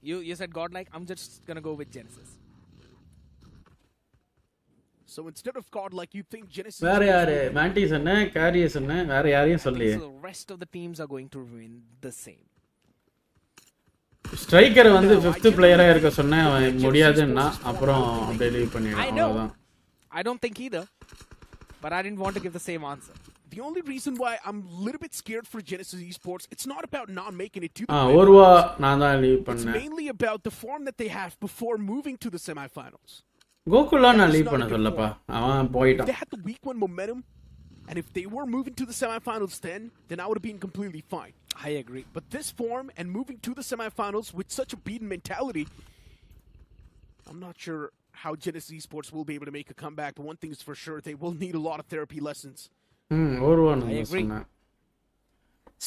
You said Godlike. I'm just going to go with Genesis. So instead of Godlike, you think Genesis? வேற யாரு? மாண்டி சொன்னேன், கேரிய சொன்னேன். வேற யாரையும் சொல்லலையே. So the rest of the teams are going to remain the same. Striker வந்து 5th பிளேயரா இருக்க சொன்னேன், முடியாதுன்னா அப்புறம் அப்படியே லீவ் பண்ணிடுறேன். அவ்வளவுதான். I don't think either. But I didn't want to give the same answer. The only reason why I'm a little bit scared for Genesis Esports, it's not about not making it to the ஒருவா நான் தான் leave பண்ணேன். It's mainly about the form that they have before moving to the semifinals. Gokula நான் leave பண்ண சொல்லப்பா. அவன் போயிட்டான். They had the week 1 momentum, and if they were moving to the semifinals then I would have been completely fine. I agree. But this form and moving to the semifinals with such a beaten mentality, I'm not sure how Genesis Esports will be able to make a comeback, but one thing is for sure, they will need a lot of therapy lessons. ஓருவான்னு சொன்னேன்.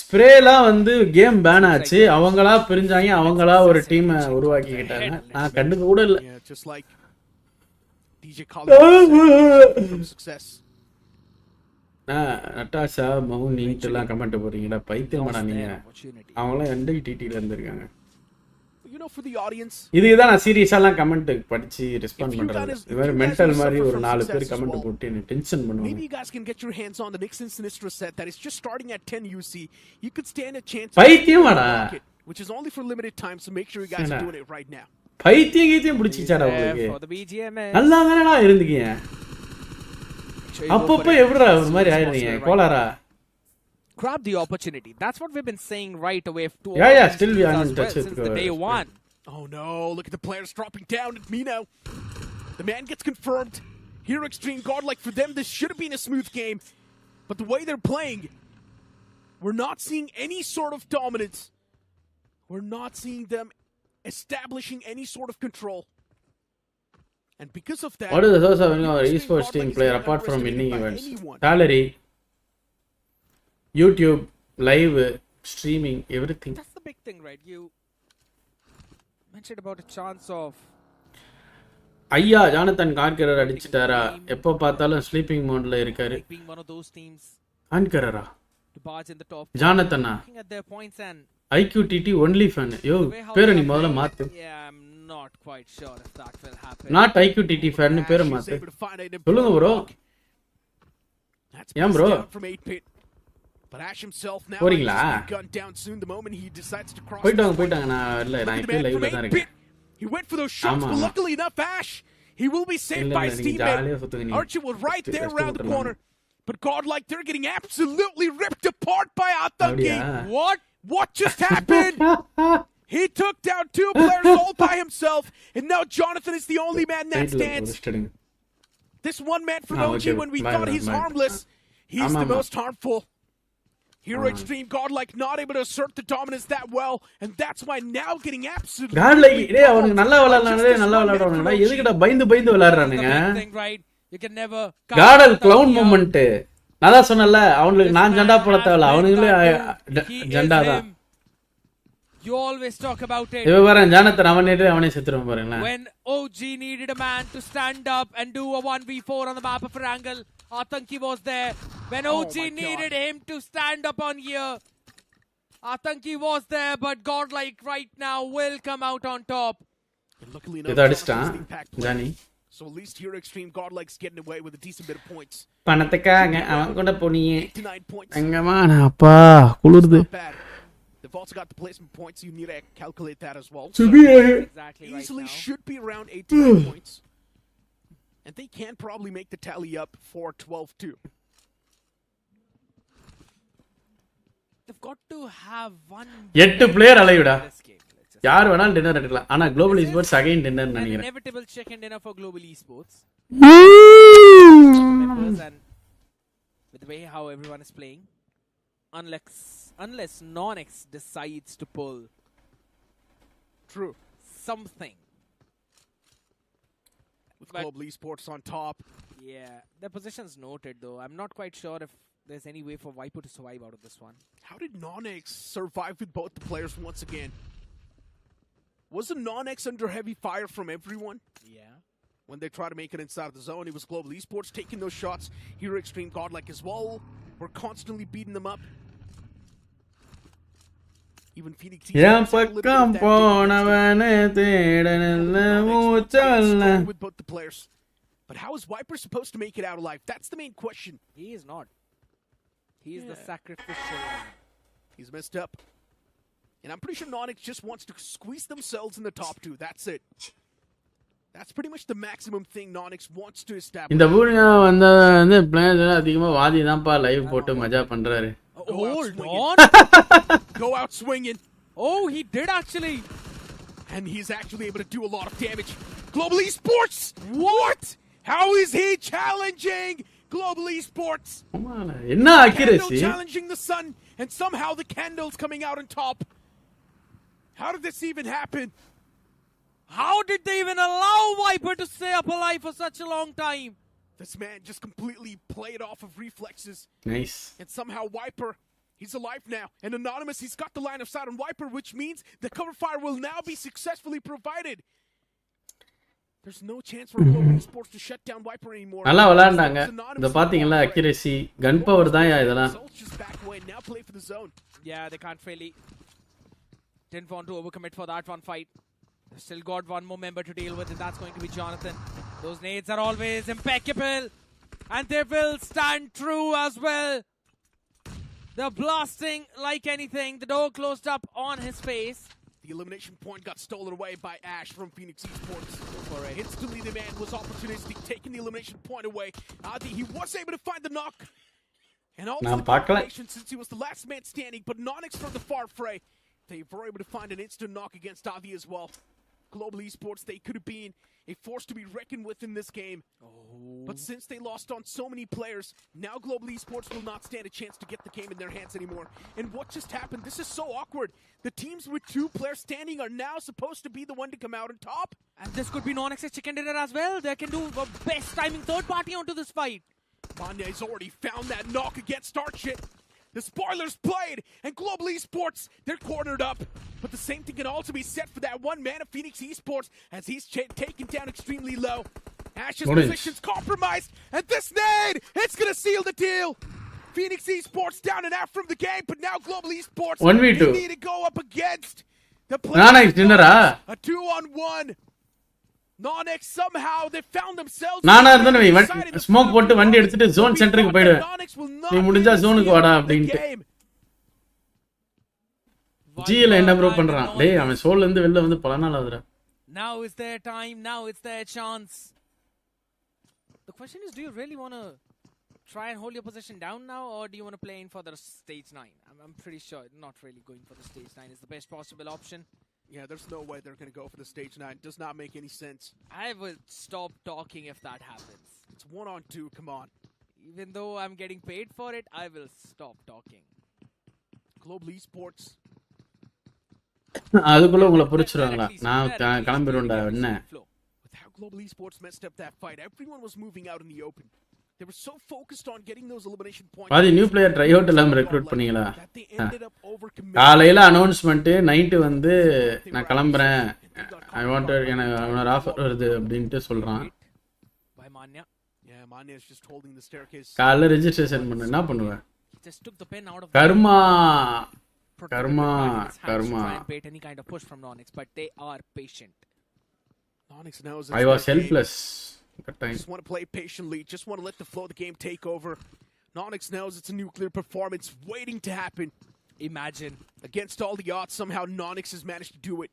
ஸ்ப்ரேலாம் வந்து game pan ஆச்சு, அவங்களா பிரிஞ்சாங்க, அவங்களா ஒரு டீமை உருவாக்கிக்கிட்டாங்க. நான் கண்டுக்க கூட இல்லை. Yeah, just like DJ Khaled from success. Natasha மவுனின்ட்டுலாம் கமெண்ட் போறீங்களா? பைத்தியமாடா நீங்க. அவங்களாம் NDTTல இருந்திருக்காங்க. You know, for the audience, இதுதான் நான் சீரியஸாலாம் கமெண்ட் படிச்சு ரெஸ்பாண்ட் பண்றது. இது மாதிரி மென்டல் மாதிரி ஒரு 4 பேர் கமெண்ட் போட்டு என்ன டென்ஷன் பண்ணுவாங்க. maybe you guys can get your hands on the Nixon Sinistra set that is just starting at 10 UC. You could stand a chance பைத்தியமாடா, which is only for limited time, so make sure you guys are doing it right now. பைத்தியம் பிடிச்சிச்சாடா உங்களுக்கு? For the Bgms. நல்லா தானடா இருந்தீங்க. அப்பப்ப எப்படிடா ஒரு மாதிரி ஆயிடுறீங்க கோளாரா? Grab the opportunity. That's what we've been saying right away. Yeah, still we are in touch with since the day one. Oh no, look at the players dropping down at Mino. The man gets confirmed. Here Extreme Godlike, for them this should have been a smooth game. But the way they're playing, we're not seeing any sort of dominance. We're not seeing them establishing any sort of control. And because of that, what is the source of our esports team player apart from winning events? Salary, YouTube, live streaming, everything. That's the big thing, right? You mentioned about a chance of ஐயா Jonathan கார்கரர் அடிச்சிட்டாரா? எப்போ பார்த்தாலும் sleeping மோட்ல இருக்காரு. being one of those teams கார்கரரா? to barge in the top. ஜானதனா? Looking at their points and IQTT only fan. யோ பேரை நீ முதல்ல மாத்து. yeah, I'm not quite sure if that will happen. Not IQTT fan பேரை மாத்து. சொல்லுங்க bro. That's bro. from 8-pit. But Ash himself now போறீங்களா? gunned down soon the moment he decides to cross. போயிட்டாங்க நான் இல்ல நான் இப்ப லைவ்ல தான் இருக்கேன். He went for those shots, but luckily enough, Ash, he will be saved by his teammate. Archie was right there around the corner. But Godlike, they're getting absolutely ripped apart by Atanki. What just happened? He took down 2 players all by himself, and now Jonathan is the only man that stands. This one man from OG, when we thought he's harmless, he's the most harmful. Hero Extreme Godlike not able to assert the dominance that well, and that's why now getting absolutely Godlike டேய் அவனுக்கு நல்லா விளையாடுறானே எதுக்குடா பயந்து விளையாடுறானுங்க? You can never caudal clown moment. நான் தான் சொன்னல அவங்களுக்கு நான் ஜெண்டா போட தேவல அவனுங்களே ஜெண்டா தான். You always talk about it. இவ வரேன் ஜானதன் அவனே செத்துறான் பாருங்க. When OG needed a man to stand up and do a 1v4 on the map of Wrangle, Atanki was there. When OG needed him to stand up on here, Atanki was there, but Godlike right now will come out on top. Luckily enough, Johnny. So at least Hero Extreme Godlike's getting away with a decent bit of points. பணத்துக்காக அவன் கூட போனியே 89 points. எங்கமா அப்பா குளிருது. They've also got the placement points. You need to calculate that as well. So Exactly right easily now. should be around 89 points. And they can probably make the tally up for 12-2. They've got to have one 8 player அலைவுடா. this game. Let's just யார் வேணாலும் dinner எடுக்கலாம். ஆனா global esports again dinner an நினைக்கிறேன். inevitable chicken dinner for global esports. Members and with the way how everyone is playing, unless Nonix decides to pull True. something. With Global Esports on top. Yeah, their position's noted though. I'm not quite sure if there's any way for Viper to survive out of this one. How did Nonix survive with both the players once again? Wasn't Nonix under heavy fire from everyone? Yeah. When they try to make it inside of the zone, it was Global Esports taking those shots. Hero Extreme Godlike as well. We're constantly beating them up. Even Phoenix என் பக்கம் போனவனே தேடனல்ல மூச்சல்ல. with both the players. But how is Viper supposed to make it out alive? That's the main question. He is not. He is the sacrificial one. He's messed up. And I'm pretty sure Nonix just wants to squeeze themselves in the top 2. That's it. That's pretty much the maximum thing Nonix wants to establish. இந்த ஊர்ல வந்து players அதிகமா வாதி தான்ப்பா live போட்டு மஜா பண்றாரு. Hold on. Go out swinging. Oh, he did actually. And he's actually able to do a lot of damage. Global Esports! What? How is he challenging Global Esports? என்ன accuracy? Challenging the sun, and somehow the candle's coming out on top. How did this even happen? How did they even allow Viper to stay up alive for such a long time? This man just completely played off of reflexes. Nice. And somehow Wiper, he's alive now. And Anonymous, he's got the line of sight on Wiper, which means the cover fire will now be successfully provided. There's no chance for Global Esports to shut down Wiper anymore. நல்லா விளையாண்டாங்க. இத பாத்தீங்களா accuracy, கன் power தான் இதெல்லாம். Just back away, now play for the zone. Yeah, they can't really. Didn't want to overcommit for that one fight. They've still got one more member to deal with, and that's going to be Jonathan. Those nades are always impeccable, and they will stand true as well. They're blasting like anything. The door closed up on his face. The elimination point got stolen away by Ash from Phoenix Esports. Instantly, the man was opportunistic, taking the elimination point away. Vaadhi, he was able to find the knock. And also the confirmation since he was the last man standing, but Nonix from the far fray. They were able to find an instant knock against Vaadhi as well. Global Esports, they could have been a force to be reckoned with in this game. But since they lost on so many players, now Global Esports will not stand a chance to get the game in their hands anymore. And what just happened? This is so awkward. The teams with 2 players standing are now supposed to be the one to come out on top. And this could be Nonix's chicken dinner as well. They can do a best timing third party onto this fight. Manya has already found that knock against Starship. The spoilers played, and Global Esports, they're cornered up. But the same thing can also be said for that one man of Phoenix Esports, as he's taken down extremely low. Ash's position's compromised, and this nade, it's going to seal the deal. Phoenix Esports down and out from the game, but now Global Esports, 1v2. they need to go up against the players. A 2-on-1. Nonix somehow they found themselves. நானா இருந்தேன் smoke போட்டு வண்டி எடுத்துட்டு zone சென்டருக்கு போய்டுவேன். நீ முடிஞ்சா ஜோனுக்கு வாடா அப்படினு. ஜில என்ன ப்ரோ பண்றான்? டேய் அவன் சோல்ல இருந்து வெளில வந்து பல நாள் ஆகுதுடா. Now is their time, now it's their chance. The question is, do you really want to try and hold your position down now, or do you want to play in for the stage 9? I'm pretty sure not really going for the stage 9 is the best possible option. Yeah, there's no way they're going to go for the stage 9. It does not make any sense. I will stop talking if that happens. It's 1-on-2, come on. Even though I'm getting paid for it, I will stop talking. Global Esports. அதுக்குள்ள உங்களை புடிச்சிருவாங்களா? நான் கிளம்பிடுவேன்டா என்ன? With how Global Esports messed up that fight, everyone was moving out in the open. They were so focused on getting those elimination points. பாதி new player try out எல்லாம் recruit பண்ணீங்களா? காலையில announcement night வந்து நான் கிளம்பறேன். I want எனக்கு offer வருது அப்படினு சொல்றான். By Manya. Yeah, Manya is just holding the staircase. காலைல ரெஜிஸ்ட்ரேஷன் பண்ண என்ன பண்ணுவ? Just took the pen out of karma try and bait any kind of push from Nonix, but they are patient. Nonix knows I was helpless. Just want to play patiently, just want to let the flow of the game take over. Nonix knows it's a nuclear performance waiting to happen. Imagine. Against all the odds, somehow Nonix has managed to do it.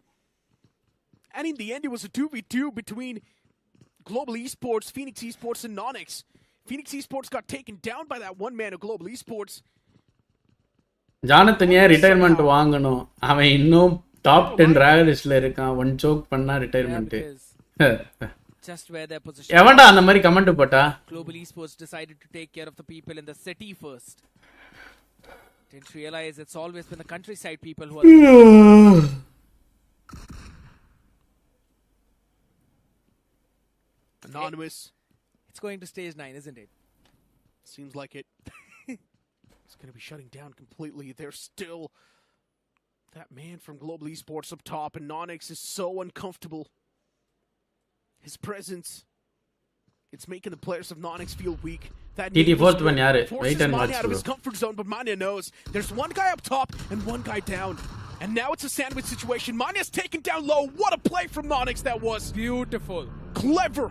And in the end, it was a 2v2 between Global Esports, Phoenix Esports, and Nonix. Phoenix Esports got taken down by that one man of Global Esports. Jonathan ஏன் retirement வாங்கணும்? அவன் இன்னும் top 10 Royal லிஸ்ட்ல இருக்கான். One choke பண்ணா retirement. Just where their position. எவன்டா அந்த மாதிரி கமெண்ட் போட்டா? Global Esports decided to take care of the people in the city first. Didn't realize it's always been the countryside people who are. Anonymous. It's going to stage 9, isn't it? Seems like it. It's going to be shutting down completely. There's still that man from Global Esports up top, and Nonix is so uncomfortable. His presence, it's making the players of Nonix feel weak. That forces Manya out of his comfort zone, but Manya knows there's one guy up top and one guy down. And now it's a sandwich situation. Manya's taken down low. What a play from Nonix that was. Beautiful. Clever.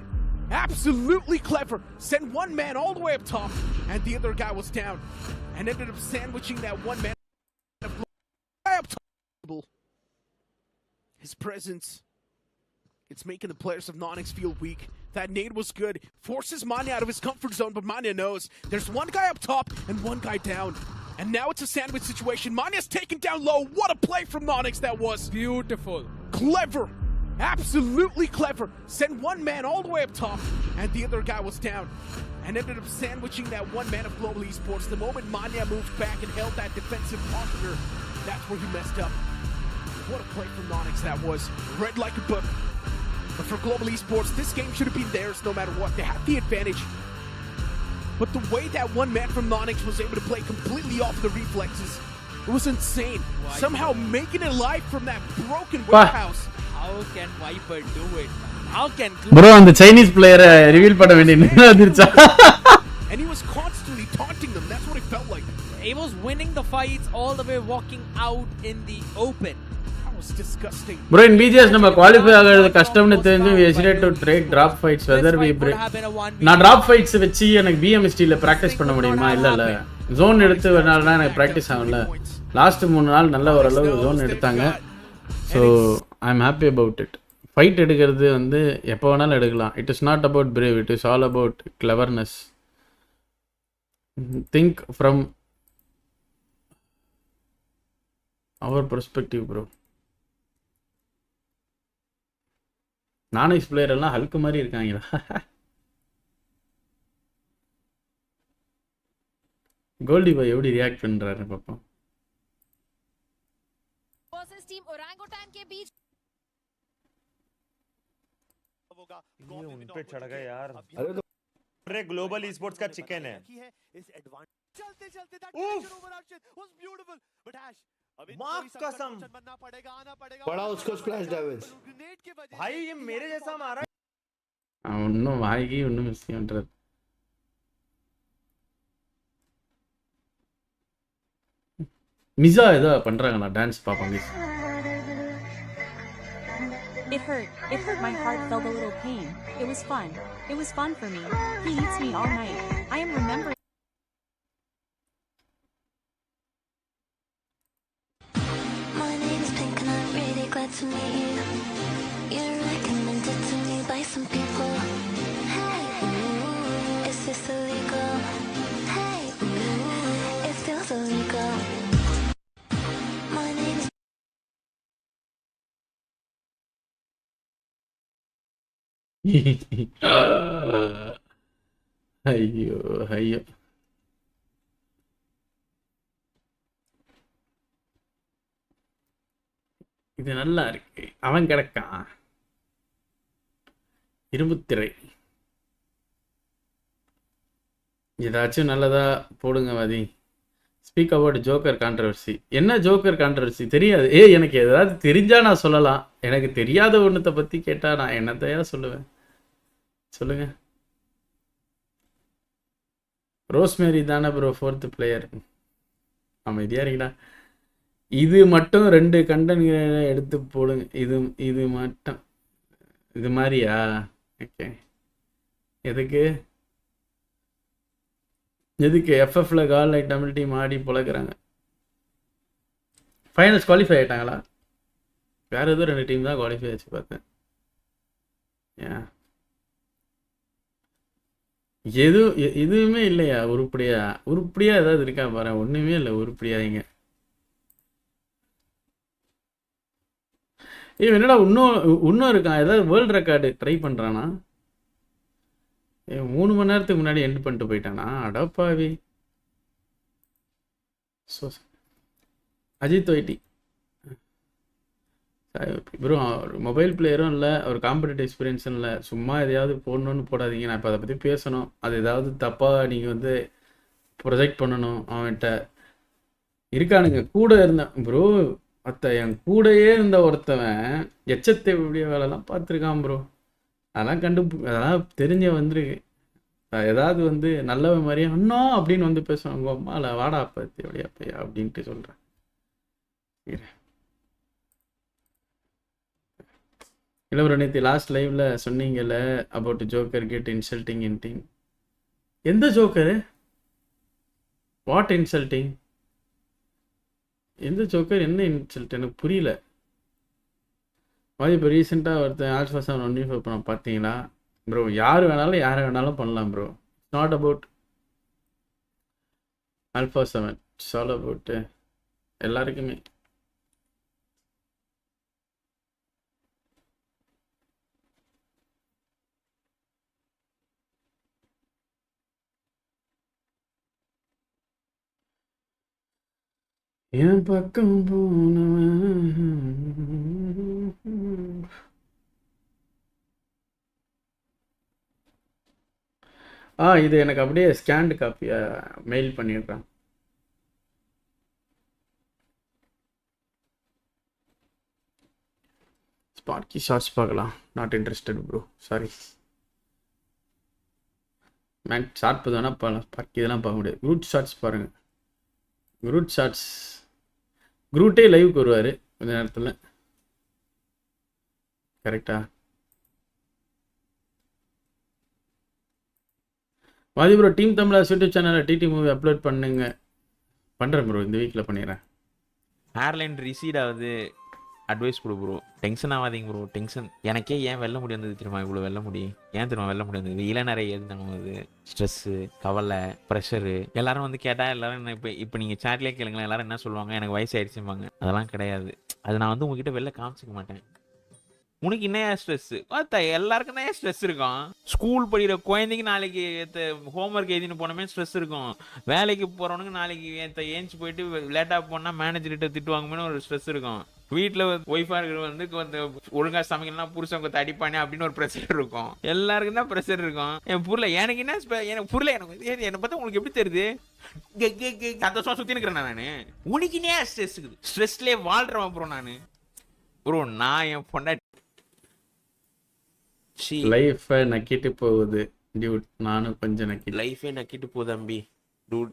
Absolutely clever. Sent one man all the way up top, and the other guy was down. And ended up sandwiching that one man up top. His presence, it's making the players of Nonix feel weak. That nade was good. Forces Manya out of his comfort zone, but Manya knows there's one guy up top and one guy down. And now it's a sandwich situation. Manya's taken down low. What a play from Nonix that was. Beautiful. Clever. Absolutely clever. Sent one man all the way up top, and the other guy was down. And ended up sandwiching that one man of Global Esports. The moment Manya moved back and held that defensive posture, that's where he messed up. What a play from Nonix that was. Read like a book. But for Global Esports, this game should have been theirs no matter what. They had the advantage. but the way that one man from Nonix was able to play completely off the reflexes, it was insane. Somehow making it live from that broken warehouse. How can Viper do it? How can bro அந்த Chinese பிளேயரை reveal பண்ண வேண்டிய வந்துருச்சா? And he was constantly taunting them. That's what it felt like. He was winning the fights all the way, walking out in the open. That was disgusting. Bro in BGS நம்ம qualify ஆகிறது கஷ்டம்னு தெரிஞ்சு we hesitate to take drop fights whether we break. நான் drop fights வச்சு எனக்கு BMST ல practice பண்ண முடியுமா? இல்ல ஜோன் எடுத்து வரனாலனா எனக்கு பிராக்டீஸ் ஆகல. லாஸ்ட் 3 நாள் நல்ல ஓரளவு ஜோன் எடுத்தாங்க. So I am happy about it. Fight எடுக்கிறது வந்து எப்போ வேணாலும் எடுக்கலாம். It is not about brave, it is all about cleverness. Think from our perspective, bro. நானெக்ஸ் பிளேயர் எல்லாம் ஹல்க் மாதிரி இருக்காங்களா? கோல்டி பாய் எப்படி ரியாக்ட் பண்றாரு பாப்போம். वर्सेस टीम ओरंगुटान के बीच ये उन पे चढ़ गए यार. अरे तो ग्लोबल ई-स्पोर्ट्स का चिकन है. चलते चलते दैट ओवरऑप्शन वाज ब्यूटीफुल बट ऐश अभी मां कसम बनना पड़ेगा आना पड़ेगा बड़ा उसको स्प्लैश डैमेज ग्रेनेड के वजह भाई ये मेरे जैसा मारा. இன்னும் வாங்கி இன்னும் மிஸ் பண்றாரு. மிஸா ஏதோ பண்றாங்களா? டான்ஸ் பாப்பாங்க. It hurt. It hurt. My heart felt a little pain. It was fun. It was fun for me. He eats me all night. I am remembering. My name is Pink and I'm really glad to meet you. You're recommended to me by some people. Hey, ooh, is this illegal? Hey, ooh, it feels illegal. My name is ஐயோ ஐயோ. இது நல்லா இருக்கு. அவன் கிடக்கான் இரும்புத்திரை. ஏதாச்சும் நல்லதா போடுங்க வாதி. Speak about joker controversy. என்ன ஜோக்கர் கான்ட்ரவர்சி தெரியாது. எனக்கு ஏதாவது தெரிஞ்சா நான் சொல்லலாம். எனக்கு தெரியாத ஒன்றத்தை பற்றி கேட்டால் நான் என்னத்தையா சொல்லுவேன்? சொல்லுங்க. ரோஸ்மேரி தானே ப்ரோ 4th பிளேயர். அமைதியாக இருக்கீங்களா? இது மட்டும் 2 கண்டென்ட் எடுத்து போடுங்க. இது மட்டும் இது மாதிரியா? ஓகே. எதுக்கு எஃப்எஃப்ல கால் லைட் தமிழ் டீம் ஆடி பொழக்கிறாங்க. Finals qualify ஆகிட்டாங்களா? வேற ஏதோ 2 டீம் தான் குவாலிஃபை ஆச்சு பார்த்தேன். ஏன் எதுவுமே இல்லையா? உருப்படியா ஏதாவது இருக்கா பாரு. ஒன்றுமே இல்லை உருப்படியாங்க. என்னடா இன்னும் இருக்கான். ஏதாவது வேர்ல்டு ரெக்கார்டு ட்ரை பண்ணுறானா? 3 மணி நேரத்துக்கு முன்னாடி எண்ட் பண்ணிட்டு போயிட்டானா? அடப்பாவி. அஜித் ஒய்டி ப்ரோ மொபைல் பிளேயரும் இல்லை, ஒரு காம்படிட்டிவ் எக்ஸ்பீரியன்ஸும் இல்லை. சும்மா எதையாவது போடணும்னு போடாதீங்க. நான் இப்போ அதை பற்றி பேசணும். அது ஏதாவது தப்பாக நீங்கள் வந்து ப்ரொஜெக்ட் பண்ணணும். அவன்கிட்ட இருக்கானுங்க கூட இருந்தேன் ப்ரோ. என் கூடையே இருந்த ஒருத்தவன் எச்சத்தை இப்படிய வேலைலாம் பார்த்துருக்கான் ப்ரோ. அதெல்லாம் தெரிஞ்ச வந்துருக்கு. ஏதாவது வந்து நல்லவன் மாதிரியே இன்னும் அப்படின்னு வந்து பேசுவாங்க. அம்மா இல்லை வாடா பத்தி அப்படியா பையா அப்படின்ட்டு சொல்கிறேன். இல்லை ப்ரோ நேற்று லாஸ்ட் லைவ்ல சொன்னீங்கல்ல about joker get insulting in team. எந்த ஜோக்கரு? What insulting? எந்த ஜோக்கர்? என்ன இன்சல்ட்? எனக்கு புரியல. இப்போ ரீசெண்டாக ஒருத்தன் ஆல்ஃபா 7 1 பண்ண பார்த்தீங்களா ப்ரோ? யார் வேணாலும் யாரை வேணாலும் பண்ணலாம் bro. It's not about alpha 7, it's all about எல்லாருக்குமே. என் பக்கம் போனவன் இது எனக்கு அப்படியே ஸ்கேன்டு காப்பியை மெயில் பண்ணிடுறேன். ஸ்பார்க்கி ஷார்ட்ஸ் பார்க்கலாம். Not interested bro, sorry. Man short தானே பார்க்கலாம், ஸ்பார்க்கி இதெல்லாம் பார்க்க முடியாது. குரூட் ஷார்ட்ஸ் பாருங்கள். குரூட் ஷார்ட்ஸ் குரூட்டே லைவுக்கு வருவார் கொஞ்ச நேரத்தில். கரெக்டா? வாதி ப்ரோ டீம் தமிழா யூடியூப் சேனலில் டிடி மூவி அப்லோட் பண்ணுறேன் ப்ரோ, இந்த வீக்கில் பண்ணிடுறேன். ஏர்லைன் ரிசீட் ஆகுது, அட்வைஸ் கொடு ப்ரோ. டென்ஷன் ஆகாதீங்க ப்ரோ. டென்ஷன் எனக்கே ஏன் வெல்ல முடியாது தெரியுமா? இவ்வளோ வெல்ல முடியும் ஏன் தெரியுமா? வெல்ல முடியாது இளநரை எழுதானது, ஸ்ட்ரெஸ்ஸு, கவலை, ப்ரெஷரு. எல்லாரும் வந்து கேட்டால் எல்லாரும் என்ன இப்போ நீங்கள் சேட்லேயே கேளுங்களேன், எல்லாரும் என்ன சொல்லுவாங்க? எனக்கு வயசு ஆயிடுச்சும்பாங்க. அதெல்லாம் கிடையாது. அது நான் வந்து உங்ககிட்ட வெளில காமிச்சிக்க மாட்டேன். உனக்கு என்ன ஸ்ட்ரெஸ்ஸு? பார்த்தா எல்லாருக்கும் தான் ஸ்ட்ரெஸ் இருக்கும். ஸ்கூல் படிக்கிற குழந்தைக்கு நாளைக்கு ஹோம்ஒர்க் எழுதினு போனோமே ஸ்ட்ரெஸ் இருக்கும். வேலைக்கு போகிறவனுக்கு நாளைக்கு ஏஞ்சி போயிட்டு லேட்டாக போனால் மேனேஜர்கிட்ட திட்டுவாங்கன்னு ஒரு ஸ்ட்ரெஸ் இருக்கும். வீட்டில் ஒய்ஃபாக இருக்கிற வந்து ஒழுங்காக சமைக்கலாம் புருஷங்க அடிப்பானே அப்படின்னு ஒரு ப்ரெஷர் இருக்கும். எல்லாருக்கும் தான் ப்ரெஷர் இருக்கும். என் புரியல எனக்கு என்ன எனக்கு புரியல. எனக்கு என்னை பார்த்தா உங்களுக்கு எப்படி தெரியுது? சந்தோஷமா சுற்றி இருக்கிறேன் நான். உனக்கு என்ன ஸ்ட்ரெஸ் இருக்குது? ஸ்ட்ரெஸ்லேயே வாழ்கிறவன் ப்ரோ நான். ப்ரோ நான் என் பொண்டாட்டி லைஃபை நக்கிட்டு போகுது டியூட். நானும் கொஞ்சம் நக்கிட்டு லைஃபே நக்கிட்டு போகுது தம்பி. டூட்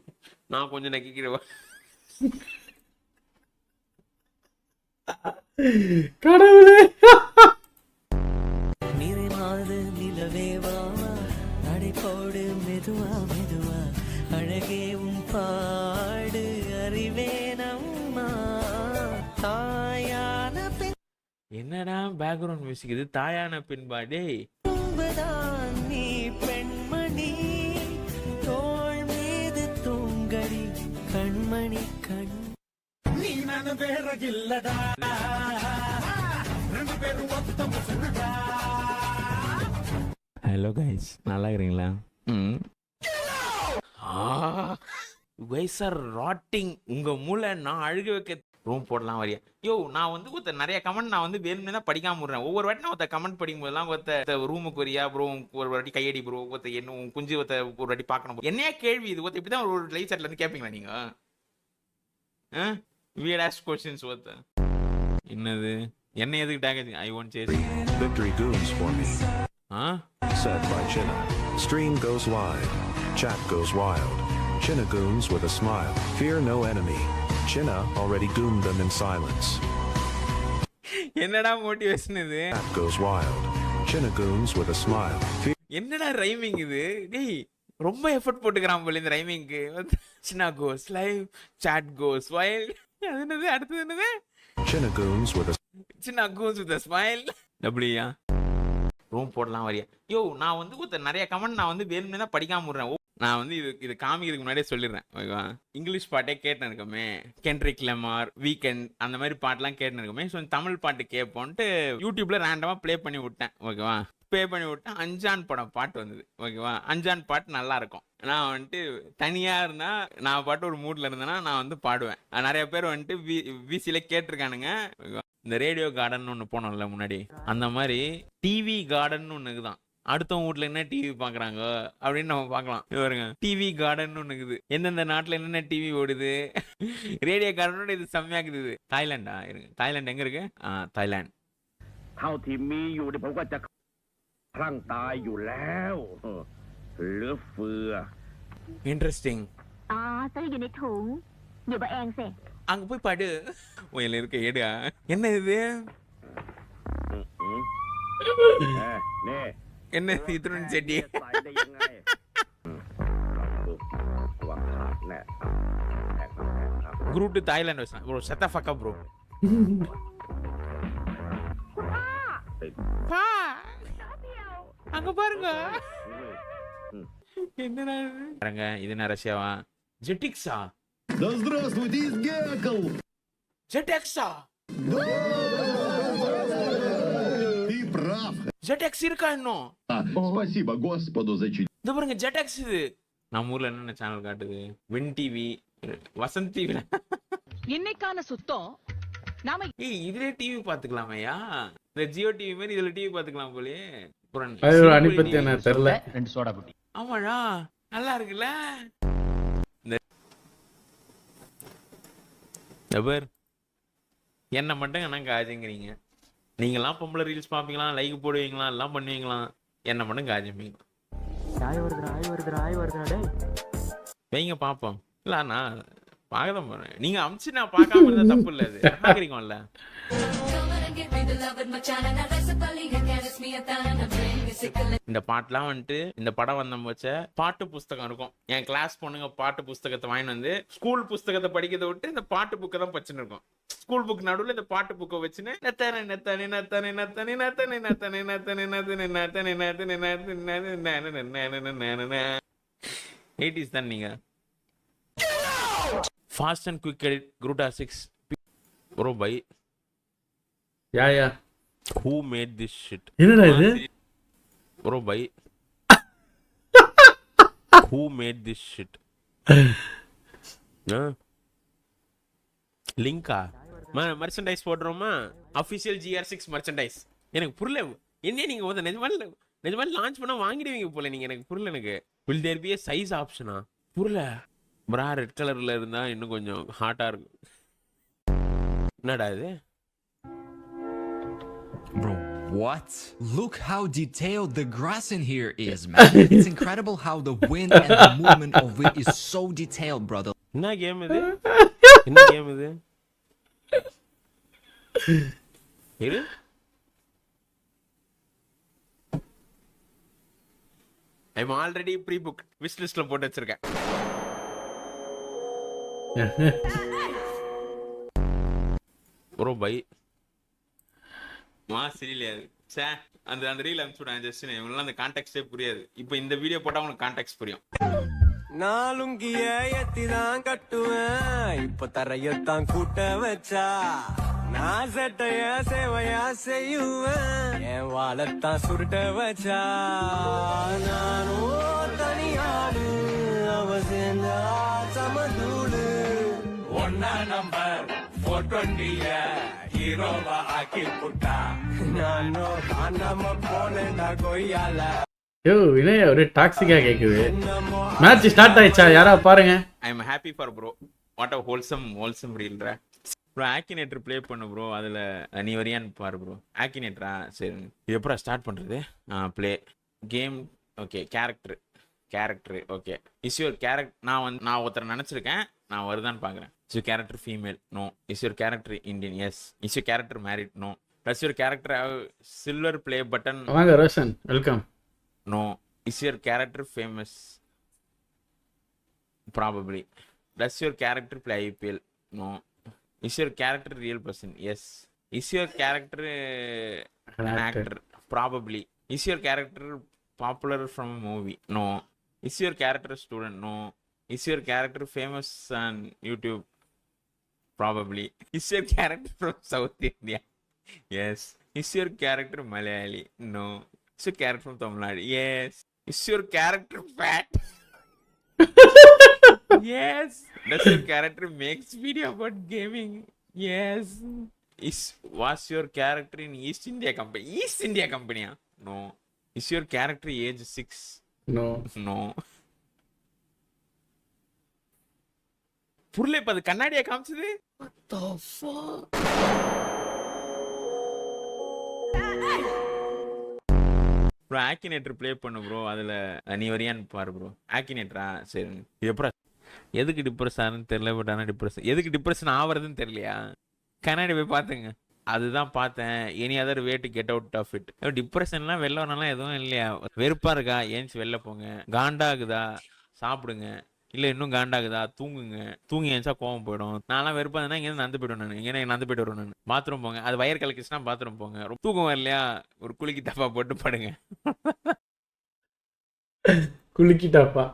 நான் கொஞ்சம் நக்கிக்கிறேன். கடவுளே. நிறைமாது நிலவேவா நடைபோடு மெதுவா மெதுவா அழகே உன் பாடு அறிவேனம்மா தாயான பெண். என்னடா பேக்ரவுண்ட் மியூசிக் இது? தாயான பின்பாடே நீ பெண்மணி தோள் மீது தூங்கடி கண்மணி கண். நீ நான் வேற இல்லடா ரெண்டு பேரும் ஒத்தம் சொல்லுடா. ஹலோ கைஸ், நல்லா இருக்கிறீங்களா? Guys are rotting. உங்க மூளை நான் அழுக வைக்க ரூம் போடலாம் வரியா? யோ நான் வந்து ஒருத்த நிறைய கமெண்ட் நான் வந்து வேணும்னே தான் படிக்காம விடுறேன். ஒவ்வொரு வாட்டி நான் ஒருத்த கமெண்ட் படிக்கும் போதெல்லாம் ஒருத்த ரூமுக்கு வரியா ப்ரோ, ஒரு வாட்டி கையடி ப்ரோ, ஒருத்த என்ன குஞ்சு ஒருத்த ஒரு வாட்டி பார்க்கணும். என்னையா கேள்வி இது? ஒருத்த இப்படிதான் ஒரு லைவ் சாட்ல இருந்து கேட்பீங்களா நீங்க? weird ass questions ஒருத்த. என்னது என்ன எதுக்கு take? I won't chase victory goons for me. Said by Chinna. Stream goes wide, chat goes wild. Chinna goons with a smile. Fear no enemy. Chinna already gooned them in silence. என்னடா motivation இது? Chat goes wild. Chinna goons with a smile. என்னடா rhyming இது? டேய் ரொம்ப effort போட்டுக்கறான் போல இந்த ரைமிங்க்கு. Chinna goes live, chat goes wild. என்னது அடுத்து என்னது? Chinna goons with a smile. டபுள்யூயா ரூம் போடலாம் வரியா? யோ நான் வந்து ஒருத்த நிறைய கமெண்ட் நான் வந்து வேணும்னே தான் படிக்காம விடுறேன். நான் வந்து இது காமிக்கிறதுக்கு முன்னாடியே சொல்லிடுறேன் ஓகேவா? இங்கிலீஷ் பாட்டே கேட்டுன்னு இருக்கோமே, கென்ட்ரிக் லமார், வீக்கெண்ட் அந்த மாதிரி பாட்டெலாம் கேட்டுன்னு இருக்கோமே. ஸோ தமிழ் பாட்டு கேட்போன்ட்டு யூடியூப்ல ரேண்டமாக ப்ளே பண்ணி விட்டேன் ஓகேவா? ப்ளே பண்ணி விட்டேன். அஞ்சான் படம் பாட்டு வந்தது ஓகேவா? அஞ்சான் பாட்டு நல்லா இருக்கும். நான் வந்துட்டு தனியாக இருந்தால் நான் பாட்டு ஒரு மூடில் இருந்தேன்னா நான் வந்து பாடுவேன். நிறைய பேர் வந்துட்டு விசியில் கேட்டிருக்கானுங்க. இந்த ரேடியோ கார்டன் ஒன்று போனோம்ல முன்னாடி, அந்த மாதிரி டிவி கார்டன் ஒன்று தான். அடுத்தவங்க வீட்டுல என்ன டிவி பாக்குறாங்க அப்படின்னு நம்ம பார்க்கலாம். பாருங்க டிவி கார்டன் ஒன்று இருக்குது. எந்தெந்த நாட்டுல என்னென்ன டிவி ஓடுது. ரேடியோ கார்டனோட இது செம்மையா இருக்குது. தாய்லாண்டா இருங்க, தாய்லாந்து எங்க இருக்கு? தாய்லாந்து. เท่าที่มีอยู่เนี่ยผมก็จะคลั่งตายอยู่แล้วเหลือเฟือ இன்ட்ரெஸ்டிங்.ซื้ออยู่ในถุงอยู่บนเองสิ அங்க போய் பாடு. உயில இருக்க ஏடா என்ன இது? என்ன இத்தனை செடி? குரூப் டு தாய்லாந்து வச்சா ப்ரோ. செத்த ஃபக்கா ப்ரோ. பா அங்க பாருங்க. என்னடா பாருங்க, இது என்ன ரஷ்யாவா? ஜெட்டிக்ஸா? Да здравствуйте, из Гекл! ஜெட்டெக்ஸா? Ты прав. ஜெட்டெக்ஸ் இருக்கா இன்னும்? Спасибо Господу за чудо. இது பாருங்க ஜெட்டெக்ஸ். இது நம்ம ஊர்ல என்னென்ன சேனல் காட்டுது? Win TV, Vasanth TV. இன்னைக்கான சுத்தம் நாம இதுல டிவி பாத்துக்கலாமையா? இந்த ஜியோ டிவி மாதிரி இதுல டிவி பாத்துக்கலாம் போலயே. அனுப்பத்தி என்ன தெரியல. 2 சோடா குட்டி ஆமாடா நல்லா இருக்குல்ல. பேர் என்ன மட்டும் என்ன காஜங்கிறீங்க. நீங்களாம் பொம்பளை ரீல்ஸ் பார்ப்பீங்களா, லைக் போடுவீங்களா, எல்லாம் பண்ணுவீங்களா, என்ன மட்டும் காஜம்பீங்க. வைங்க பார்ப்போம். இல்லை நான் பார்க்க தான் போகிறேன். நீங்கள் அமிச்சு நான் பார்க்காம இருந்தால் தப்பு இல்லை. அது பார்க்குறீங்கல்ல. இந்த பாட்டுலாம் வந்துட்டு இந்த படம் வந்த போச்ச பாட்டு புஸ்தகம் இருக்கும். என் கிளாஸ் பொண்ணுங்க பாட்டு புஸ்தகத்தை வாங்கிட்டு வந்து ஸ்கூல் புஸ்தகத்தை படிக்கிறத விட்டு இந்த பாட்டு புக்கை தான் படிச்சுன்னு இருக்கும். ஸ்கூல் புக் நடுவில் இந்த பாட்டு புக்கை வச்சுன்னு நத்தனை நத்தனை நத்தனை நத்தனை நத்தனை நத்தனை நத்தனை நத்தனை நத்தனை நத்தனை நத்தனை 80s தான் நீங்க. ஃபாஸ்ட் அண்ட் குவிக் எடிட் குரூட்டா 6 bro bye. Ya who made this shit? என்னடா இது bro bye. who made this shit? லிங்கா மர்ச்சன்டைஸ் போடுறோமா? Official GR6 merchandise. எனக்கு புரியல என்ன நீங்க வந்து நிஜமால லான்ச் பண்ணா வாங்கிடுவீங்க போல. நீங்க எனக்கு புரியல. எனக்கு will there be a size option? புரியல ப்ரா. ரெட் கலர்ல இருந்தா இன்னும் கொஞ்சம் ஹாட்டா இருக்கும். என்னடா இது Bro, what? Look how detailed the grass in here is, man. It's incredible how the wind and the movement of it is so detailed, brother. என்ன கேம் இது? என்ன கேம் இது? இரு I'm already pre-booked. wish listல போட்டு வச்சிருக்கேன். Bro bye சரியில்லையா சே. அந்த reel அனுப்பிச்சுடுறேன் just. இவங்களாம் அந்த கான்டெக்ஸ்டே புரியாது. இப்போ இந்த வீடியோ போட்டால் உங்களுக்கு கான்டெக்ட் புரியும். நாலுங்கிய எத்திதான் கட்டுவேன், இப்ப தரையத்தான் கூட்ட வச்சா நான் சட்டைய சேவையா செய்யுவேன், என் வாழத்தான் சுருட்ட வச்சா நானும் தனியாடு அவ சேர்ந்தா சமதூடு. ஒன்னா நம்பர் 420 ஹீரோவா ஆக்கி புட்டா நானும் காணாம போனேன்டா கொய்யால. யோ வினய் ஒரு டாக்ஸிக்கா கேக்குது. மேட்ச் ஸ்டார்ட் ஆயிடுச்சா யாரா பாருங்க. I am happy for bro. What a wholesome ரீல்ரா ப்ரோ. ஆக்கினேட்டர் ப்ளே பண்ணு ப்ரோ. அதில் நீ வரியான்னு பாரு ப்ரோ. ஆக்கினேட்டரா சரி. இது எப்பறம் ஸ்டார்ட் பண்ணுறது? Play game. Okay character okay. Is your character. நான் ஒருத்தரை நினச்சிருக்கேன். நான் வருதான்னு பார்க்குறேன். Is your character female? No. Is your character Indian? Yes. Is your character married? No. Does your character have silver play button? வாங்க Roshan welcome. No. Is your character famous? Probably. Does your character play IPL? No. Is your character real person? Yes. Is your character an actor? Probably. Is your character popular from a movie? No. Is your character a student? No. Is your character famous on YouTube? Probably. Is your character from South India? Yes. Is your character Malayali? No. Is your character from Tamil Nadu? Yes. Is your character fat? Yes. Does your character makes video about gaming? Yes. Was your character in East India Company? East India Company? No. Is your character age 6? No. No. புரியல. இப்ப அது கண்ணாடியா காமிச்சது. What the fuck? Bro Akinator play பண்ணு bro. அதில் நீ வரியான்னு பாரு bro. ஆக்கினேட்டரா சரி. இது எப்பறம் எதுக்கு டிப்ரெஸ் ஆகுதுன்னு தெரியல. பட் ஆனால் எதுக்கு டிப்ரெஷன் ஆகுறதுன்னு தெரியலையா? கண்ணாடி போய் பார்த்துங்க. அதுதான் பார்த்தேன். Any other way to get out of it. டிப்ரெஷன்லாம் வெளில வரலாம் எதுவும் இல்லையா? வெறுப்பாக இருக்கா? ஏன்ச்சு வெளில போங்க. காண்டாகுதா? சாப்பிடுங்க. இல்லை இன்னும் காண்டாகுதா? தூங்குங்க. தூங்கி ஏன்ச்சா கோவம் போயிடும். நான்லாம் வெறுப்பா இருந்தா இங்கேருந்து நடந்து போயிடுவேன். நான் இங்கே நடந்து போயிட்டு வருவேன். நான் பாத்ரூம் போங்க. அது வயர் கலக்கிச்சுன்னா பாத்ரூம் போங்க. தூக்கம் வரலையா? ஒரு குலுக்கி டப்பா போட்டு படுங்க. குலுக்கி டப்பா.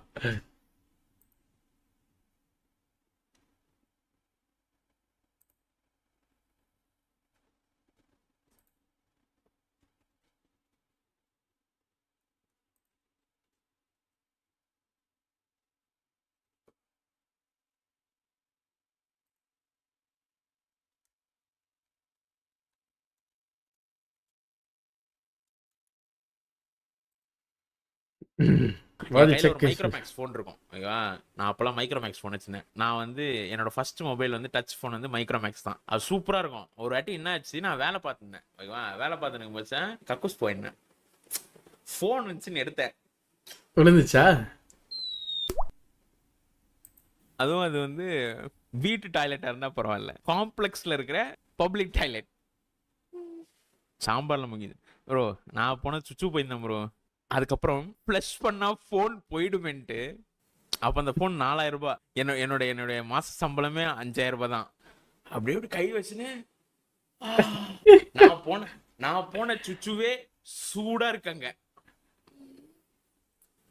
வாதி கையில் check ஒரு his மைக்ரோமேக்ஸ் ஃபோன் இருக்கும் ஓகேவா. நான் அப்போல்லாம் மைக்ரோமேக்ஸ் ஃபோன் வச்சிருந்தேன். நான் வந்து என்னோட ஃபர்ஸ்ட் மொபைல் வந்து டச் ஃபோன் வந்து மைக்ரோமேக்ஸ் தான். அது சூப்பராக இருக்கும். ஒரு வாட்டி என்ன ஆச்சு, நான் வேலை பார்த்துருந்தேன் ஓகேவா. வேலை பார்த்துன்னு போச்சேன் கக்கூஸ் போயிருந்தேன். ஃபோன் வந்துச்சுன்னு எடுத்தேன், விழுந்துச்சா? அதுவும் அது வந்து வீட்டு டாய்லெட்டாக இருந்தால் பரவாயில்ல, காம்ப்ளெக்ஸில் இருக்கிற பப்ளிக் டாய்லெட் சாம்பாரில் முங்கிது ப்ரோ. நான் போன சுச்சு போயிருந்தேன் ப்ரோ. அதுக்கப்புறம் ப்ளஷ் பண்ணால் ஃபோன் போயிடுமென்ட்டு, அப்போ அந்த ஃபோன் 4000 ரூபாய். என்னுடைய மாத சம்பளமே 5000 ரூபாய் தான். அப்படியே அப்படி கை வச்சுன்னு நான் போன சுச்சுவே சூடாக இருக்காங்க.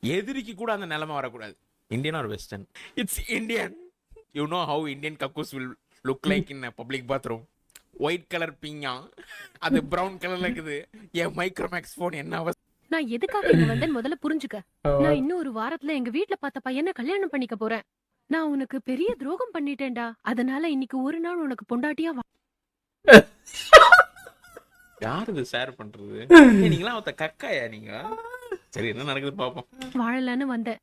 எதிரிக்கு கூட அந்த நிலைமை வரக்கூடாது. Indian or western? It's Indian. You know how Indian கக்கூஸ் will look like in public bathroom. White colour பிங்கா, அது பிரவுன் கலர்ல இருக்குது. என் மைக்ரோமேக்ஸ் ஃபோன் என்ன அவசியம்? நான் எதுக்காக இங்க வந்தேன்னு முதல்ல புரிஞ்சுக்க. நான் இன்னும் ஒரு வாரத்துல எங்க வீட்ல பார்த்த பையனை கல்யாணம் பண்ணிக்க போறேன். நான் உனக்கு பெரிய துரோகம் பண்ணிட்டேன்டா. அதனால இன்னைக்கு ஒரு நாள் உனக்கு பொண்டாட்டியா யார் இது ஷேர் பண்றது? நீங்களாம் ஒருத்த கக்காயா நீங்க? சரி, என்ன நடக்குது பாப்போம். வாழலான்னு வந்தேன்.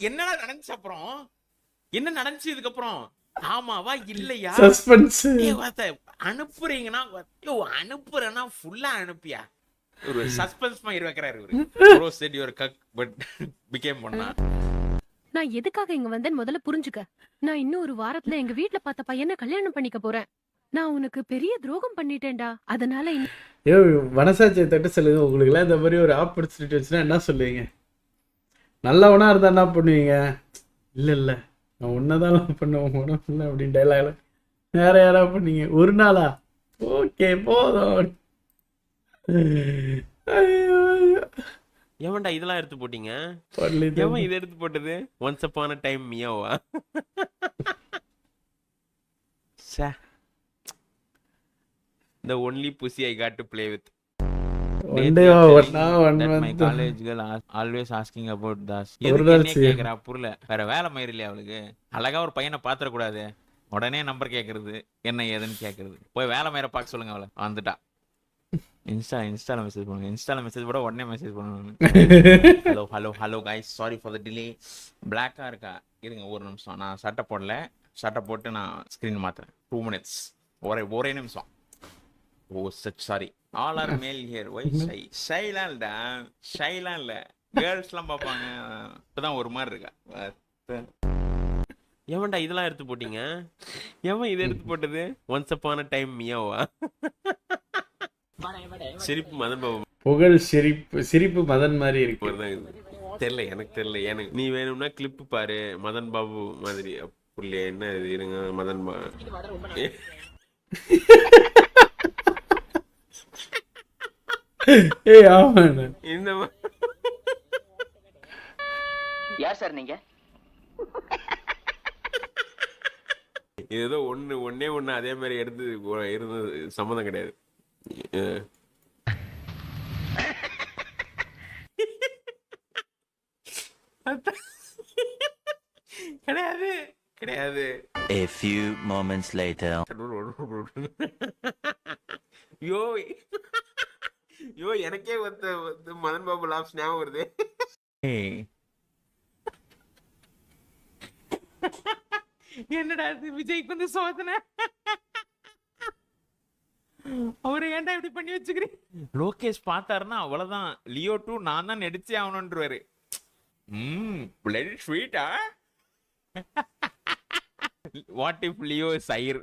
என்னடா நடந்துச்சு அப்புறம்? என்ன நடந்துச்சு இதுக்கப்புறம்? ஆமாவா இல்லையா? சஸ்பென்ஸ். அனுப்புறீங்கன்னா அனுப்புறேன்னா ஃபுல்லா அனுப்பியா? ஒரு சஸ்பென்ஸ் மாதிரி வைக்கிறாரு இவரு. Bro set your cuck but become பண்ணா. நான் எதுக்காக இங்க வந்தேன்னு முதல்ல புரிஞ்சுக்க. நான் இன்னும் ஒரு வாரத்துல எங்க வீட்ல பார்த்த பையனை கல்யாணம் பண்ணிக்க போறேன். நான் உனக்கு பெரிய துரோகம் பண்ணிட்டேன்டா. அதனால ஐயோ, மனசாட்சியை தட்டு சொல்லுங்க. உங்களுக்குலாம் இந்த மாதிரி ஒரு ஆப்பர்ச்சுனிட்டி வச்சுன்னா என்ன சொல்லுவீங்க? நல்லவனா இருந்தா என்ன பண்ணுவீங்க? இல்ல நான் உன்னதான் பண்ணுவேன் உடம்புல அப்படின்னு டைலாக்ல வேற யாரா பண்ணீங்க? ஒரு நாளா? ஓகே போதும். எவன்டா இதெல்லாம் எடுத்து போட்டீங்க? எவன் இதை எடுத்து போட்டது? ஒன்ஸ் அப்பான் அ டைம் மியாவா? The only pussy I got to play with. One day that my college girl always asking about this. எதுக்கு கேக்குறா புரியல. வேற வேலை மயிர் இல்லையா அவளுக்கு? அழகா ஒரு பையனை பாத்திர கூடாது, உடனே நம்பர் கேக்குறது, என்ன ஏதுன்னு கேக்குறது. போய் வேலை மயிரை பார்க்க சொல்லுங்க அவளை. வந்துட்டா இன்ஸ்டால மெசேஜ் பண்ணுங்க. இன்ஸ்டால மெசேஜ் போட உடனே மெசேஜ் பண்ணுங்க. Hello guys, sorry for the delay. பிளாக்கா இருக்கா? இருங்க ஒரு நிமிஷம், நான் சட்டை போடல. சட்டை போட்டு நான் ஸ்கிரீன் மாத்துறேன். 2 minutes. ஒரே நிமிஷம். Oh sorry. All are male here. Why shy? ஷைலாம் இல்லடா, ஷைலாம் இல்ல. கேர்ள்ஸ்லாம் பார்ப்பாங்க. இப்பதான் ஒரு மாதிரி இருக்கா. எவன்டா இதெல்லாம் எடுத்து போட்டீங்க? எவன் இதை எடுத்து போட்டது? ஒன்ஸ் அப்பான் அ டைம் மியாவா? சிரிப்பு மதன் பாபு. புகழ் சிரிப்பு மதன் மாதிரி இருக்கு. தெரியல, எனக்கு தெரியல. எனக்கு நீ வேணும்னா கிளிப்பு பாரு. மதன் பாபு மாதிரி புள்ளியா? என்ன இது? இருங்க, மதன் பாபு. ஏய் ஆமா, இந்த யார் சார் நீங்க? ஏதோ ஒன்னே அதே மாதிரி எடுத்து இருந்தது, சம்மந்தம் கிடையாது. கிடையாது. A few moments later. யோ எனக்கே வந்து மதன் பாபு லாப்ஸ் ஞாபகம் வருது. என்னடா இது விஜய்க்கு வந்து சோதனை? அவரை ஏன்டா இப்படி பண்ணி வச்சுக்கிறேன்? லோகேஷ் பார்த்தாருன்னா அவ்வளவுதான். லியோ 2 நான் தான் நடிச்சே ஆகணும்ன்றவாரு. பிளட் ஸ்வீட்டா? வாட் இஃப் லியோ சைர்?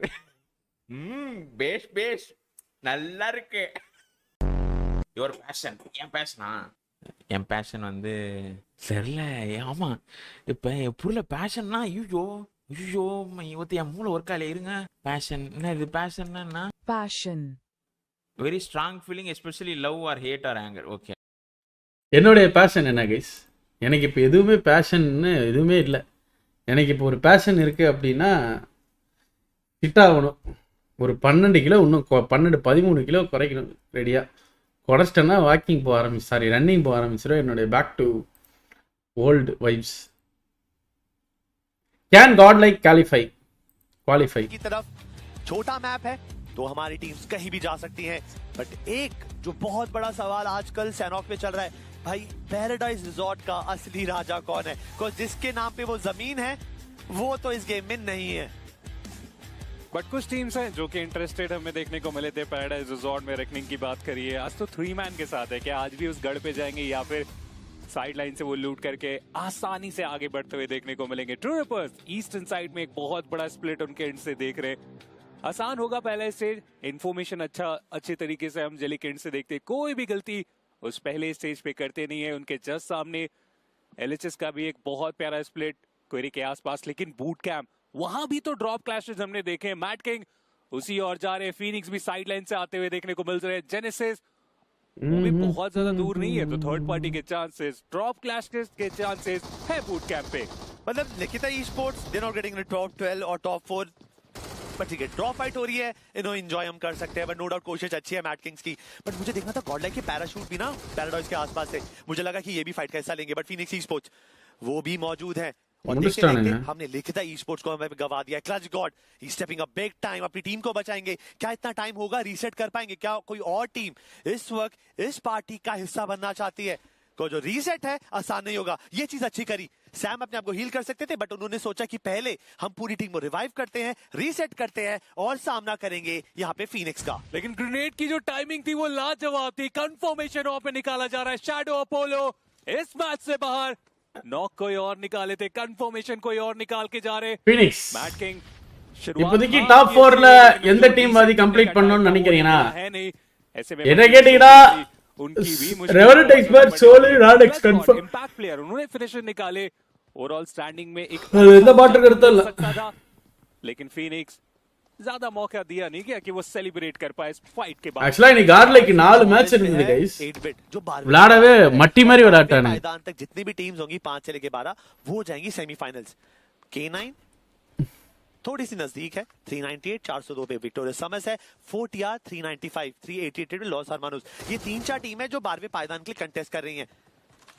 பேஷ் நல்லா இருக்கு. Your fashion. என் பேஷன் வந்து தெரியல. ஆமா, இப்ப என் புரியல. பேஷன்னா ஐயோ என் மூளை ஒர்க்கால. இருங்க, பேஷன் என்ன இது? பேஷன்னா passion very strong feeling, especially love or hate or anger. Okay, என்னுடைய பேஷன் என்ன கைஸ்? எனக்கு இப்போ எதுவுமே பேஷன்னு எதுவுமே இல்லை. எனக்கு இப்போ ஒரு பேஷன் இருக்குது அப்படின்னா ஃபிட் ஆகணும். ஒரு 12 கிலோ, இன்னும் 13 கிலோ குறைக்கணும். ரெடியாக குறைச்சிட்டேன்னா வாக்கிங் போக ரன்னிங் போக ஆரம்பிச்சிடும். என்னுடைய back to old vibes. Can Godlike qualify की तरफ छोटा मैप है, तो हमारी टीम्स कहीं भी जा सकती हैं। बट एक जो बहुत बड़ा सवाल आजकल सैनॉक में चल रहा है, भाई पैराडाइज रिजॉर्ट का असली राजा कौन है? बिकॉज जिसके नाम पे वो जमीन है वो तो इस गेम में नहीं है। बट कुछ टीम्स हैं जो कि इंटरेस्टेड हमें देखने को मिले थे। पैराडाइज रिजॉर्ट में रेकनिंग की बात करिए, आज तो 3 मैन के साथ है। क्या आज भी उस गढ़ पे जाएंगे या फिर साइड लाइन से वो लूट करके आसानी से आगे बढ़ते हुए देखने को मिलेंगे? ट्रू रिपर्स ईस्टर्न साइड में एक बहुत बड़ा स्प्लिट उनके एंड से देख रहे। आसान होगा पहले स्टेज, इन्फॉर्मेशन अच्छे तरीके से हम जेली के एंड से देखते, कोई भी गलती उस पहले स्टेज पे करते नहीं है। उनके जस्ट सामने एलएचएस का भी एक बहुत प्यारा स्प्लिट क्वेरी के आसपास, लेकिन बूट कैंप वहां भी तो ड्रॉप क्लैशेस हमने देखे। मैट किंग उसी और जा रहे, फीनिक्स भी साइड लाइन से आते हुए देखने को मिल रहे हैं। जेनेसिस वो भी बहुत ज्यादा दूर नहीं है, तो थर्ड पार्टी के चांसेस, ड्रॉप क्लैशेस के चांसेस है बूट कैंप पे। मतलब Nikita esports they not getting in top 12 और टॉप 4, बट ठीक है ड्रॉप फाइट हो रही है, इन्हों एंजॉय हम कर सकते हैं। बट नो डाउट कोशिश अच्छी है मैट किंग्स की। बट मुझे देखना था गॉडलाइक के पैराशूट भी ना पैराडाइज के आसपास से, मुझे लगा कि ये भी फाइट का हिस्सा लेंगे। बट फिनिक्स ई-स्पोर्ट्स वो भी मौजूद है और देखते हमने लिखा ई-स्पोर्ट्स को हमें गवा दिया। क्लच गॉड ही स्टेपिंग अप बिग टाइम, अपनी टीम को बचाएंगे। क्या इतना टाइम होगा, रीसेट कर पाएंगे? क्या कोई और टीम इस वक्त इस पार्टी का हिस्सा बनना चाहती है? को जो रीसेट है आसान नहीं होगा। ये चीज अच्छी करी, सैम अपने आप को हील कर सकते थे, बट उन्होंने सोचा कि पहले हम पूरी टीम को रिवाइव करते हैं, रीसेट करते हैं और सामना करेंगे यहाँ पे फिनिक्स का। लेकिन ग्रेनेड की जो टाइमिंग थी वो लाजवाब थी। कंफर्मेशन ऑफ पे निकाला जा रहा है। शैडो अपोलो इस मैच से बाहर, नॉक कोई और निकाले थे, कंफर्मेशन कोई और निकाल के जा रहे। फिनिक्स मैट किंग இப்போதைக்கு டாப் 4ல எந்த டீம் வாதி கம்ப்ளீட் பண்ணனும்னு நினைக்கிறீங்கனா? है नहीं ऐसे में என்ன கேட்டீங்கனா उनकी भी रेवरेंट एक्सपर्ट सोली राडेक्स कंफर्म इंपैक्ट प्लेयर उन्होंने फिनिशर निकाले। ओवरऑल स्टैंडिंग में एक இந்த பாட்டு करता लेकिन फिनिक्स ज्यादा मौका दिया नहीं गया कि वो सेलिब्रेट कर पाए इस फाइट के बाद। एक्चुअली नहीं गार्ड की 4 मैच இருந்தது गाइस, 8 बिट जो விளையாடவே மட்டி மாதிரி விளையாட்டானே। मैदान तक जितनी भी टीम्स होंगी 5 से लेके 12 वो हो जाएंगी सेमीफाइनल्स। K9 थोड़ी सी नजदीक है, 398 402 पे विक्टोरिया समस है, 4TR 395 388 पे लॉस हारमानुस। ये 3-4 टीम है जो 12वें पायदान के लिए कंटेस्ट कर रही हैं।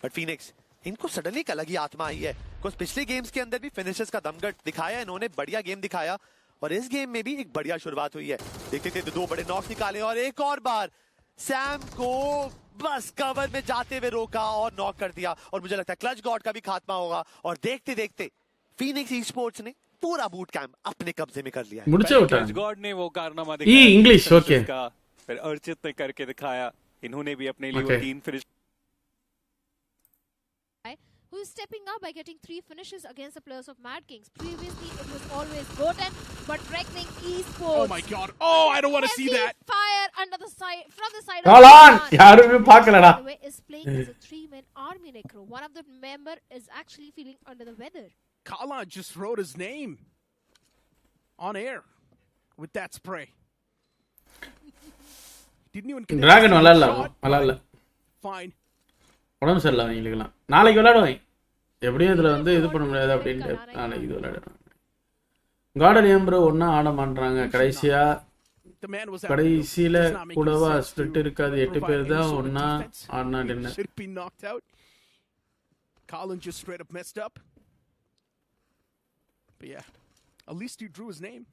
बट फिनिक्स इनको सडनली एक अलग ही आत्मा आई है, कुछ पिछले गेम्स के अंदर भी फिनिशर्स का दमगट दिखाया, इन्होंने बढ़िया गेम दिखाया और इस गेम में भी एक बढ़िया शुरुआत हुई है। देखते थे 2 बड़े नॉक्स निकाले और एक और बार सैम को बस कवर में जाते हुए रोका और नॉक कर दिया। और मुझे लगता है क्लच गॉड का भी खात्मा होगा और देखते देखते फिनिक्स ई-स्पोर्ट्स ने पूरा बूट कैंप अपने कब्जे में कर लिया है। मुझे उठा क्लच गॉड ने वो कारनामा दिखाया, ये इंग्लिश ओके, फिर अर्चित ने करके दिखाया। इन्होंने भी अपने लिए वो 3 finish who is stepping up by getting 3 finishes against the players of Mad Kings. Previously, it was always Goten, but Reckoning Esports. Oh my god! Oh, I don't want to see that. Fire under the side, from the side. Hold on, yarume paakalada. The way is playing as a 3-man army necro. One of the member is actually feeling under the weather. Kalan just wrote his name on air with that spray. Didn't even connect. Dragon valala. Fine. உடம்பு சரியில்லை அவங்களுக்குலாம், நாளைக்கு விளையாடுவாங்க. எப்படியும் இதுல வந்து இது பண்ண முடியாது அப்படின்ட்டு நாளைக்கு இது விளையாடுறாங்க. கார்டன் ஏம்பரோ ஒன்னா ஆட மாட்டாங்க. கடைசியில கூடவா ஸ்பிளிட் இருக்காது, 8 பேர் தான் ஒன்னா ஆடினா dinner. Colin just straight up messed up. But yeah, at least you drew his name.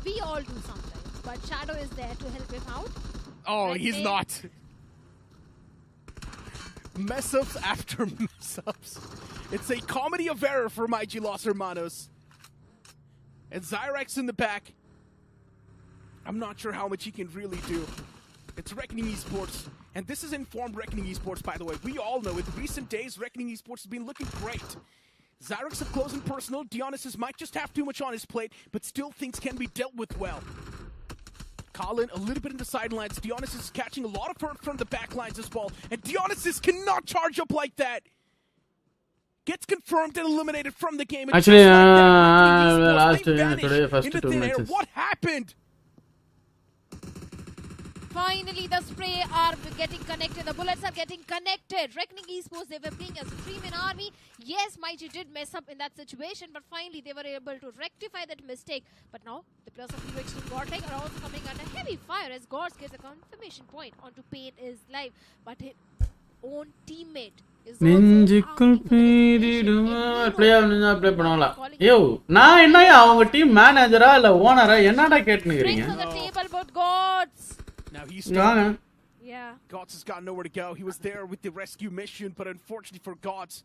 We all do sometimes, but Shadow is there to help him out. Oh, he's not. Mess-ups after mess-ups. It's a comedy of error for Maiji Los Hermanos. And Zyrax in the back. I'm not sure how much he can really do. It's Reckoning Esports. And this is informed Reckoning Esports, by the way. We all know in recent days, Reckoning Esports has been looking great. Zyrax up close and personal. Dionysus might just have too much on his plate, but still things can be dealt with well. Colin a little bit in the sidelines. Dionysus is catching a lot of hurt from the back lines as well. And Dionysus cannot charge up like that. Gets confirmed and eliminated from the game. And actually, last today, first 2 matches. What happened? Finally, the spray are getting connected. The bullets are getting connected. Reckoning Esports, they were playing as a 3-man army. Yes, Maiji did mess up in that situation, but finally they were able to rectify that mistake. But now, the players of Hero Extreme Godlike are also coming under heavy fire as Gods gets a confirmation point onto Pain is live. But his own teammate is also play பண்ணலாம். யோ நான் என்னையா அவங்க team மேனேஜரா இல்ல ஓனரா என்னடா கேட்னுக்கிறீங்க? Now he's stuck. Yeah. Gods has got nowhere to go. He was there with the rescue mission, but unfortunately for Gods,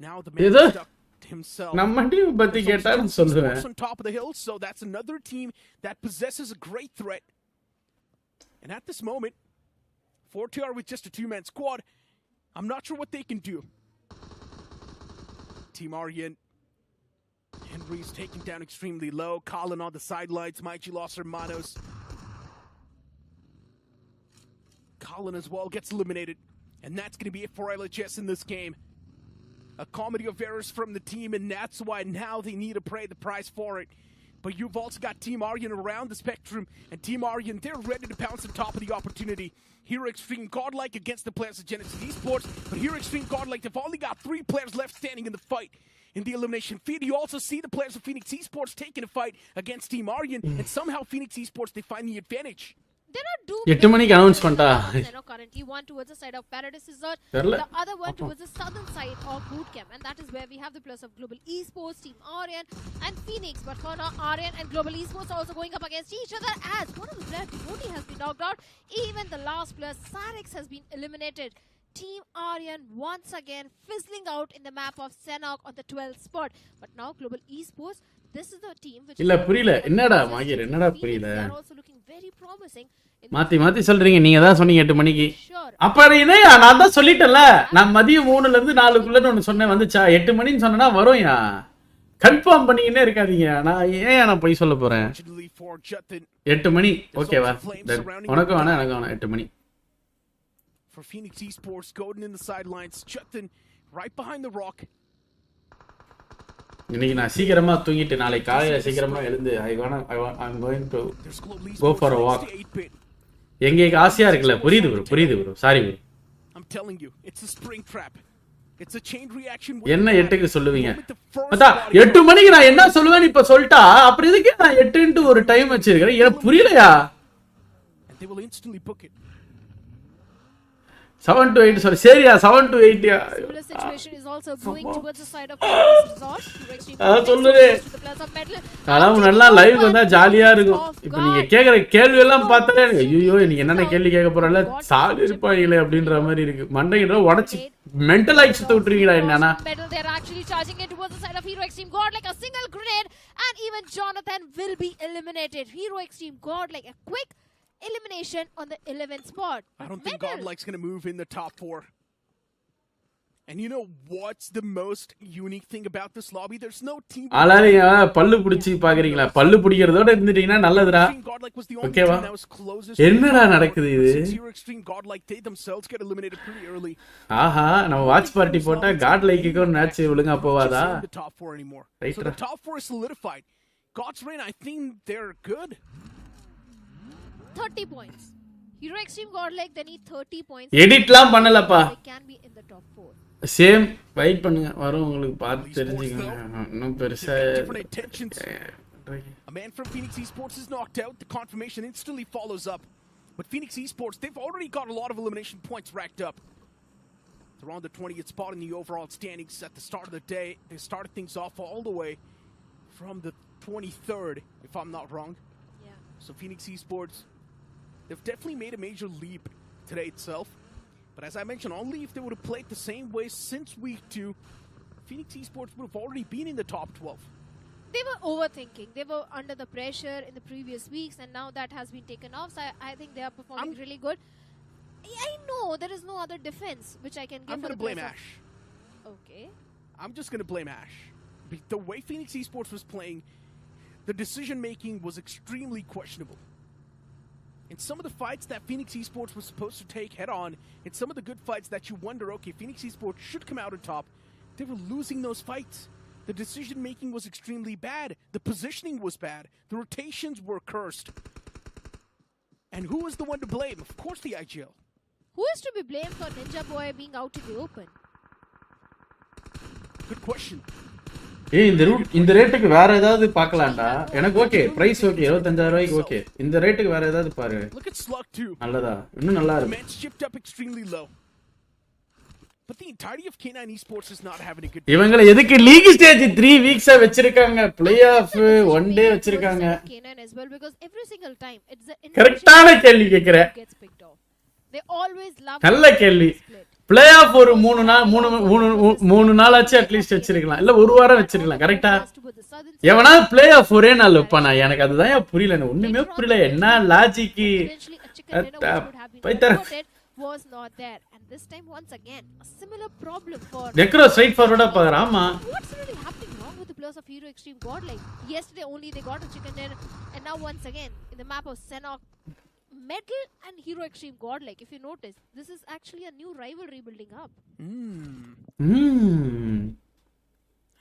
now the man is stuck himself. நம்ம team பத்தி கேட்டா நான் சொல்றேன். On top of the hill, so that's another team that possesses a great threat. And at this moment, 4TR with just a 2-man squad, I'm not sure what they can do. Team Aryan. Henry's taken down extremely low. Colin on the sidelines. Maiji lost her Manos. Colin as well gets eliminated. And that's going to be it for LHS in this game. A comedy of errors from the team, and that's why now they need to pay the price for it. But you've also got Team Aryan around the spectrum, and Team Aryan, they're ready to pounce on top of the opportunity. Hero Extreme godlike against the players of Genesis Esports, but Hero Extreme godlike, they've only got 3 players left standing in the fight. In the elimination feed, you also see the players of Phoenix Esports taking a fight against Team Aryan, and somehow Phoenix Esports, they find the advantage. There are 2 8 மணிக்கு announce பண்ணிட்டா. Currently one towards the side of Paradise Resort, the other one towards the southern side of Bootcamp, and that is where we have the players of Global Esports, Team Aryan and Phoenix. But for now, Aryan and Global Esports are also going up against each other as one of the players, Vaadhi, has been knocked out. Even the last player, Sarex, has been eliminated. Team Aryan once again fizzling out in the map of Senok on the 12th spot. But now Global Esports, this is the team which இல்ல புரியல. என்னடா மாகிர் என்னடா புரியல? They are also looking very promising. மாத்தி சொல்றீங்க. நீங்க தான் சொன்னீங்க 8 மணிக்கு. அப்ப இதே நான் தான் சொல்லிட்டேன்ல. நான் மதியம் 3ல இருந்து 4க்குள்ள ஒன்னு சொன்னேன் வந்துச்சா? 8 மணின்னு சொன்னா வரும்யா. கன்ஃபார்ம் பண்ணிக்கிட்டே இருக்காதீங்க. நான் ஏன் நான் போய் சொல்ல போறேன்? 8 மணி ஓகேவா? உனக்கு வேணா எனக்கு வேணா 8 மணி. For Phoenix Esports, Golden in the sidelines, Chutin right behind the rock. இன்னைக்கு நான் சீக்கிரமா தூங்கிட்டு நாளை காலையில சீக்கிரமா எழுந்து I'm going to go for a walk. எங்க ஆசையா இருக்குல? புரியுது bro. Sorry bro. I'm telling you, it's a spring trap. It's a chain reaction. என்ன 8க்கு சொல்லுவீங்க? அடா 8 மணிக்கு நான் என்ன சொல்லுவேன் இப்ப சொல்லிட்டா அப்புறம் எதுக்கு நான் 8 into ஒரு டைம் வச்சிருக்கேன்? எனக்கு புரியலையா? They will instantly book it. 7 to 8 sorry சரியா 7 to 8 yeah. Similar situation is also going towards the side of Paradise Resort. சொல்லுடே. நான் நல்லா லைவ் வந்தா ஜாலியா இருக்கும். இப்போ நீங்க கேக்குற கேள்வி எல்லாம் பார்த்தாலே ஐயோ நீங்க என்னென்ன கேள்வி கேட்க போறல சாலி இருப்பாங்களே அப்படின்ற மாதிரி இருக்கு. மண்டையில உடைச்சு மென்டல் ஆயிச்சு விட்டுறீங்களா என்னன்னா? They are actually charging it towards the side of Hero Extreme God like a single grenade, and even Jonathan will be eliminated. Hero Extreme God like a quick elimination on the 11th spot. I don't think Godlike's going to move in the top 4. And you know what's the most unique thing about this lobby? There's no team. ஆளாரியா பல்லு புடிச்சி பாக்குறீங்களா? பல்லு புடிக்கிறதோட இருந்துட்டீங்கன்னா நல்லதுடா. ஓகேவா? என்னடா நடக்குது இது? ஆஹா நம்ம watch party போட்டா Godlikeக்கு ஒரு மேட்ச் ஒழுங்கா போவாதா? So the top 4 is solidified. God's reign, I think they're good. 30 points. Hero Extreme godlike, they need 30 points. எடிட்லாம் பண்ணலப்பா. They can be in the top 4. Same wait பண்ணுங்க வரும் உங்களுக்கு பார்த்து தெரிஞ்சுக்கங்க. இன்னும் பெருசா A man from Phoenix Esports is knocked out. The confirmation instantly follows up. But Phoenix Esports, they've already got a lot of elimination points racked up. They're on the 20th spot in the overall standings at the start of the day. They started things off all the way from the 23rd, if I'm not wrong. Yeah. So Phoenix Esports, they've definitely made a major leap today itself. But as I mentioned, only if they would have played the same way since week 2, Phoenix Esports would have already been in the top 12. They were overthinking. They were under the pressure in the previous weeks, and now that has been taken off. So I think they are performing really good. I know there is no other defense which I can give. I'm going to blame Ash. Okay. I'm just going to blame Ash. The way Phoenix Esports was playing, the decision making was extremely questionable. In some of the fights that Phoenix Esports was supposed to take head on, in some of the good fights that you wonder, okay, Phoenix Esports should come out on top, they were losing those fights. The decision making was extremely bad. The positioning was bad. The rotations were cursed. And who is the one to blame? Of course the IGL. Who is to be blamed for Ninja Boy being out in the open? Good question. இந்த ரேட்டுக்கு வேற ஏதாவது பார்க்கலாம்டா. எனக்கு okay price okay 25000 ரூபாய்க்கு okay. இந்த ரேட்டுக்கு வேற ஏதாவது பாரு. நல்லதா இன்னும் நல்லா இருக்கு. But the entirety of K9 Esports is not having a good. இவங்கள எதுக்கு லீக் ஸ்டேஜ் 3 வீக்ஸா வெச்சிருக்காங்க, ப்ளே ஆஃப் 1 டே வெச்சிருக்காங்க. K9 as well because every single time it's the கரெக்ட்டான கேள்வி கேக்குறேன். They always love. நல்ல கேள்வி. ப்ளே ஆஃப் ஒரு 3 நாளாச்சு அட்லீஸ்ட் வெச்சிருக்கலாம், இல்ல ஒரு வாரம் வெச்சிருக்கலாம். கரெக்ட்டா? எவனா ப்ளே ஆஃப் ஒரே நாள் வைப்பானா? எனக்கு அதுதான் புரியல, ஒண்ணுமே புரியல. என்ன logic பைத்தர was not there, and this time once again a similar problem for Necro straight forward up ஆமா. What's really happening wrong with the players of Hero Extreme Godlike? Yesterday only they got a chicken dinner, and now once again in the map of Senok, Metal and Hero Extreme Godlike, if you notice, this is actually a new rivalry building up.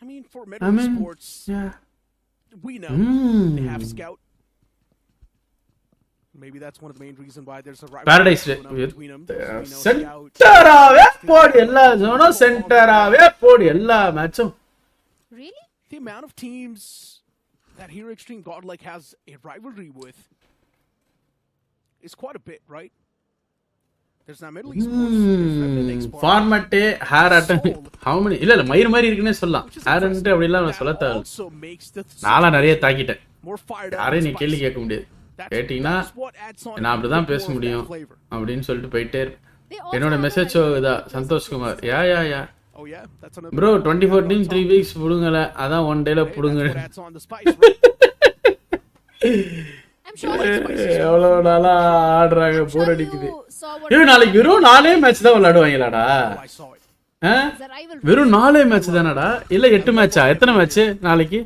I mean, for Metal Esports, yeah, we know they have Scout. Maybe that's one of the main reasons why there's a rivalry Paradise between them. சென்டராவே போடு எல்லா ஜோனோ, சென்டராவே போடு எல்லா மேட்சும். Really? The amount of teams that Hero Extreme Godlike has a rivalry with is quite a bit, right? There's not Middle Esports. Format hair at how many? இல்ல மயிர் மாதிரி இருக்குனே சொல்லலாம். hair and அப்படி எல்லாம் சொல்ல தேவை. நாளா நிறைய தாக்கிட்டேன். யாரே நீ கேள்வி கேட்க முடியாது. கேட்டினா நான் அப்படிதான் பேச முடியும் அப்படின்னு சொல்லிட்டு போயிட்டே. என்னோட மெசேஜ் இதா சந்தோஷ் குமார். யா ப்ரோ 24 டீம் 3 வீக்ஸ் புடுங்கல, அதான் 1 டேல புடுங்க. எவ்வளவு நாளா ஆடுறாங்க, போர் அடிக்குது. நாளைக்கு வெறும் 4 மேட்ச் தான் விளையாடுவாங்களாடா? வெறும் 4 மேட்ச் தானடா, இல்ல 8 மேட்சா? எத்தனை மேட்ச் நாளைக்கு?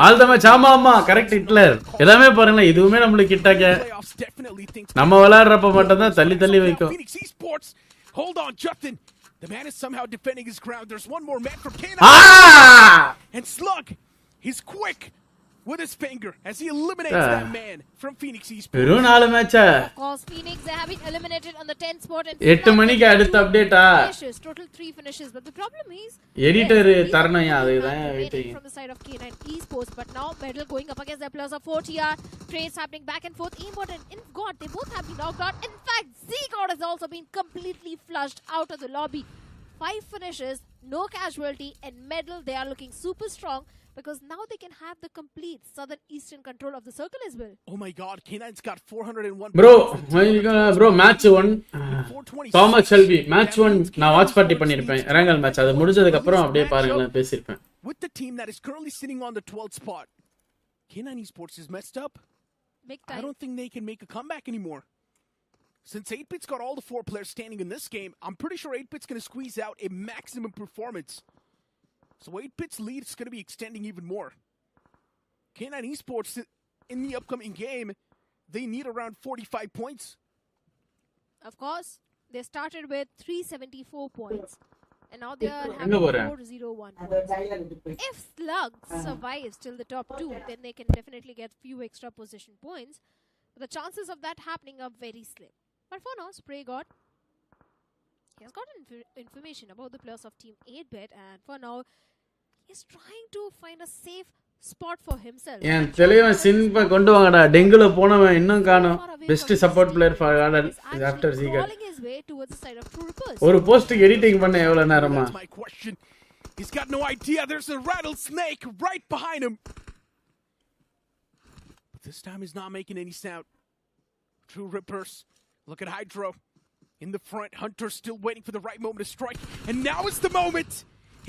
All the match. ஆமா ஆமா கரெக்ட் ஹிட்லர். எல்லாமே பாருங்க, இதுவுமே நம்மளுக்கு கிட்டாக்க நம்ம விளையாடுறப்ப மட்டும் தான் தள்ளி தள்ளி வைக்கும். Hold on, Justin. The man is somehow defending his ground. There's one more man from K9. And Slug, he's quick with his finger as he eliminates that man from Phoenix Esports. வெறும் 4 மேட்சா? Of course, Phoenix they have been eliminated on the 10th spot and 8 மணிக்கு அடுத்த அப்டேட்டா? Total 3 finishes, but the problem is editor தரணையா அதுதான் waiting from the side of K9 Esports. But now Medal going up against their players of 4TR. Trades happening back and forth. Aimbot and God, they both have been knocked out. In fact, Z-God has also been completely flushed out of the lobby. 5 finishes, no casualty, and Medal they are looking super strong because now they can have the complete southern eastern control of the circle as well. Oh my God, K9's got 401. Bro match 1 Thomas Shelby match 1 நான் watch party பண்ணிருப்பேன். ரங்கல் match அது முடிஞ்சதுக்கு அப்புறம் அப்படியே பாருங்க நான் பேசிருப்பேன். With the team that is currently sitting on the 12th spot, K9 Esports is messed up. I don't think they can make a comeback anymore. Since 8-Bit's got all the 4 players standing in this game, I'm pretty sure 8-Bit's going to squeeze out a maximum performance. So 8-Bit's lead is going to be extending even more. K9 Esports, in the upcoming game, they need around 45 points. Of course, they started with 374 points. And now they are having 401 points. If Slug survives till the top 2, then they can definitely get few extra position points. But the chances of that happening are very slim. But for now, Spray God, he has got information about the players of Team 8-Bit, and for now, he's trying to find a safe spot for himself. ஏன் தெளிவா சின்பா கொண்டு வாங்கடா. டெங்குல போனவன் இன்னும் காணோம். Best support player for order after சீகர். ஒரு post editing பண்ண எவ்வளவு நேரமா? He's got no idea there's a rattlesnake right behind him. But this time he's not making any sound. True Rippers. Look at Hydro in the front. Hunter still waiting for the right moment to strike. And now is the moment.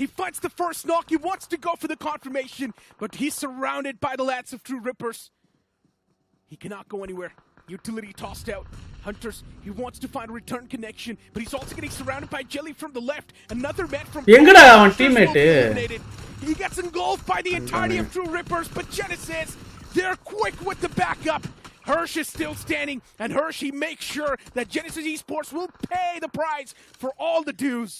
He finds the first knock. He wants to go for the confirmation, but he's surrounded by the lads of True Rippers. He cannot go anywhere. Utility tossed out. Hunters, he wants to find a return connection, but he's also getting surrounded by Jelly from the left. Another man from Engada avan teammate. He gets engulfed by the entirety of True Rippers, but Genesis, they're quick with the backup. Hirsch is still standing, and Hirsch, he makes sure that Genesis Esports will pay the price for all the dues.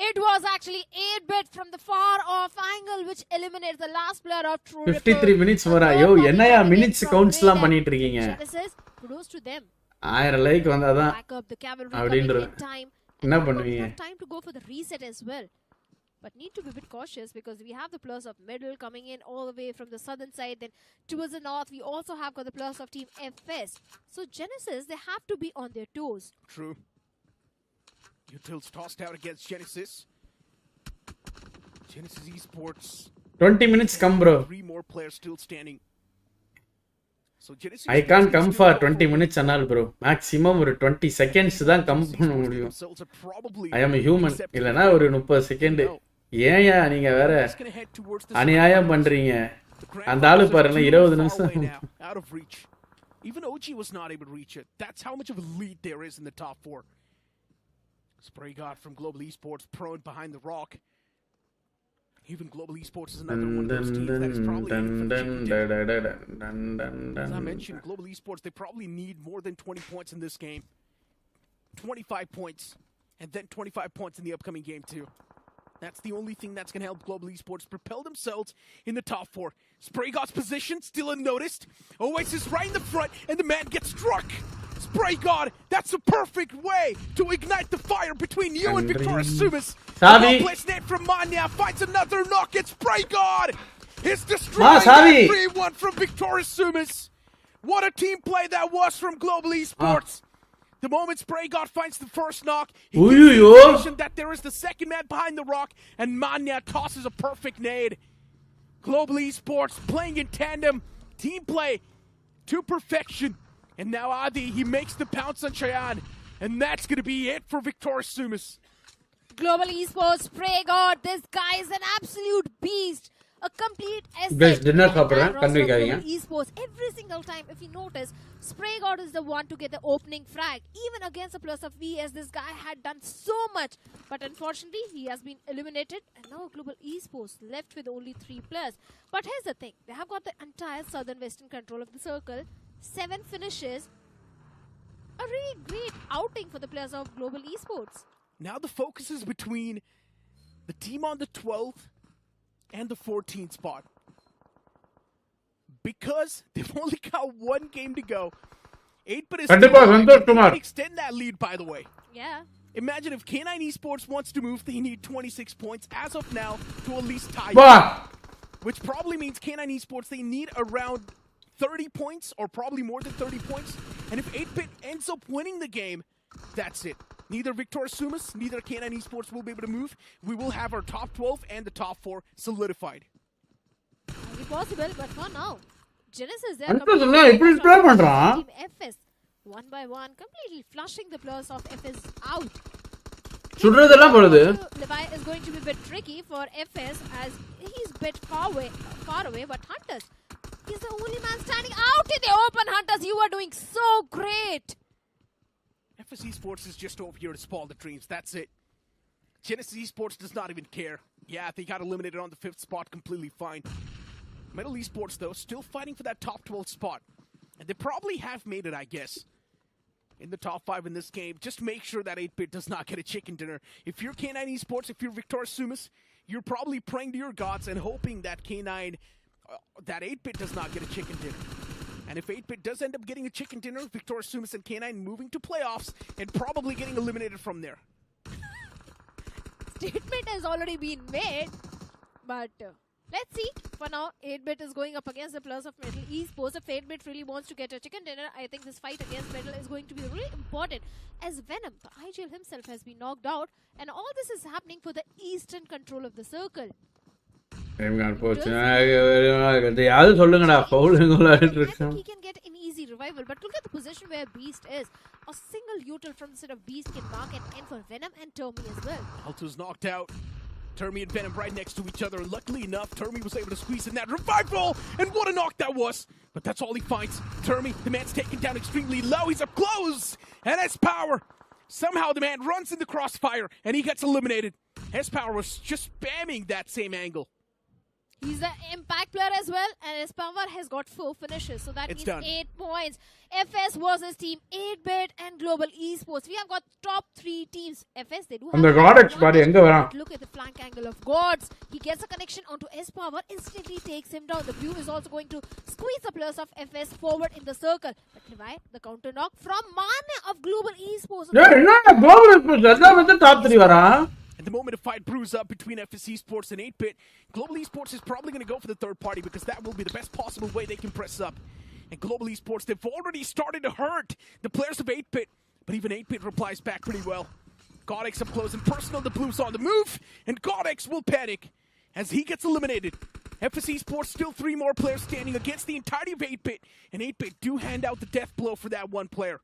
It was actually 8-Bit from the far off angle which eliminates the last player of True Ripper. 53 minutes வரா. யோ என்னையா minutes கவுண்ட்ஸ்லாம் பண்ணிட்டு இருக்கீங்க? Genesis, kudos to them. 1000 like வந்தாதான் அப்படின்ற என்ன பண்ணுவீங்க? Time to go for the reset as well. but need to be a bit cautious because we have the players of middle coming in all the way from the southern side. Then towards the north, we also have got the players of Team FS. So Genesis, they have to be on their toes. True. Utils tossed out against Genesis. Genesis Esports. 20 minutes come, bro. 3 more players still standing. So Genesis I can't come for 20 minutes and all, bro. Maximum ஒரு 20 seconds தான் come பண்ண முடியும். I am a human. இல்லனா ஒரு 30 second. ஏன்யா நீங்க வேற அநியாயம் பண்றீங்க. அந்த ஆளு பாருங்க 20 நிமிஷம். Out of reach. Even OG was not able to reach it. That's how much of a lead there is in the top 4. Spray God from Global Esports prone behind the rock. Even Global Esports is another one of those teams that is probably as I mentioned, Global Esports, they probably need more than 20 points in this game. 25 points. And then 25 points in the upcoming game too. That's the only thing that's going to help Global Esports propel themselves in the top 4. Spray God's position still unnoticed. Oasis right in the front, and the man gets struck. Spray God, that's the perfect way to ignite the fire between you and Victorious Sumis. Well-placed net from Manya finds another knock. It's Spray God. It's destroying that 3-1 from Victorious Sumis. What a team play that was from Global Esports. The moment Spray God finds the first knock, he gives the information that there is the second man behind the rock, and Manya tosses a perfect nade. Global Esports playing in tandem, team play to perfection. And now Adi, he makes the pounce on Cheyenne. And that's going to be it for Victorious Sumis. Global Esports, Spray God, this guy is an absolute beast. A complete Guys, dinner சாப்பிடுறேன் Global Esports. Every single time, if you notice, Spray God is the one to get the opening frag. Even against the players of VS, this guy had done so much. But unfortunately, he has been eliminated. And now Global Esports left with only 3 players. But here's the thing. They have got the entire southern western control of the circle. 7 finishes. A really great outing for the players of Global Esports. Now the focus is between the team on the 12th and the 14th spot. Because they've only got 1 game to go. 8-bit is still extend that lead, by the way. Yeah. Imagine if K9 Esports wants to move, they need 26 points as of now to at least tie. Which probably means K9 Esports, they need around 30 points or probably more than 30 points. And if 8-bit ends up winning the game, that's it. Neither Victorious Sumis, neither K9 Esports will be able to move. We will have our top 12 and the top 4 solidified. Might be possible, but for now, Genesis there Team FS. 1 by 1, completely flushing the players of FS out. Levi is going to be a bit tricky for FS as he's a bit far away, but Hunters, he's the only man standing out in the open. Hunters, you are doing so great. FS Esports is just over here to spoil the dreams. That's it. Genesis Esports does not even care. Yeah, they got eliminated on the 5th spot completely fine. Metal Esports, though, still fighting for that top 12 spot. And they probably have made it, I guess. In the top 5 in this game, just make sure that 8-bit does not get a chicken dinner. If you're K9 Esports, if you're Victorious Sumis, you're probably praying to your gods and hoping that K9, that 8-bit does not get a chicken dinner. And if 8-bit does end up getting a chicken dinner, Victorious Sumis and K9 moving to playoffs and probably getting eliminated from there. Statement has already been made, but let's see. For now, 8-bit is going up against the players of Metal Esports. If 8-bit really wants to get a chicken dinner, I think this fight against Metal is going to be really important. As Venom, the IGL himself, has been knocked out, and all this is happening for the eastern control of the circle. He can get an easy revival, but look at the position where Beast is. A single util from the set of Beast can mark an end for Venom and Termi as well. Alto's knocked out. Termi and Venom right next to each other. Luckily enough, Termi was able to squeeze in that revival, and what a knock that was. But that's all he finds. Termi, the man's taken down extremely low. He's up close, and S-Power. Somehow the man runs in the crossfire, and he gets eliminated. S-Power was just spamming that same angle. He's the impact player as well, and his power has got 4 finishes, so that means 8 points. FS versus Team 8-bit and Global Esports. We have got top 3 teams. FS, they do have look at the flank angle of Gods. He gets a connection onto S-Power, instantly takes him down. The Blue is also going to squeeze the players of FS forward in the circle. But Levi, the counter knock from Mane of Global Esports. And the moment a fight brews up between FS Esports and 8-Bit, Global Esports is probably going to go for the third party because that will be the best possible way they can press up. And Global Esports, they've already started to hurt the players of 8-Bit, but even 8-Bit replies back pretty well. Godex up close and personal, the Blues on the move, and Godex will panic as he gets eliminated. FS Esports, still 3 more players standing against the entirety of 8-Bit, and 8-Bit do hand out the death blow for that one player.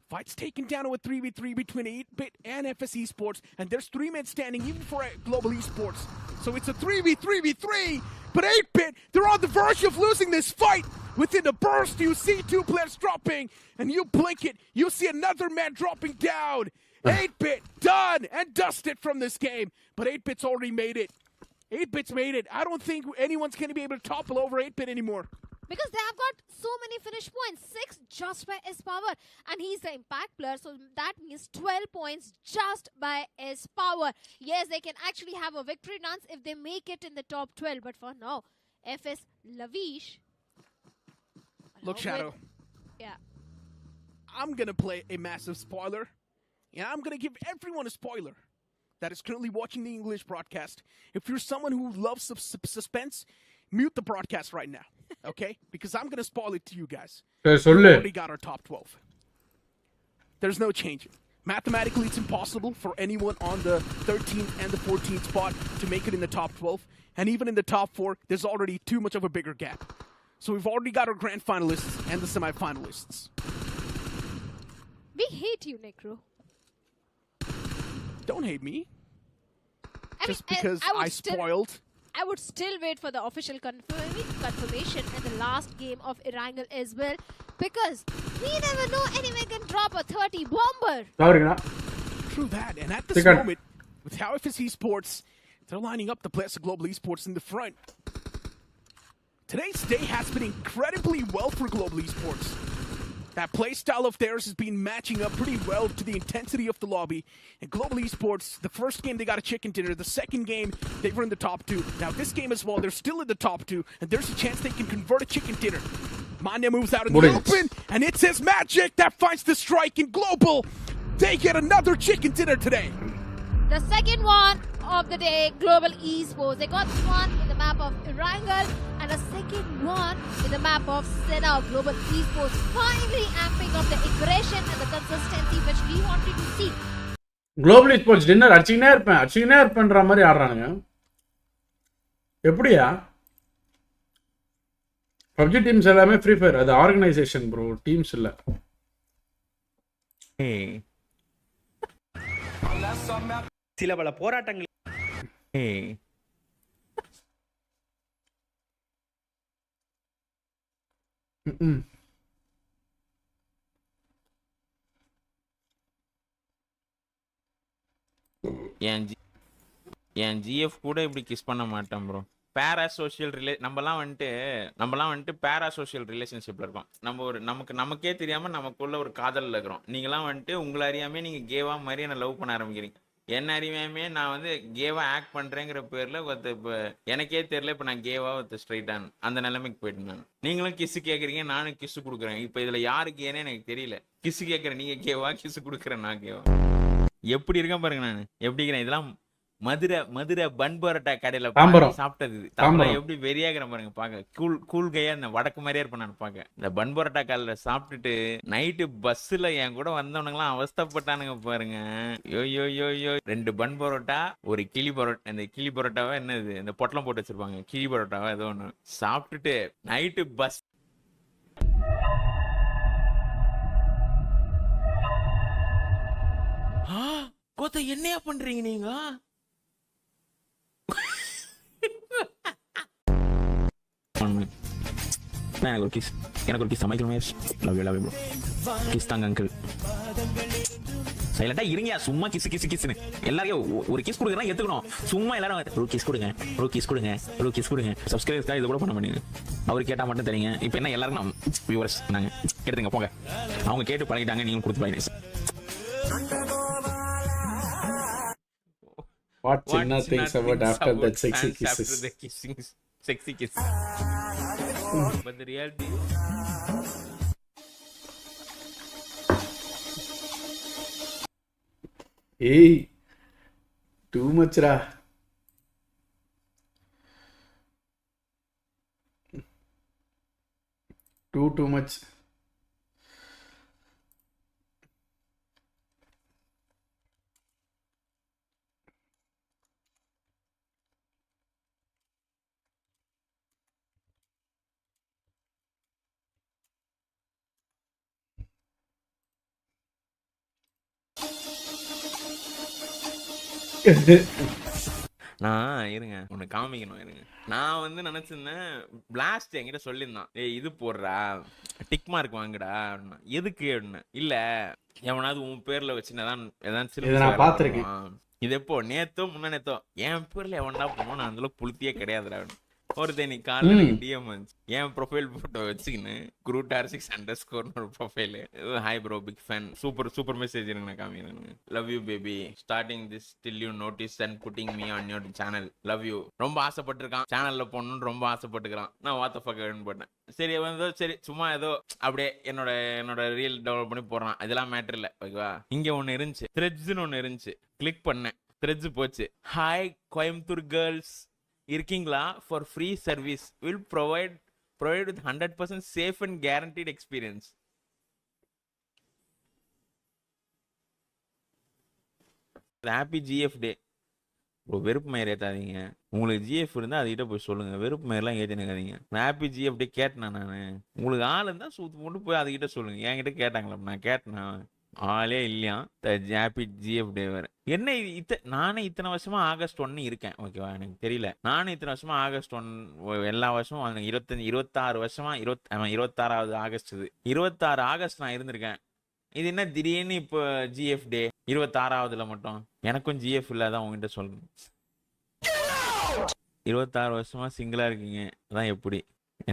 Fight's taken down to a 3v3 between 8-Bit and FS Esports, and there's 3 men standing even for Global Esports. So it's a 3v3v3, but 8-Bit, they're on the verge of losing this fight. Within a burst, you see 2 players dropping, and you blink it, you see another man dropping down. 8-Bit done and dusted from this game, but 8-Bit's already made it. 8-Bit's made it. I don't think anyone's going to be able to topple over 8-Bit anymore. Because they have got so many finish points, 6 just by S-Power. And he's the impact player, so that means 12 points just by S-Power. Yes, they can actually have a victory dance if they make it in the top 12. But for now, FS Lavish. Look, Shadow. Yeah. I'm going to play a massive spoiler. And I'm going to give everyone a spoiler that is currently watching the English broadcast. If you're someone who loves suspense, mute the broadcast right now, okay? Because I'm going to spoil it to you guys. We already got our top 12. There's no changing. Mathematically, it's impossible for anyone on the 13th and the 14th spot to make it in the top 12. And even in the top 4, there's already too much of a bigger gap. So we've already got our grand finalists and the semi-finalists. We hate you, Necro. Don't hate me. Just mean, because I spoiled. I would still wait for the official confirmation and the last game of Erangel as well, because we never know anyone can drop a 30 bomber. True that, and at this moment, with how FS Esports, they're lining up the players of Global Esports in the front. Today's day has been incredibly well for Global Esports. That playstyle of theirs has been matching up pretty well to the intensity of the lobby. And Global Esports, the first game they got a chicken dinner. The second game, they were in the top 2. Now this game as well, they're still in the top 2. And there's a chance they can convert a chicken dinner. Manya moves out in the open, and it's his magic that finds the strike in Global. They get another chicken dinner today. The second one of the day, Global Esports. They got one in the map of Erangel and a second one in the map of Senok. Global Esports finally amping up the aggression and the consistency which we wanted to see. Global Esports dinner அடிச்சினே இருப்பேன்ற மாதிரி ஆடுறானுங்க. எப்படியா? PUBG teams எல்லாமே free fire, அது organisation bro, teams இல்ல. சில பல போராட்டங்கள் என் GIF கூட இப்படி கிஸ் பண்ண மாட்டேன் ப்ரோ. பேராசோஷியல் நம்மலாம் வந்துட்டு பேராசோஷியல் ரிலேஷன்ஷிப்ல இருக்கோம். நமக்கே தெரியாம நமக்குள்ள ஒரு காதல்ல இருக்கிறோம். நீங்களாம் வந்துட்டு உங்களை அறியாமே நீங்க கேவா மாதிரி என்ன லவ் பண்ண ஆரம்பிக்கிறீங்க. என்ன அறியாமே நான் வந்து கேவா ஆக்ட் பண்றேங்கிற பேர்ல இப்போ எனக்கே தெரியல இப்போ நான் கேவா ஸ்ட்ரைட்டான் அந்த நிலைமைக்கு போயிட்டு நான். நீங்களும் கிஸ் கேட்குறீங்க, நானும் கிஸ் கொடுக்குறேன். இப்போ இதுல யாருக்கு ஏன்னு எனக்கு தெரியல. கிஸ் கேட்குறேன் நீங்க கேவா, கிஸ் கொடுக்குறேன் நான் கேவா. எப்படி இருக்கேன் பாருங்க, நான் எப்படி இருக்கிறேன். இதெல்லாம் மதுரை பன் பரோட்டா கடையில சாப்பிட்டது. எப்படி வெறியாகிறேன் பாருங்க பாக்க. கூல் கையா இந்த வடக்கு மாதிரியே இருப்பேன் நான் பாக்க. இந்த பன் பரோட்டா கடையில சாப்பிட்டுட்டு நைட்டு பஸ்ல என் கூட வந்தவனுங்களாம் அவஸ்தப்பட்டானுங்க பாருங்க. யோ 2 பன் பரோட்டா, ஒரு கிளி பரோட்டா. இந்த கிளி பரோட்டாவா என்னது, இந்த பொட்டலம் போட்டு வச்சிருப்பாங்க, கிளி பரோட்டாவா ஏதோ ஒண்ணு சாப்பிட்டுட்டு நைட்டு பஸ். கோத்த என்னையா பண்றீங்க நீங்க? எனக்கு ஒரு கிஸ் சமைக்கணுமே. Love bro. கிஸ் தாங்க அங்கிள். சைலண்டா இருங்க, சும்மா கிஸ்னு எல்லாரையும் ஒரு கிஸ் கொடுக்குறா எடுத்துக்கணும். சும்மா எல்லாரும் ப்ரோ கிஸ் கொடுங்க. சப்ஸ்கிரைபர்ஸ்க்காக இது கூட பண்ண மாட்டீங்க. அவர் கேட்டா மட்டும் தெரியுங்க. இப்போ என்ன எல்லாருக்கும் நான் வியூவர்ஸ் நாங்க எடுத்துங்க போங்க. அவங்க கேட்டு பழகிட்டாங்க, நீங்களும் கொடுத்து பழகிடுங்க. What Chinna thinks about after that sexy kisses? After the kissing, sexy kiss. But the reality Hey, too மச்ரா. Too much. நான் இருங்க உன்னை காமிக்கணும் இருங்க. நான் வந்து நினைச்சிருந்தேன் பிளாஸ்ட் என்கிட்ட சொல்லியிருந்தான், ஏய் இது போடுறா டிக் மார்க் வாங்குடா அப்படின்னா. எதுக்கு அப்படின்னா, இல்ல எவனாவது உன் பேர்ல வச்சுன்னு நான் பார்த்திருக்கேன். இது எப்போ நேத்தோ முன்னா நேத்தோ என் பேர்ல எவனா போனோம், நான் அந்த புளுத்தியே கிடையாதுடா. ஒருத்தன் நீ காலையில் டிஎம் வந்துச்சு என் ப்ரொஃபைல் போட்டோ வச்சுக்கின்னு குரூட்டார்6_ ஒரு profile. Hi bro, big fan, super message இருங்க காமிக்கிறேன். Love you baby, starting this till you notice and putting me on your channel. Love you. ரொம்ப ஆசைப்பட்டிருக்கான் சேனல்ல போடணும்னு, ரொம்ப ஆசைப்பட்டுக்கிறான். நான் வாட் தி ஃபக் போட்டேன். சரி வந்து சரி சும்மா ஏதோ அப்படியே என்னோட ரீல் டெவலப் பண்ணி போடுறான். இதெல்லாம் மேட்டர் இல்லை ஓகேவா. இங்க ஒன்று இருந்துச்சு, த்ரெட்ஸ்னு ஒன்று இருந்துச்சு. கிளிக் பண்ணேன், த்ரெட்ஸ் போச்சு. ஹாய் கோயம்புத்தூர் கேர்ள்ஸ் இருக்கீங்களா, for free service will provide with 100% safe and guaranteed experience. Happy GF டே. வெறுப்பு மயிர் ஏத்தாதீங்க. உங்களுக்கு GF இருந்தால் அதுகிட்ட போய் சொல்லுங்க. வெறுப்பு மயிரெலாம் ஏற்றினுக்காதீங்க. ஹாப்பி GF டே கேட்டேன் நான். உங்களுக்கு ஆள் இருந்தால் சூத்து போட்டு போய் அதுகிட்ட சொல்லுங்க. என்கிட்ட கேட்டாங்களா, நான் கேட்டேன். ஆளே இல்லையா. ஹாப்பி GF டே வேறு. என்ன நானே இத்தனை வருஷமா ஆகஸ்ட் 1 இருக்கேன் ஓகேவா. எனக்கு தெரியல. நானும் இத்தனை வருஷமா ஆகஸ்ட் 1 எல்லா வருஷமும் 26 வருஷமா 26வது ஆகஸ்ட். இது 26 ஆகஸ்ட் நான் இருந்திருக்கேன். இது என்ன திடீர்னு இப்போ GF டே 26வதுல மட்டும். எனக்கும் GF இல்லாதான் உங்ககிட்ட சொல்லணும். 26 வருஷமா சிங்கிளா இருக்கீங்க, அதான் எப்படி.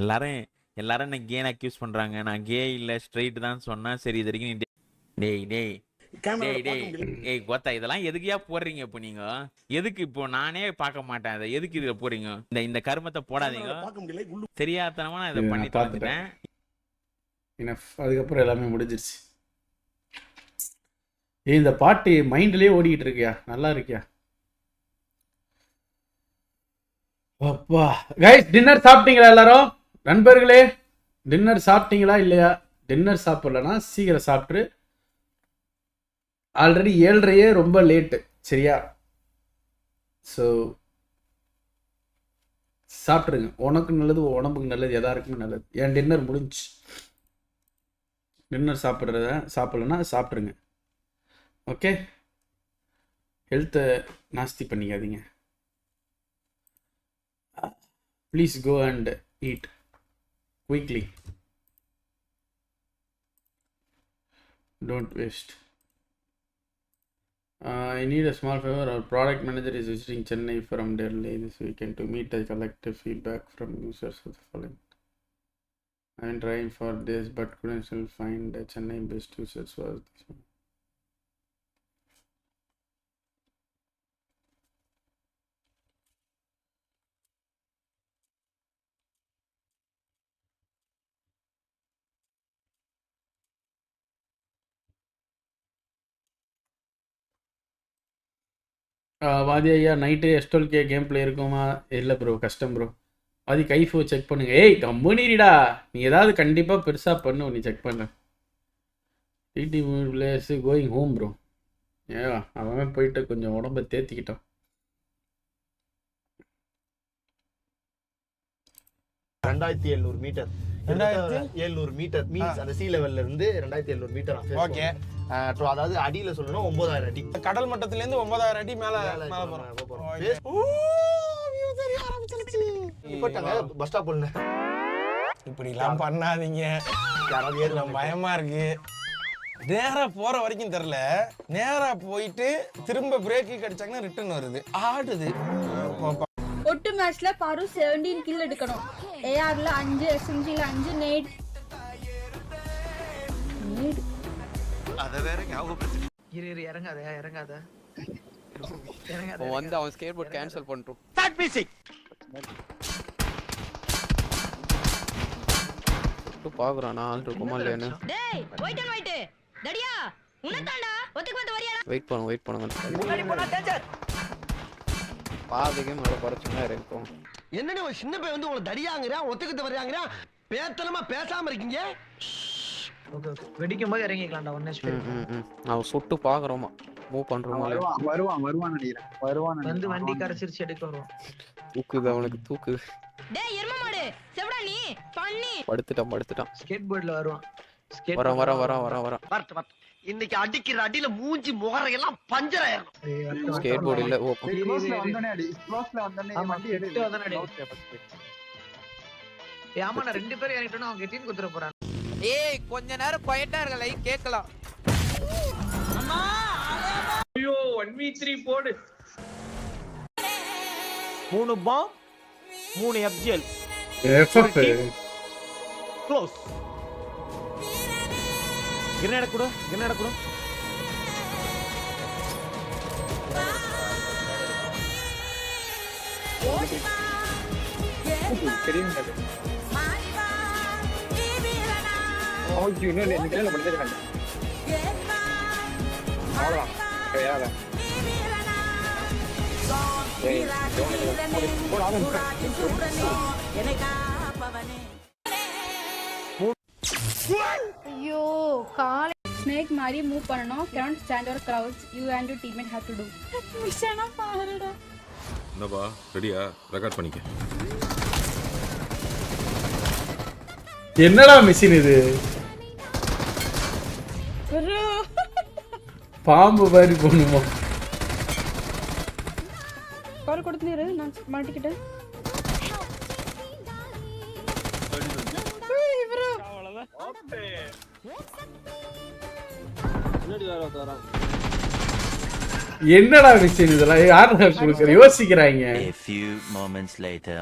எல்லாரும் என்ன கேன் அக்யூஸ் பண்றாங்க. நான் கே இல்ல ஸ்ட்ரைட் தான் சொன்னா. சரி இது வரைக்கும் டேய் கோத்தா இதெல்லாம் எதுக்கியா போடுறீங்க இப்போ நீங்க? எதுக்கு இப்போ நானே பார்க்க மாட்டேன் அதை, எதுக்கு இதுல போறீங்க? இந்த கருமத்தை போடாதீங்க. தெரியாதனமா நான் இதை பண்ணி பார்த்துட்டேன். அதுக்கப்புறம் எல்லாமே முடிஞ்சிருச்சு. இந்த பாட்டு மைண்ட்லயே ஓடிக்கிட்டு இருக்கியா, நல்லா இருக்கியா? அப்பா கைஸ், டின்னர் சாப்பிட்டீங்களா எல்லாரும்? நண்பர்களே டின்னர் சாப்பிட்டீங்களா இல்லையா? டின்னர் சாப்பிடலன்னா சீக்கிரம் சாப்பிட்ரு. ஆல்ரெடி 7:30 ரொம்ப லேட்டு சரியா. ஸோ சாப்பிட்ருங்க. உனக்கு நல்லது, உடம்புக்கு நல்லது, எல்லாருக்குமே நல்லது. என் டின்னர் முடிஞ்சு. டின்னர் சாப்பிடலன்னா சாப்பிட்ருங்க ஓகே. ஹெல்த்தை நாஸ்தி பண்ணிக்காதீங்க. Please go and eat quickly. Don't waste. I need a small favor. Our product manager is visiting Chennai from Delhi this weekend to meet a collective feedback from users of the following. I am trying for this but couldn't still find a Chennai based users for this one. வாதி ஐயா night S12K game play இருக்குமா? இல்லை bro, கஷ்டம் bro. வாதி கைஃபோ check பண்ணுங்க. ஏய் கம்பெனிடா, நீ ஏதாவது கண்டிப்பாக பெருசாக பண்ணு, நீ செக் பண்ண. TT players going home bro. ஏவா அவன் போயிட்டு கொஞ்சம் உடம்பை தேத்திக்கிட்டான். மீட்டர் 2700 மீட்டர் மீன்ஸ் அந்த சி லெவல்ல இருந்து 2700 மீட்டர். ஓகே, அதாவது அடியில சொல்லணும்னா 9000 அடி. கடல் மட்டத்துல இருந்து 9000 அடி மேல போறோம். இப்பட்டாங்க பஸ் ஸ்டாப் பண்ண. இப்படி எல்லாம் பண்ணாதீங்க, யாராவது ஏறலாம் பயமா இருக்கு. நேரா போற வரைக்கும் தெரியல, நேரா போயிட்டு திரும்ப பிரேக் கடிச்சாங்கன்னா ரிட்டர்ன் வருது, ஆடுது. ஒட்டு மேட்ச்ல பாரு 17 கில் எடுக்கணும். ஏஆர்ல 5, எஸ்எம்ஜில 5, நேட் அத வேற ஞாபகப்படுத்து. இறங்காத வந்து அவன் ஸ்கேட் போர்ட் கேன்சல் பண்ணிட்டோம். Start music. பாக்குறானா ஆள் இருக்குமா இல்லையானு. டேய் வெயிட் டடியா உனதாண்டா ஒத்துக்கு வந்து வரியாடா. வெயிட் பண்ணுங்க முன்னாடி போனா டேஞ்சர். பாதிக்கு மேல குறைச்சுனா இருக்கும். என்னடி ஒரு சின்ன பையன் வந்து உங்களுக்கு தடியாங்கறா ஒத்துக்கிட்டு வர்றாங்கறா பேத்தலமா பேசாம இருக்கீங்க. ஓகே வெடிக்கும் போது இறங்கிக்கலாம்டா 1 HP. நான் சுட்டு பாக்குறோமா மூவ் பண்றோமா வருவான் நினைக்கிறேன். வந்து வண்டி கரைச்சிருச்சு எடுக்க வருவான். தூக்குது அவனுக்கு தூக்குது. டேய் எரும மாடு செவடா நீ பண்ணி படுத்துட்டான். ஸ்கேட் போர்ட்ல வருவான். வர வரட்டு இன்னைக்கு அடிக்கிற அடியில மூஞ்சி முகரையெல்லாம் பஞ்சர் ஆயிரும். ஸ்கேட் போர்டு இல்ல ஓபன். க்ளோஸ்ல வந்தனே வண்டி எடுத்து வந்தனே. ஆமா நான் 2 பேர் இறங்கிட்டோம்னா அவங்க கெட்டின் குத்துற போறாங்க. ஏய் கொஞ்ச நேரம் குவைட்டா இருங்க லைக் கேக்கலாம். அம்மா ஐயோ 1v3 போடு. 3 bomb 3 FGL FF close. Grenade கொடு. தெரியுங்க. ஓகே இன்னும் இந்த கிரேல படிச்சது வேண்டாம். அவ்வளவுதான். வேற ஐயோ காலை ஸ்னேக் மாதிரி மூவ் பண்ணனும். cannot stand or crouch. You and your teammate have to do. மிஷனா பாருடா. என்னப்பா ரெடியா ரெக்கார்ட் பண்ணிக்க. என்னடா மிஷின் இது? பாம்பு மாதிரி போணுமா? கால் கொடுத்துரு நான் மாட்டிக்கிட்டேன். என்னடா மிஷின் இதெல்லாம்? யாரா கொடுக்குற? யோசிக்கிறாங்க. A few moments later.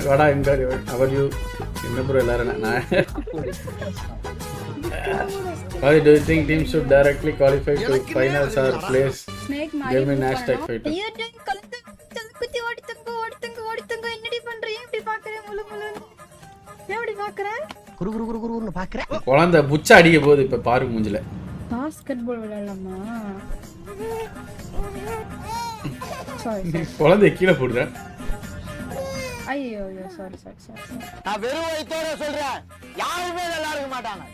வாடா எங்க அவர் யூ என்ன ப்ரோ எல்லாரும் நான் Why do you think teams should directly qualify to finals or place game in hashtag fighter? குத்தி ஓடித்தங்க என்னடி பண்றீங்க? இப்படி பாக்குறேன் முளு முளுன்னு. எப்படி பாக்குறேன்? குறுன்னு பாக்குறேன். குழந்தை புச்ச அடிக்க போகுது இப்ப பாரு மூஞ்சில. பாஸ்கெட் பால் விளையாடலாமா? சாரி குழந்தை கீழே போடுற. ஐயோ சாரி. நான் வெறும் வயித்தோட சொல்றேன். யாருமே நல்லா இருக்க மாட்டாங்க.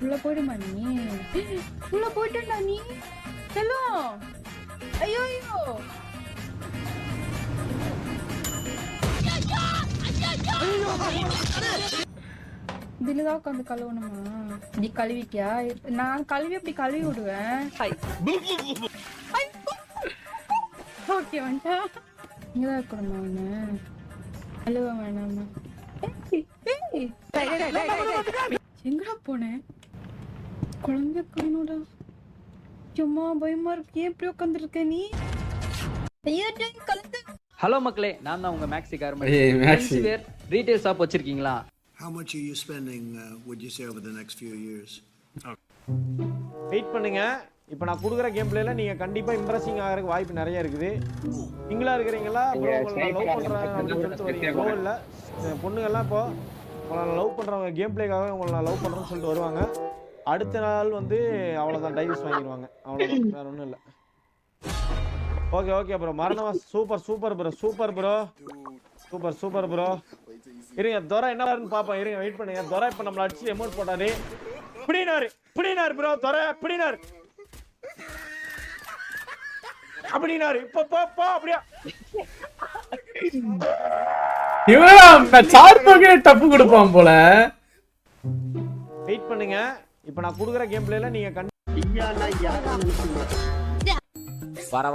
உள்ள போய்டுமா நீ? உள்ள போய்ட்டடா நீ. ஹலோ. ஐயோ. இதுலதான் உட்காந்து கழுவணுமா? நீ கழுவிக்கியா? நான் கழுவி அப்படி கழுவி விடுவேன். ஓகே வந்துட்டா. இங்கதான் இருக்கணுமா ஒண்ணு? கழுவ வேணாமா? எங்கடா போனேன்? குழந்தை கண்ணோடா. சும்மா பயமா இருக்கு. ஏன் இப்படி உட்காந்துருக்க நீ? ஹலோ மக்களே, நான் தான் உங்க maxi Hey, Maxi. Garment. Retail shop வச்சிருக்கீங்களா? How much are you spending, would you say, over the next few years? Wait பண்ணுங்க. இப்போ நான் கொடுக்குற கேம் பிளேல நீங்க கண்டிப்பா இம்ப்ரெசிங் ஆகிறதுக்கு வாய்ப்பு நிறைய இருக்குது. நீங்களா இருக்கிறீங்களா? ப்ரோ உங்களை லவ் பண்றாங்க அப்படின்னு சொல்லிட்டு வரீங்க. லவ் இல்ல பொண்ணுங்கெல்லாம் இப்போ உங்களை லவ் பண்றவங்க கேம் பிளேக்காக உங்களை நான் லவ் பண்றேன்னு சொல்லிட்டு வருவாங்க. அடுத்த நாள் வந்து அவ்வளோதான் டைவர்ஸ் வாங்கிடுவாங்க. அவ்வளோதான், வேற ஒன்றும் இல்லை. Okay bro. மரணமா சூப்பர் ப்ரோ. இருங்க துரை என்ன பாப்போம். இருங்க வெயிட் பண்ணுங்க. துரை இப்போ நம்மளை அடிச்சு எமௌண்ட் போட்டாரு. பிடினாரு ப்ரோ. துரை பிடினாரு. அப்படினாரு. இப்போ போ அப்படியா? இவனா சார்போகே டப்பு கொடுப்பான் போல. வெயிட் பண்ணுங்க. இப்போ நான் கொடுக்குற கேம் பிளேல நீங்க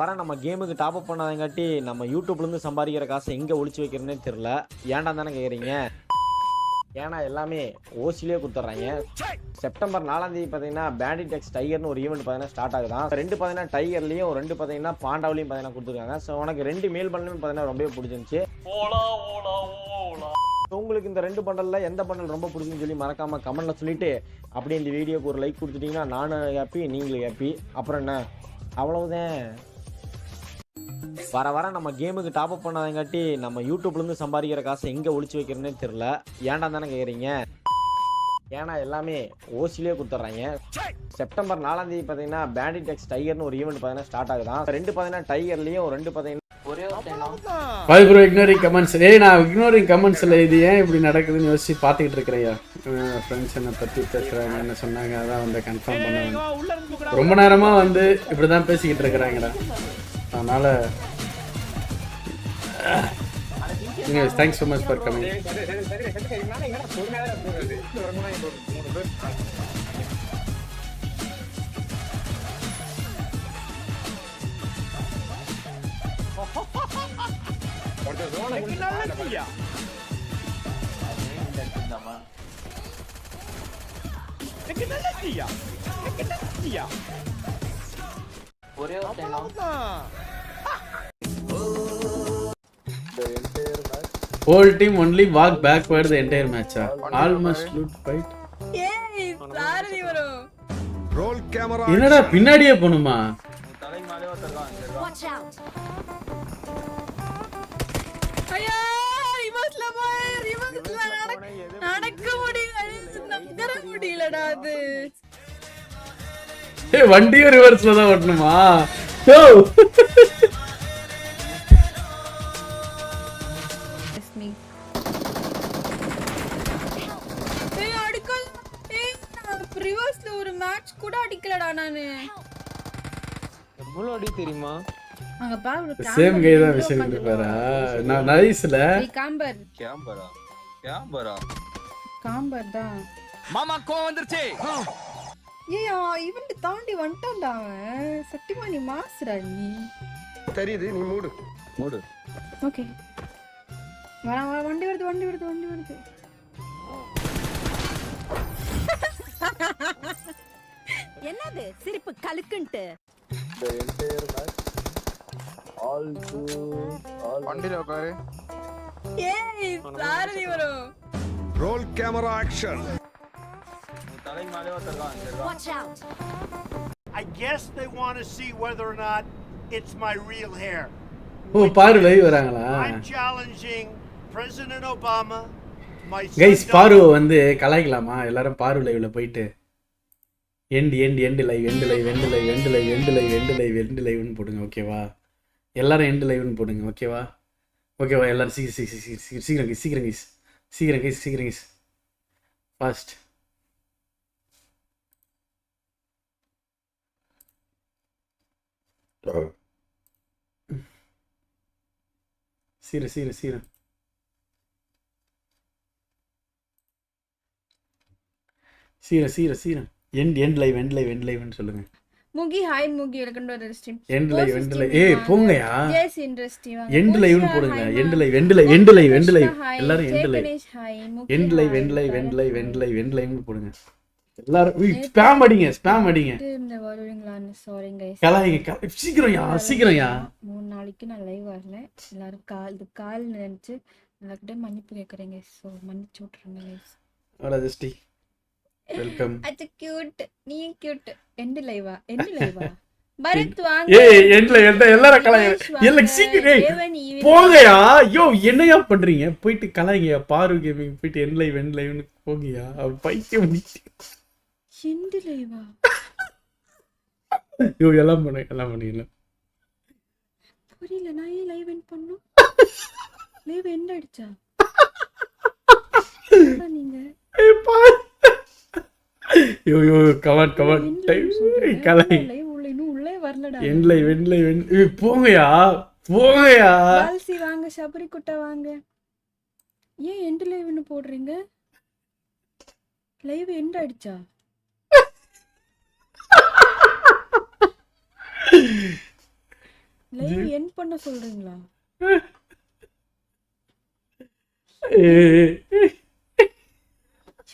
வர நம்ம கேமுக்கு டாப் அப் பண்ணாதங்காட்டி நம்ம யூடியூப்ல இருந்து சம்பாதிக்கிற காசை எங்க ஒளிச்சு வைக்கிறேன்னே தெரியல. ஏன்டா தானே கேக்குறீங்க? ஏன்னா எல்லாமே ஓசிலே கொடுத்துட்றாங்க. செப்டம்பர் 4ஆம் தேதி பார்த்தீங்கன்னா பேண்டிட் எக்ஸ் டைகர்னு ஒரு ஈவெண்ட் பார்த்தீங்கன்னா ஸ்டார்ட் ஆகுதான். 2 பார்த்தீங்கன்னா டைகர்லையும் 2 பார்த்தீங்கன்னா பாண்டாவிலையும் பார்த்தீங்கன்னா கொடுத்துருக்காங்க. ஸோ உனக்கு 2 மேல் பண்டலும் பார்த்தீங்கன்னா ரொம்பவே பிடிச்சிருந்துச்சு. உங்களுக்கு இந்த 2 பண்டல்ல எந்த பண்டல் ரொம்ப பிடிச்சுன்னு சொல்லி மறக்காம கமெண்ட்ல சொல்லிட்டு அப்படியே இந்த வீடியோக்கு ஒரு லைக் கொடுத்துட்டீங்கன்னா நானும் ஹாப்பி, நீங்களும் ஹாப்பி. அப்புறம் என்ன, அவ்வளவுதான். வர வர நம்ம கேமுக்கு டாப் அப் பண்ணாதங்காட்டி நம்ம யூடியூப்ல இருந்து சம்பாதிக்கிற காசை எங்க ஒளிச்சு வைக்கிறேன்னே தெரியல. ஏன்டா தானே கேக்குறீங்க? ஏன்னா எல்லாமே ஓசிலே கொடுத்துட்றாங்க. செப்டம்பர் 4ஆம் தேதி பார்த்தீங்கன்னா பேண்டிடெக்ஸ் டைகர்னு ஒரு ஈவெண்ட் பார்த்தீங்கன்னா ஸ்டார்ட் ஆகுதான். 2 பார்த்தீங்கன்னா டைகர்லயும் 2 பார்த்தீங்கன்னா ஒரே பாய் ப்ரோ இக்னோரிங் கமெண்ட்ஸ். நான் இக்னோரிங் கமெண்ட்ஸ்ல இது ஏன் இப்படி நடக்குதுன்னு யோசிச்சு பார்த்துக்கிட்டு இருக்கிறேன். ஃப்ரெண்ட்ஸ் என்னை பற்றி பேசுகிறாங்க, என்ன சொன்னாங்க, அதான் வந்து கன்ஃபார்ம் பண்ணுவாங்க. ரொம்ப நேரமாக வந்து இப்படி தான் பேசிக்கிட்டு இருக்கிறாங்கடா. அதனால் thanks so much for coming. Whole team only walk backward the entire match. Almost loot fight. Roll camera. என்னடா பின்னாடியே போணுமா? Watch out. ஐயா ரிவர்ஸ்ல போய் ரிவர்ஸ்ல நடக்க முடியலடா அது. வண்டியும் ரிவர்ஸ்ல தான் ஓட்டணுமா? ரிவர்ஸ்ல ஒரு மேட்ச் கூட அடிக்கலடா நானு. எவ்வளவு அடி தெரியுமா? அங்க பாரு சேம் கை தான் விஷயம் கொடுப்பாரா? நான் நைஸ்ல காம்பர் தான் மாமா கோவம் வந்துருச்சு. ஏய் இவன்ட்ட தாண்டி வந்துட்டான்டா அவன். சத்தியமா நீ மாஸ்டரா நீ. தெரியுது, நீ மூடு. ஓகே வர வண்டி வருது. என்னது சிரிப்பு கலுக்குன்ட்டு? வண்டில உட்காரு. ஏய் சாரி நீ வர. Roll camera action. Watch out. I guess they want to see whether or not it's my real hair. ஓ பாரு லைவ் வராங்களா? I'm challenging President Obama. Guys பாரு வந்து கலாய்க்கலாமா? எல்லாரும் பாரு லைவ்ல போயிட்டு எண்ட் லைவ்னு போடுங்க ஓகேவா? எல்லாரும் எண்ட் லைவ்னு போடுங்க ஓகேவா? எல்லாரும் சீக்கிரம் கைஸ் ஃபாஸ்ட். சீக்கிரம் எண்ட் லைவ்னு சொல்லுங்க. முகி ஹாய் முகி welcome to the stream. End live ஏய் போங்கயா. Yes interesting. எண்ட் லைவ்னு போடுங்க. எண்ட் லைவ் எல்லாரும் எண்ட் லைவ்னு போடுங்க. எல்லாரும் ஸ்பாம் அடிங்க. இந்த வருவீங்களா? Sorry guys. கலாய்ங்க சீக்கிரம்யா. 3 நாளைக்கு நான் லைவ் வரல. எல்லாரும் கால் நினைச்சு எல்லார்கிட்ட மன்னிப்பு கேக்குறேன் गाइस. சோ மன்னிச்சு விட்டுருங்க गाइस. ஆடா ஜஸ்டி வெல்கம். அது கியூட். நீ கியூட். எண்ட் லைவா பரத் வாங்க. ஏய் எண்ட் லைவ் எல்லாரும் கலாய்ங்க. எல்லாம் சீக்கிரம் போங்கயா. யோ என்னையா பண்றீங்க? போயிட்டு கலாய்ங்கயா. பாரு கேமிங் போயிட்டு எண்ட் லைவ்னு போங்கயா. பைத்தியம் முடிச்சு. எண்ட் லைவா? யோ எல்லாம் பண்ணுங்க. புரியல. நான் ஏன் லைவ் எண்ட் பண்ணனும்? லைவ் எண்ட் ஆயிடுச்சா? நீங்க யோ கமான் டைம் கலாய். லைவ் உள்ளே வரலடா. End live போங்கயா. பால்சி வாங்க. சபரி குட்டா வாங்க. ஏன் எண்ட் லைவ்னு போடுறீங்க? லைவ் எண்ட் ஆயிடுச்சா? லைவ் எண்ட் பண்ண சொல்றீங்களா?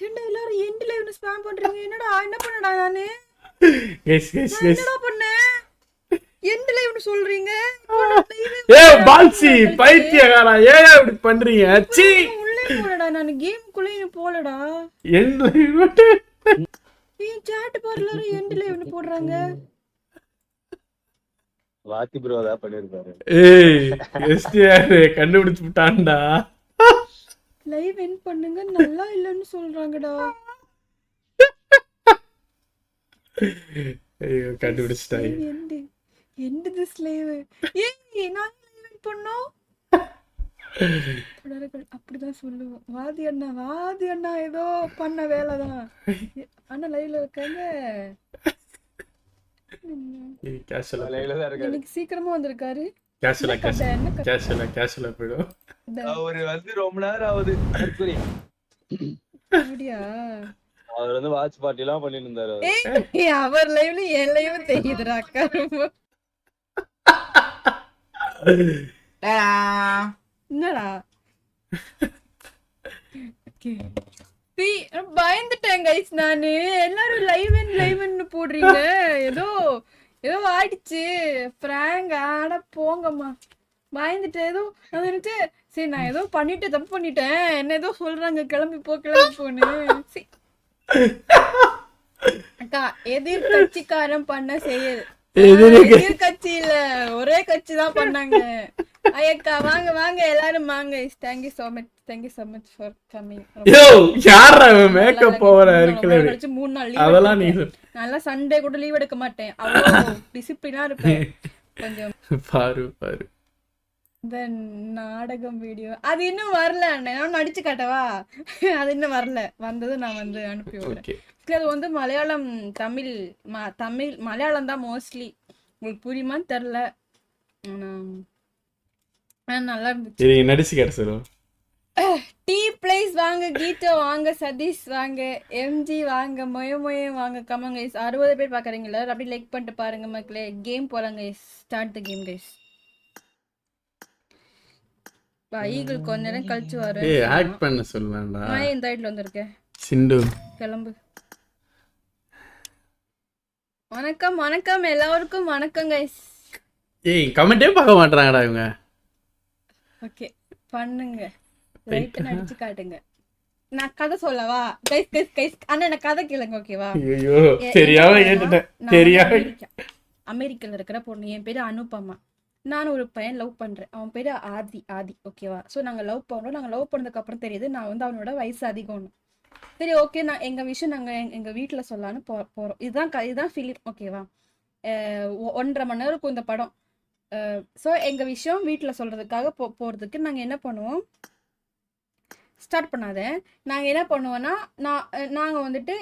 என்ன எல்லாரும் எண்ட் லைவ்னு ஸ்பாம் பண்றீங்க? என்னடா என்ன பண்ணடா நானு? என்னடா பண்ண? எண்ட் லைவ்னு சொல்றீங்க. ஏய் பால்சி பைத்தியக்காரா. ஏன் இப்படி பண்றீங்க? சீ உள்ளே போறடா. நான் கேம் குள்ள போலடா. எண்ட் லைவ் ஏய் சாட் பார்லர் எண்ட் லைவ்னு போடுறாங்க. வாத்தி ப்ரோ தான் பண்ணிருப்பாரு. ஏய் எஸ்டிஆர் கண்டுபிடிச்சு விட்டான்டா. லைவ் என் பண்ணுங்க நல்லா இல்லன்னு சொல்றாங்கடா. ஐயோ கண்டுபிடிச்சிட்டாய். End this live. ஏய் நான் லைவ் என் பண்ணோம். அப்படிதான் சொல்லுவோம். வாதி அண்ணா ஏதோ பண்ண வேலைதான். அண்ணா லைவ்ல இருக்காங்க. இன்னைக்கு சீக்கிரமா வந்திருக்காரு. கேஷுவலா போயிடும். அவரு வந்து ரொம்ப நேரம் ஆகுது. அப்படியா? அவர் வந்து வாட்ச் பார்ட்டி எல்லாம் பண்ணிட்டு இருந்தாரு. ஏய் அவர் லைவ்ல என் லைவ் தெரியுதுடா அக்கா. என்னடா பயந்துட்டேன் கைஸ் நானு. எல்லாரும் லைவ்னு போடுறீங்க. ஏதோ ஆயிடுச்சு பிராங்க். ஆட போங்கம்மா. பயந்துட்டேன். ஏதோ வந்துட்டு சரி நான் ஏதோ தப்பு பண்ணிட்டேன். என்ன ஏதோ சொல்றாங்க கிளம்பி போன்னு. அக்கா எதிர்கட்சிக்காரன் பண்ண செயல். எதிர்கட்சி இல்ல ஒரே கட்சி தான் பண்ணாங்க. ஐயக்கா வாங்க எல்லாரும் வாங்க. Thank you so much for coming. யோ யாரா மேக்கப் ஓவரா இருக்குல. 3 நாள் லீவ். அதெல்லாம் நீ நல்லா சண்டே கூட லீவ் எடுக்க மாட்டேன். அவ்வளவு டிசிப்ளினா இருப்பேன் கொஞ்சம். பாரு தென் நாடகம் வீடியோ அது இன்னும் வரல. நான் நடிச்சு காட்டவா? அது இன்னும் வரல. வந்தது நான் வந்து அனுப்பி விடுறேன். அது வந்து மலையாளம் தமிழ் மலையாளம் தான் மோஸ்ட்லி. உங்களுக்கு புரியுமான்னு தெரியல. நல்லா இருந்துச்சு. நடிச்சு காட்ட சொல்லுவோம். டீ பிளேஸ் வாங்க, கீதா வாங்க, சதீஷ் வாங்க, எம்ஜி வாங்க, மொய வாங்க. கமன் கைஸ் 60 பேர் பாக்குறீங்களா? அப்படியே லைக் பண்ணிட்டு பாருங்க மக்களே. கேம் போறாங்க guys. Start the game guys. Eagle கொஞ்ச நேரம் கழிச்சு வர. ஏய் ஆக்ட் பண்ண சொல்லுவான்டா. நான் இந்த சைடுல வந்திருக்கேன். சிண்டு கிளம்பு. வணக்கம் எல்லாருக்கும் வணக்கம் கைஸ். ஏய் கமெண்டே பார்க்க மாட்டறாங்கடா இவங்க. ஓகே பண்ணுங்க. ரைட் நடிச்சு காட்டுங்க. நான் கதை சொல்லவா? கைஸ் அண்ணா நான் கதை கேளுங்க ஓகேவா? ஐயோ தெரியாம கேட்டுட்டேன். தெரியாம அமெரிக்கால இருக்கிற பொண்ணு. என் பேரு அனுபமா. நான் ஒரு பையன் லவ் பண்றேன். அவன் பேரு ஆதி ஓகேவா? ஸோ நாங்க லவ் பண்ணதுக்கு அப்புறம் தெரியுது நான் வந்து அவனோட வயசு அதிகம்னு. சரி ஓகே நான் எங்க விஷயம் நாங்க எங்க வீட்டுல சொல்லலான்னு போறோம். இதுதான் ஃபிலிம் ஓகேவா? 1.5 மணி நேரம் இருக்கும் இந்த படம். ஸோ எங்க விஷயம் வீட்டுல சொல்றதுக்காக போறதுக்கு நாங்க என்ன பண்ணுவோம்? ஸ்டார்ட் பண்ணாத. நாங்க என்ன பண்ணுவோம்னா நாங்க வந்துட்டு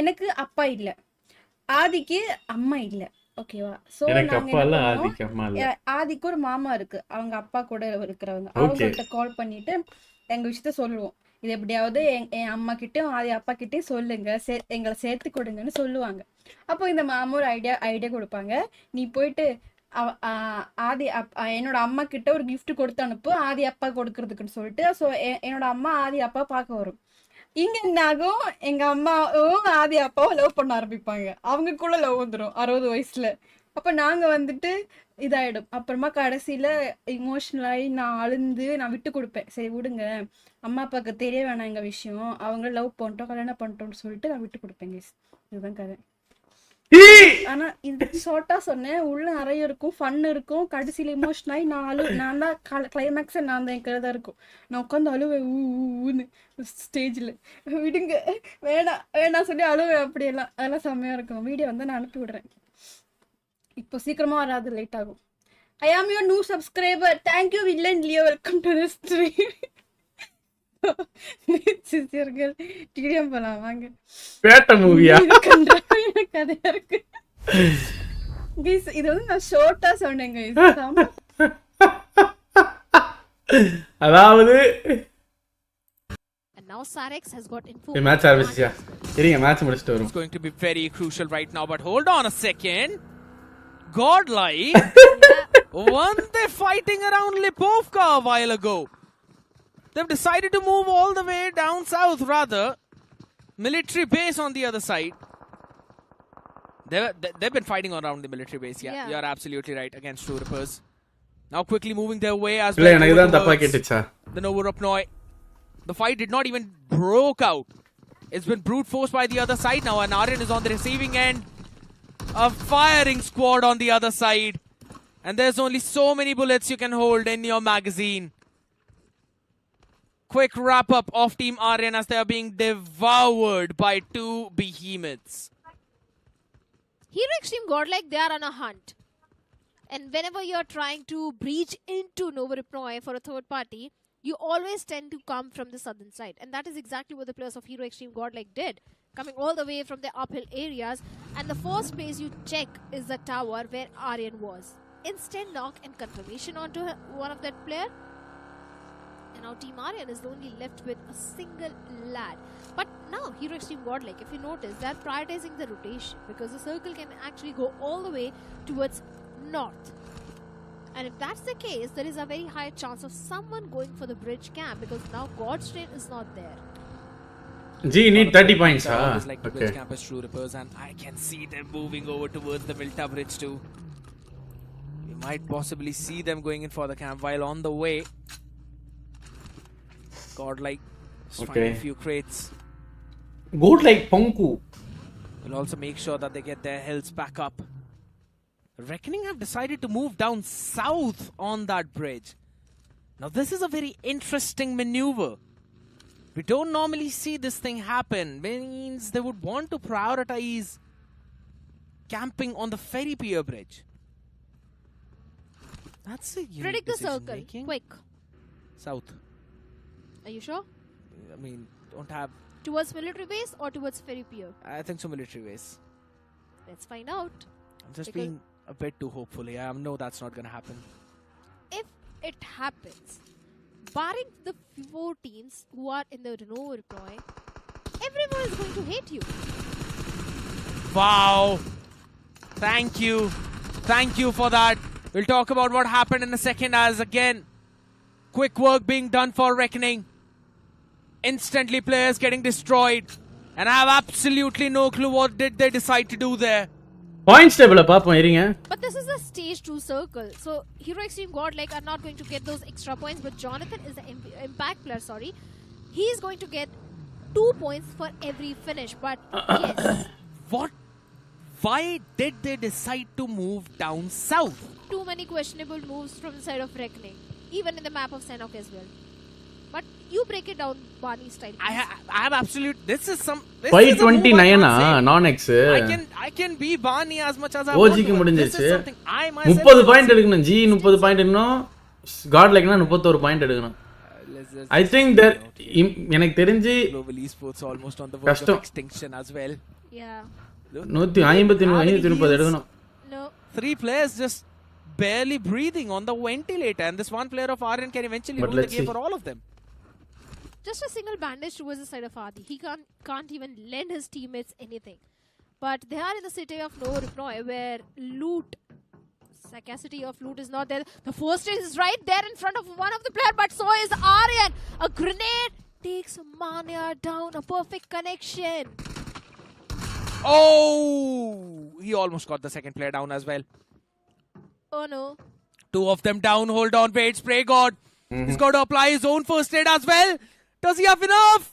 எனக்கு அப்பா இல்ல, ஆதிக்கு அம்மா இல்ல ஓகேவா? சோ நாங்க ஆதிக்கு ஒரு மாமா இருக்கு. அவங்க அப்பா கூட இருக்கிறவங்க. அவங்கள்ட்ட கால் பண்ணிட்டு எங்க விஷயத்த சொல்லுவோம். இது எப்படியாவது என் அம்மா கிட்டயும் ஆதி அப்பா கிட்டயும் சொல்லுங்க, எங்களை சேர்த்து கொடுங்கன்னு சொல்லுவாங்க. அப்போ இந்த மாமா ஒரு ஐடியா கொடுப்பாங்க. நீ போயிட்டு ஆதி என்னோட அம்மா கிட்ட ஒரு கிஃப்ட் கொடுத்து அனுப்பு ஆதி அப்பா கொடுக்கறதுக்குன்னு சொல்லிட்டு. ஸோ என்னோட அம்மா ஆதி அப்பா பார்க்க வரும். இங்க என்ன ஆகும்? எங்க அம்மாவும் ஆதி அப்பாவும் லவ் பண்ண ஆரம்பிப்பாங்க. அவங்களுக்குள்ள லவ் வந்துடும் 60 வயசுல. அப்ப நாங்க வந்துட்டு இதாயிடும். அப்புறமா கடைசியில இமோஷனலாகி நான் அழுந்து நான் விட்டு கொடுப்பேன். சரி விடுங்க, அம்மா அப்பாவுக்கு தெரிய வேணாம் எங்க விஷயம், அவங்க லவ் பண்ணிட்டோம் கல்யாணம் பண்ணிட்டோம்னு சொல்லிட்டு நான் விட்டு கொடுப்பேன். இதுதான் கதை. ஆனா இது ஷார்ட்டா சொன்னேன். உள்ள நிறைய இருக்கும், ஃபன் இருக்கும். கடைசியில இமோஷன் ஆகி நான் தான் கிளைமேக்ஸ் நான் தான் கதை இருக்கும். நான் உட்காந்து அழுவேன் ஊன்னு ஸ்டேஜ்ல. விடுங்க வேணாம் சொல்லி அழுவேன். அப்படியெல்லாம் அதெல்லாம் செம்மையா இருக்கும். வீடியோ வந்து நான் அனுப்பி விடுறேன். இப்போ சீக்கிரமா வராது, லேட் ஆகும். I am your new subscriber. Thank you villain Leo. Welcome to the stream. சிஸ்டர்கள் டிடிஎம் போலாம் வாங்க. பேட்ட மூவியா? கதையா இருக்கு கைஸ். இது வந்து நான் ஷார்ட்டா சொன்னேன் கைஸ். அதாவது And now Sarex has got info. Match ஆரம்பிச்சியா? சரிங்க மேட்ச் முடிச்சிட்டு வரோம். It's going to be very crucial right now, but hold on a second. Godlike won they fighting around Lipovka a while ago. They've decided to move all the way down south, rather. Military base on the other side. They've been fighting around the military base. Yeah, you're absolutely right. Against two rippers. Now quickly moving their way as well. The Novorupnoi. The fight did not even broke out. It's been brute force by the other side now, and Aryan is on the receiving end. A firing squad on the other side. And there's only so many bullets you can hold in your magazine. Quick wrap up of Team Aryan as they are being devoured by two behemoths. Hero Extreme Godlike, they are on a hunt. And whenever you're trying to breach into Nova Ripnoy for a third party, you always tend to come from the southern side. And that is exactly what the players of Hero Extreme Godlike did. Coming all the way from the uphill areas. And the first place you check is the tower where Aryan was. Instant knock and confirmation onto one of that player. And now Team Aryan is only left with a single lad. But now Hero Extreme Godlike, if you notice, they are prioritizing the rotation. Because the circle can actually go all the way towards north. And if that's the case, there is a very high chance of someone going for the bridge camp. Because now God's Train is not there. G, you need 30 points, Like the bridge okay. camp is true rippers, and I can see them moving over towards the Milta bridge too. You might possibly see them going in for the camp while on the way. Godlike finding a few crates. Godlike Ponku. Will also make sure that they get their healths back up. Reckoning have decided to move down south on that bridge. Now this is a very interesting maneuver. We don't normally see this thing happen. Means they would want to prioritize camping on the ferry pier bridge. That's a unique Predict the decision circle. making. Quick. South. Are you sure? I mean, don't have... Towards military base or towards ferry pier? I think so, military base. Let's find out. I'm just being a bit too hopeful here. I know that's not going to happen. If it happens, barring the 4 teams who are in the Renault Reploy, everyone is going to hate you. Wow. Thank you. Thank you for that. We'll talk about what happened in a second as again, quick work being done for Reckoning. Instantly players getting destroyed. And I have absolutely no clue what did they decide to do there. Points table பாப்போம் இருங்க. But this is a stage 2 circle. So Hero Extreme Godlike are not going to get those extra points. But Jonathan is the impact player, sorry. He is going to get 2 points for every finish. But yes. What? Why did they decide to move down south? Too many questionable moves from the side of Reckoning. Even in the map of Senok as well. But you break it down Barney style. I have absolute... This is some... 529 non-X. I can be Barney as much as I want OG க்கு to. This முடிஞ்சிருச்சு. is something I myself... 30 point எடுக்கணும். G 30 point எடுக்கணும். Godlikeனா 31 point எடுக்கணும். I think that எனக்கு தெரிஞ்சு Global Esports almost on the verge of extinction as well. Yeah. 150 எடுக்கணும். No. 3 players just barely breathing on the ventilator, and this one player of Aryan can eventually rule the game for all of them. Just a single bandage towards the side of Vaadhi. He can't even lend his teammates anything. But they are in the city of No Repnoy where loot, scarcity of loot is not there. The first is right there in front of one of the player, but so is Aryan. A grenade takes Mania down. A perfect connection. Oh! He almost got the second player down as well. Oh no. 2 of them down. Hold on, wait, spray God. He's got to apply his own first aid as well. Does he have enough?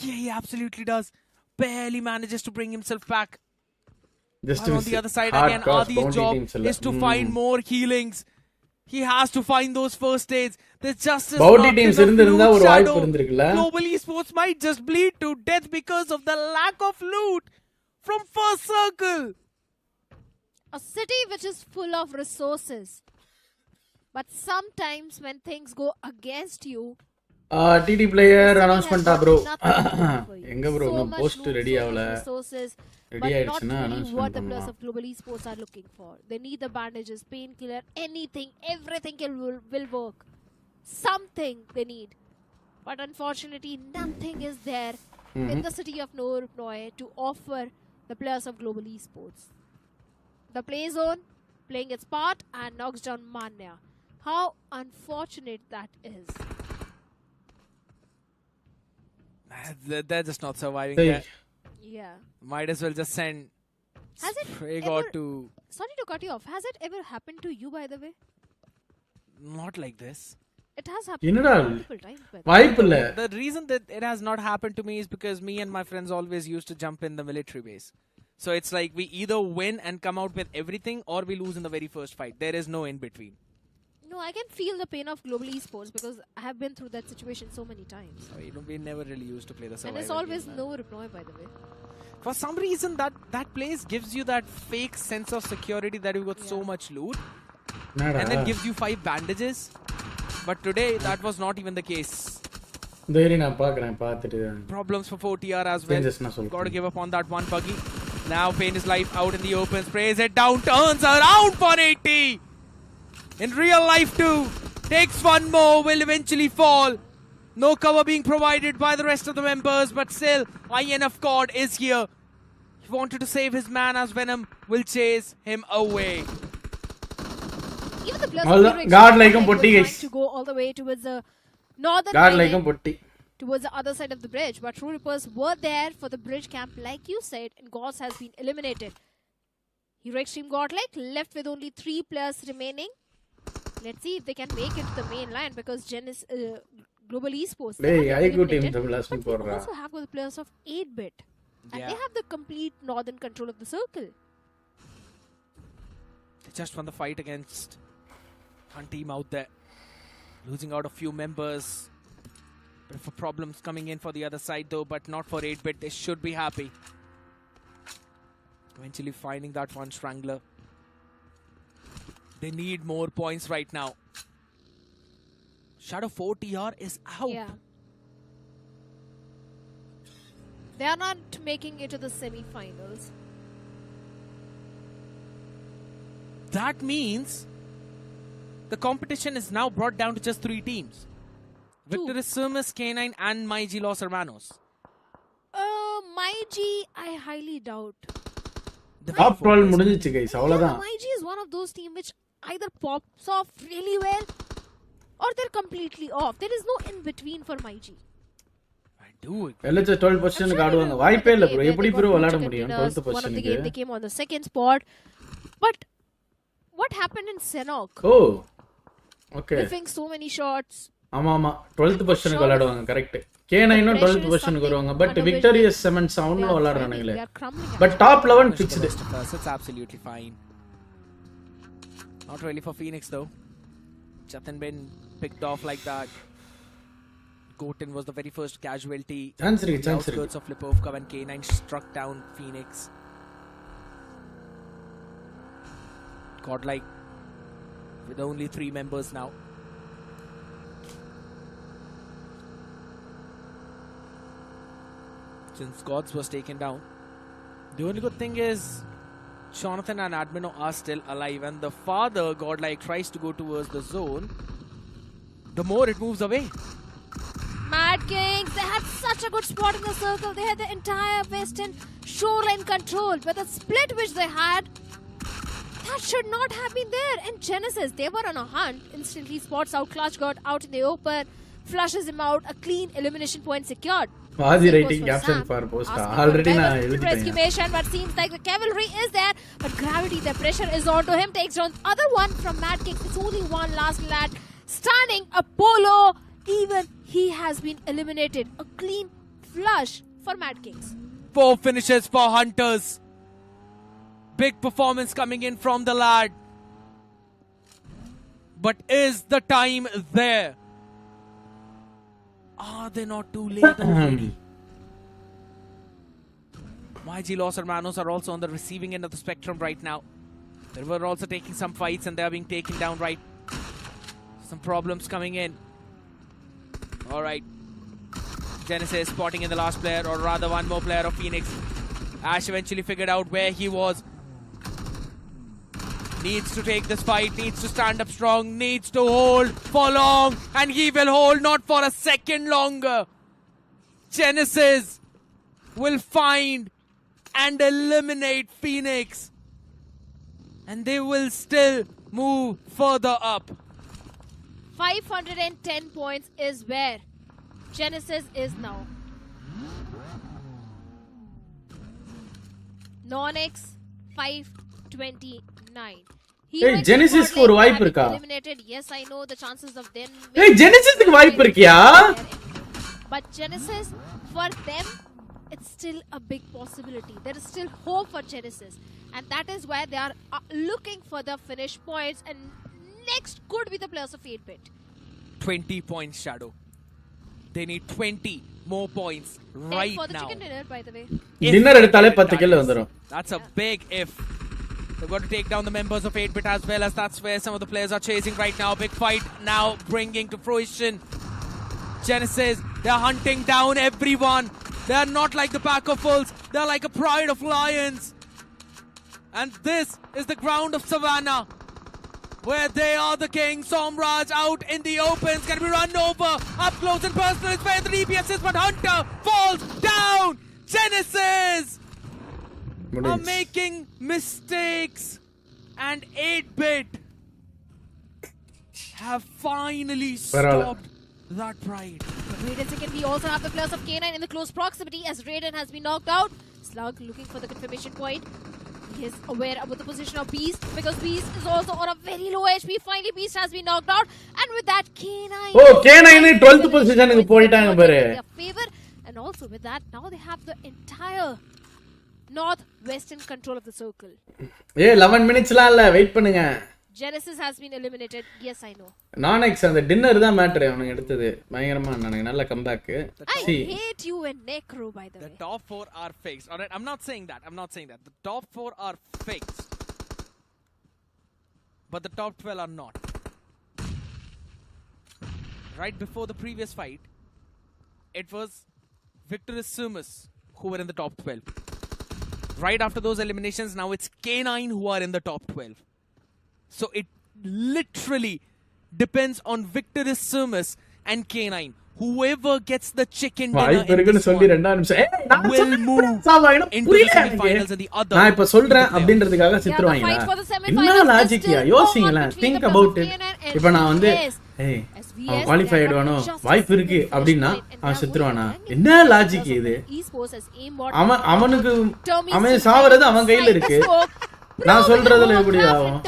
Yeah, he absolutely does. Barely manages to bring himself back. Just on the other side again, Adi's job is to find more healings. He has to find those first aids. There's just Bounty teams இருந்திருந்தா ஒரு வாய்ப்பு இருந்திருக்குல. Global Esports might just bleed to death because of the lack of loot from first circle. A city which is full of resources. But sometimes when things go against you, TD player announcement bro. எங்க bro no post ready ஆவல. Ready ஆயிடுச்சுனா announcement what the players of Global Esports are looking for. They need the bandages, painkiller, anything, everything will work. Something they need. But unfortunately, nothing is there in the city of Norpnoy to offer the players of Global Esports. The play zone playing its part and knocks down Manya. How unfortunate that is. They're just not surviving there. Yeah. Might as well just send Pray God to... Sorry to cut you off. Has it ever happened to you, by the way? Not like this. It has happened multiple times. The reason that it has not happened to me is because me and my friends always used to jump in the military base. So it's like we either win and come out with everything, or we lose in the very first fight. There is no in between. No, I can feel the pain of global esports because I have been through that situation so many times. We never really used to play the survival And it's always game, no reply, by the way. For some reason, that place gives you that fake sense of security that you got so much loot, and then gives you 5 bandages. But today, that was not even the case. Problems for 4TR as well. Got to give up on that one buggy. Now Pain is life out in the open, sprays it down, turns around for 80. In real life too, takes one more, will eventually fall. No cover being provided by the rest of the members, but still, INF God is here. He wanted to save his man as Venom will chase him away. Even the players God like him putti guys. To go all the way towards the northern God like him putti. Towards the other side of the bridge, but True Rippers were there for the bridge camp, like you said, and Goss has been eliminated. Hero Extreme Godlike left with only 3 players remaining. Let's see if they can make it to the main line because Global Esports. Hey, I go team but we also have the players of 8-bit, and they have the complete northern control of the circle. They just won the fight against one team out there, losing out a few members. For problems coming in for the other side though, but not for 8-bit. They should be happy. Eventually finding that one strangler. They need more points right now. Shadow 4TR is out. Yeah. They are not making it to the semi-finals. That means the competition is now brought down to just 3 teams. Victorissimus, K9 and MyG Los Hermanos. MyG, I highly doubt. Top 12 முடிஞ்சிச்சு guys அவ்வளவுதான். MyG is one of those teams which either pops off really well or they're completely off. There is no in between for MyG. LHS 12 position க்கு ஆடுவாங்க. வாய்ப்பே இல்ல bro. எப்படி bro விளையாட முடியும் 12th position க்கு? They came on the second spot. But what happened in Senok? Oh. Okay. Whiffing so many shots. ஆமா 12th position க்கு விளையாடுவாங்க கரெக்ட். K9 ம் 12th position க்கு வருவாங்க. But Victorious 7 sound விளையாடுறானுங்களே. But top 11 fixed. It's absolutely fine. Not really for Phoenix though. Jatin been picked off like that. Goten was the very first casualty. Chance outskirts of Lipovka when K9 struck down Phoenix. Godlike with only 3 members now. Since Gods was taken down, the only good thing is Jonathan and Admino are still alive, and the farther Godlike tries to go towards the zone, the more it moves away. Mad Kings, they had such a good spot in the circle. They had the entire western shoreline controlled, but the split which they had, that should not have been there. And Genesis, they were on a hunt. Instantly spots out Clutch God out in the open, flushes him out, a clean elimination point secured. Vaadhi writing caption for post already na rescue mission, but seems like the cavalry is there, but gravity, the pressure is on to him, takes down other one from Mad Kings. It's only one last lad standing. Apollo, even he has been eliminated. A clean flush for Mad Kings. 4 finishes for Hunters. Big performance coming in from the lad. But is the time there? Are they not too late already? MyG Los Hermanos are also on the receiving end of the spectrum right now. They were also taking some fights and they are being taken down right. Some problems coming in. Alright. Genesis spotting in the last player, or rather one more player of Phoenix. Ash eventually figured out where he was. Needs to take this fight, needs to stand up strong, needs to hold for long, and he will hold not for a second longer. Genesis will find and eliminate Phoenix, and they will still move further up. 510 points is where Genesis is now. Non-X 529. Hey, Genesis க்கு ஒரு வாய்ப்பு இருக்கா? Eliminated. Yes, I know the chances of them. Hey, Genesis க்கு வாய்ப்பு இருக்கியா? But Genesis, for them, it's still a big possibility. There is still hope for Genesis. And that is why they are looking for the finish points. And next could be the players of 8-bit. 20 points, Shadow. They need 20 more points right for the now. chicken dinner, by the way. Dinner எடுத்தாலே 10 kill வந்துரும். That's a big if. They've got to take down the members of 8-bit as well, as that's where some of the players are chasing right now. Big fight now bringing to fruition. Genesis, they're hunting down everyone. They're not like the pack of wolves. They're like a pride of lions. And this is the ground of Savannah, where they are the king. Somraj out in the open. It's going to be run over. Up close and personal is where the DPS is, but Hunter falls down. Genesis are making mistakes. And 8-bit have finally stopped that pride. Wait a second, we also have the players of K9 in the close proximity as Raiden has been knocked out. Slug looking for the confirmation point. He is aware about the position of Beast because Beast is also on a very low HP. Finally, Beast has been knocked out. And with that, K9... Oh, K9 in 12th position க்கு போயிட்டாங்க பாரு. Favor. And also with that, now they have the entire northwestern control of the circle. 11 minutesலாம் இல்ல, wait பண்ணுங்க. Genesis has been eliminated. Yes, I know. Nonex அந்த dinner தான் matter அவனுக்கு எடுத்தது. பயங்கரமா நானுங்க நல்ல comeback. I hate you and Necro, by the way. The top 4 are fixed. All right, I'm not saying that. The top 4 are fixed. But the top 12 are not. Right before the previous fight, it was Victorous Sumus who were in the top 12. Right after those eliminations, now it's K9 who are in the top 12. So it literally depends on Victorous Sumus and K9. Whoever gets the chicken dinner in this one will move into the semi-finals and the other. நான் இப்ப சொல்றேன் அப்படின்றதுக்காக சித்துவாங்களா? என்ன லாஜிக்கியா? யோசிங்களா? Think about it. இப்ப நான் வந்து ஏய் அவன் குவாலிஃபைட் ஆனோ வாய்ப்பு இருக்கு அப்படினா அவன் சித்துவானா? என்ன லாஜிக் இது? அவனுக்கு அவன் சாவறது அவன் கையில இருக்கு. நான் சொல்றதுல எப்படி ஆகும்?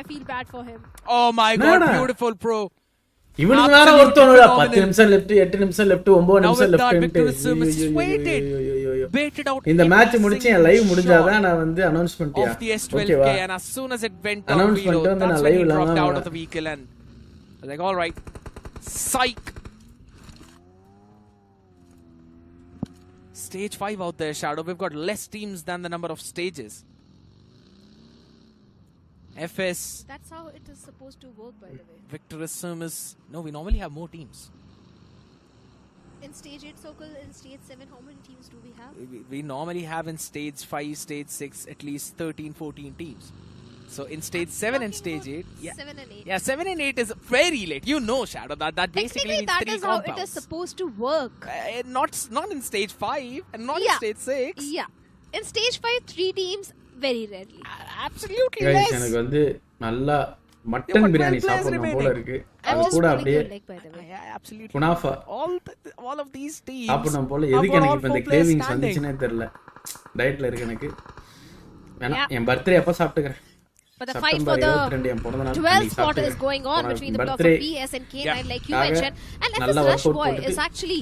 I feel bad for him. Oh my god, beautiful pro. இவனுக்கு வேற ஒருத்தனோட 10 நிமிஷம் லெஃப்ட் 8 நிமிஷம் லெஃப்ட் 9 நிமிஷம் லெஃப்ட் இந்த மேட்ச் முடிச்சு என் லைவ் முடிஞ்சாதான் நான் வந்து அனௌன்ஸ்மென்ட் ஓகேவா and as soon as it went down below that's when he dropped out of the vehicle and like all right psych. Stage 5 out there, Shadow. We've got less teams than the number of stages. FS. That's how it is supposed to work, by the way. Victorous Sumus. No, we normally have more teams. In stage 8 circle, in stage 7, how many teams do we have? We normally have in stage 5, stage 6, at least 13, 14 teams. So in stage 7 and stage 8, 7 and 8. Yeah, 7 and 8 is very late. You know, Shadow, that basically means that 3 is compounds. how it is supposed to work. Not in stage 5 and not in stage 6. Yeah. In stage 5, 3 teams, very rarely. Absolutely guys, less. எனக்கு வந்து நல்லா mutton biryani சாப்பிடணும் போல இருக்கு. அது கூட அப்படியே absolutely. Kunafa all of these teams. சாப்பிடணும் போல எதுக்கு எனக்கு இப்ப இந்த கிரேவிங்ஸ் வந்துச்சுனே தெரியல. டயட்ல இருக்கு எனக்கு. வேணா என் பர்த்டே அப்ப சாப்பிட்டுக்கறேன். But the fight for the 12th spot is going on between the blocks of BS and K9 like you mentioned. And FS Rush Boy is actually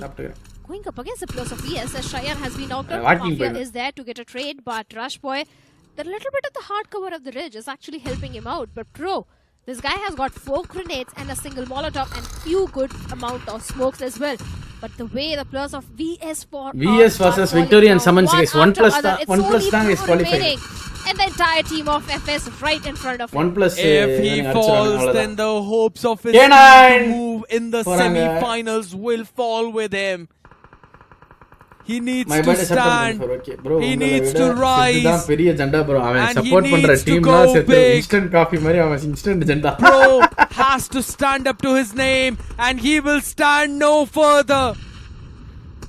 going up against the players of BS as Shayan has been knocked out. Mafia is there to get a trade, but Rush Boy, the little bit of the hard cover of the ridge is actually helping him out. But Pro, this guy has got 4 grenades and a single Molotov and few good amount of smokes as well. But the way the players of VS versus Victoria and Summons guys 1+ தான் is qualified. And the entire team of FS right in front of him. 1+. If he falls, then the hopes of his team to move in the semi-finals will fall with him. He needs to stand. He needs to rise. இதுதான் பெரிய ஜெண்டா bro. அவன் support பண்ற டீம்னா instant coffee மாதிரி அவன் instant ஜெண்டா. Pro has to stand up to his name and he will stand no further.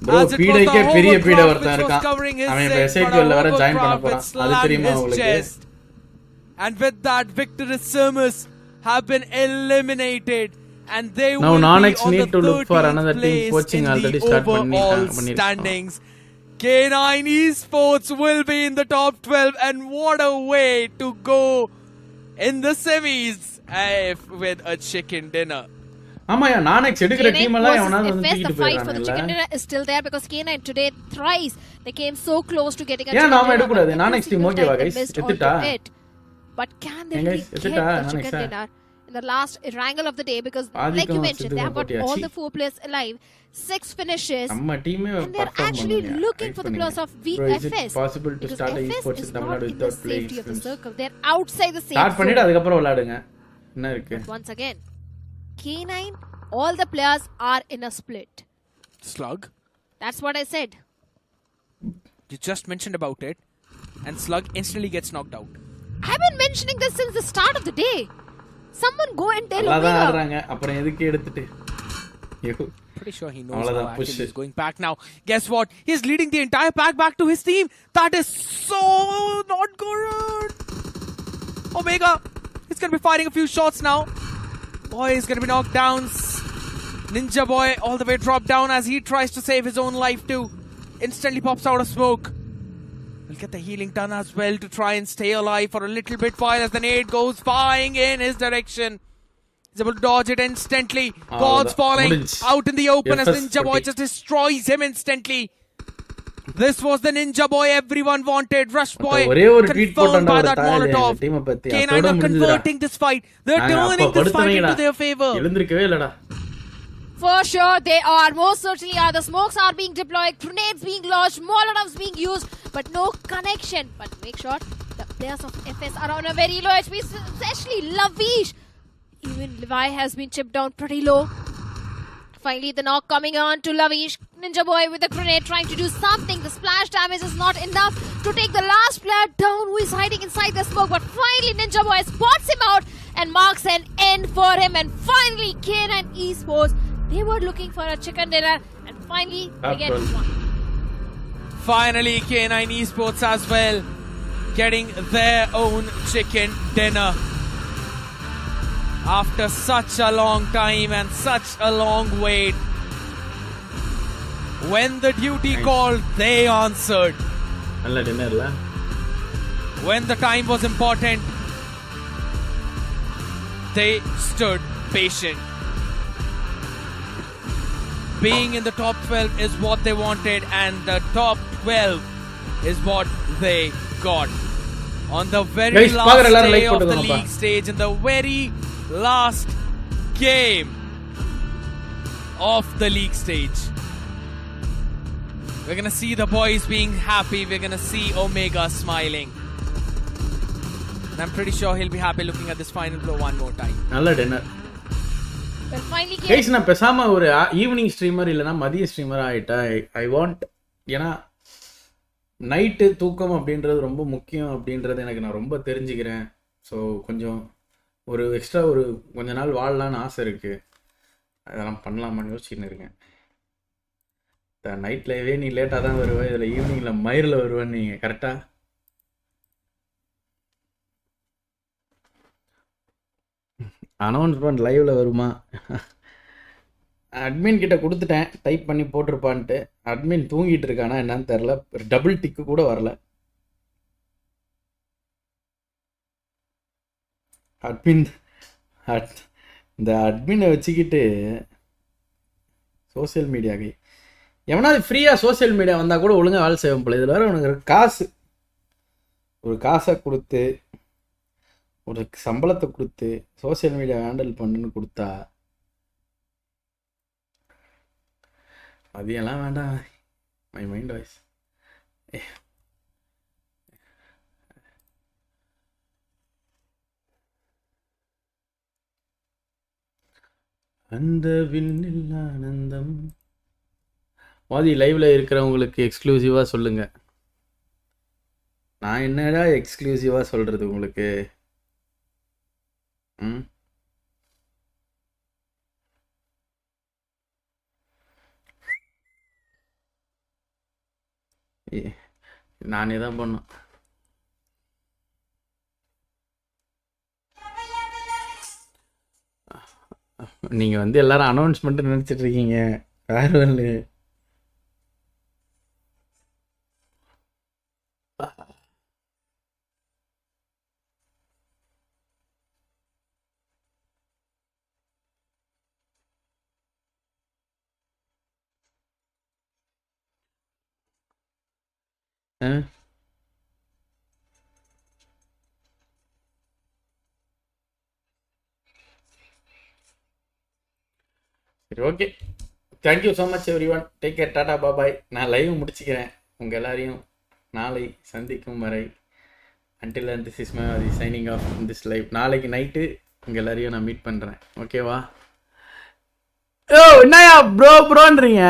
Bro, பீடைக்கே பெரிய பீடை ஒருத்தன் இருக்கான். அவன் இப்ப SAQL வர ஜாயின் பண்ண போறான். அது தெரியுமா உங்களுக்கு? And with that, Victorous Sumus have been eliminated. And they now will Nonex be on need the to look for another team coaching already start overall standings. K9 Esports will be in the top 12 and what a way to go in the semis with a chicken dinner. ஆமாயா நானெக்ஸ் எடுக்கிற team எல்லாம் versus எவனாவது வந்து FS, the தூக்கிட்டு fight for the போயிடுறானுல்ல. chicken dinner is still there because K9 today thrice they came so close to getting a ஏன் chicken நாம dinner, எடுக்கக்கூடாது? but நானெக்ஸ் every team single ஓகேவா time they guys? missed எடுத்துட்டா? onto it. But can they Hey really guys, get எடுத்துட்டா? the chicken நானெக்ஸா? dinner in the last wrangle of the day? Because like you ஆதிக்கம் mentioned, they have got சித்துக்கும் all போட்டியாச்சு. the 4 players alive, 6 finishes, நம்ம டீமே and they're perform actually பண்ணுங்க. looking Wait for the பண்ணுங்க. players of Bro, is it VFS. possible to Because start a FS esports is in Tamil not Nadu in the without playing safety of the friends? circle. They're outside the safe start zone. பண்ணிட்டு அதுக்கு அப்புறம் விளையாடுங்க. என்ன இருக்கு? But once again, K9, all the players are in a split. Slug. That's what I said. You just mentioned about it, and Slug instantly gets knocked out. I've been mentioning this since the start of the day. Someone go and tell நல்லா தான் Omega. ஆடுறாங்க. அப்புறம் எதுக்கு எடுத்துட்டு? ஐயோ. Pretty sure he knows அவ்வளவுதான், how push active he's it. going back now. Guess what? He's leading the entire pack back to his team. That is so not good. Omega is going to be firing a few shots now. Boy is going to be knocked down. Ninja Boy all the way dropped down as he tries to save his own life too. Instantly pops out of smoke. He'll get the healing done as well to try and stay alive for a little bit while as the nade goes flying in his direction. He's able to dodge it instantly. God's falling out in the open as Ninja Boy just destroys him instantly. This was the Ninja Boy everyone wanted. Rush Boy confirmed by that Molotov. K9 are converting this fight. They're turning this fight into their favor. எழுந்திருக்கவே இல்லடா. For sure they are. Most certainly are. The smokes are being deployed, grenades being launched, molotovs being used, but no connection. But make sure the players of FS are on a very low HP, especially Lavish. Even Levi has been chipped down pretty low. Finally, the knock coming on to Lavish. Ninja Boy with a grenade trying to do something. The splash damage is not enough to take the last player down who is hiding inside the smoke. But finally, Ninja Boy spots him out and marks an end for him. And finally, K9 Esports, they were looking for a chicken dinner. And finally, they get one. Finally, K9 Esports as well getting their own chicken dinner. After such a long time and such a long wait, when the duty called, they answered. நல்ல டின்னர்ல. When the time was important, they stood patient. Being in the top 12 is what they wanted, and the top 12 is what they got. On the very last day of the league stage, in the very last game of the league stage, we're gonna see the boys being happy. We're gonna see Omega smiling. And I'm pretty sure he'll be happy looking at this final blow one more time. நல்ல dinner. Well, finally, guys நான் பேசாம ஒரு evening streamer இல்லைனா மதிய streamer ஆகிட்டேன். I want, ஏன்னா night தூக்கம் அப்படின்றது ரொம்ப முக்கியம் அப்படின்றது எனக்கு நான் ரொம்ப தெரிஞ்சுக்கிறேன். ஸோ கொஞ்சம் ஒரு எக்ஸ்ட்ரா ஒரு கொஞ்ச நாள் வாழலான்னு ஆசை இருக்குது. அதெல்லாம் பண்ணலாமான்னு யோசிச்சுன்னு இருக்கேன். நைட்லவே நீ லேட்டாக தான் வருவேன், இதில் ஈவினிங்கில் மயிரில் வருவேன். நீங்கள் கரெக்டாக அனௌன்ஸ்மெண்ட் லைவில் வருமா? அட்மின் கிட்ட கொடுத்துட்டேன், டைப் பண்ணி போட்டிருப்பான்ட்டு. அட்மின் தூங்கிட்டு இருக்கானா என்னன்னு தெரில. டபுள் டிக்கு கூட வரல. அட்மின் இந்த அட்மினை வச்சுக்கிட்டு சோசியல் மீடியாவுக்கு எவனாவது ஃப்ரீயாக சோசியல் மீடியா வந்தால் கூட ஒழுங்காக வேலை செய்வோம் போல. இதில் வேறு உனக்கு காசு, ஒரு காசை கொடுத்து ஒரு சம்பளத்தை கொடுத்து சோசியல் மீடியா ஹேண்டில் பண்ணுன்னு கொடுத்தா அதையெல்லாம் வேண்டாம். மை மைண்ட் வாய்ஸ் அந்த விண்ணில் ஆனந்தம். வாதி லைவ்ல இருக்கிறவங்களுக்கு எக்ஸ்க்ளூசிவாக சொல்லுங்க. நான் என்னடா எக்ஸ்க்ளூசிவாக சொல்றது உங்களுக்கு? நானே தான் பண்ணோம். நீங்கள் வந்து எல்லாரும் அனௌன்ஸ்மெண்ட் நினச்சிட்டு இருக்கீங்க. வேறு இல்லை. சரி okay, thank you so much everyone, take care, Tata பாபாய். நான் லைவ் முடிச்சுக்கிறேன், உங்கள் எல்லாரையும் நாளை சந்திக்கும் வரை until then this is my signing off in this live. நாளைக்கு நைட்டு உங்கள் எல்லாரையும் நான் மீட் பண்ணுறேன், ஓகேவா? ஓ என்னயா ப்ரோன்றீங்க?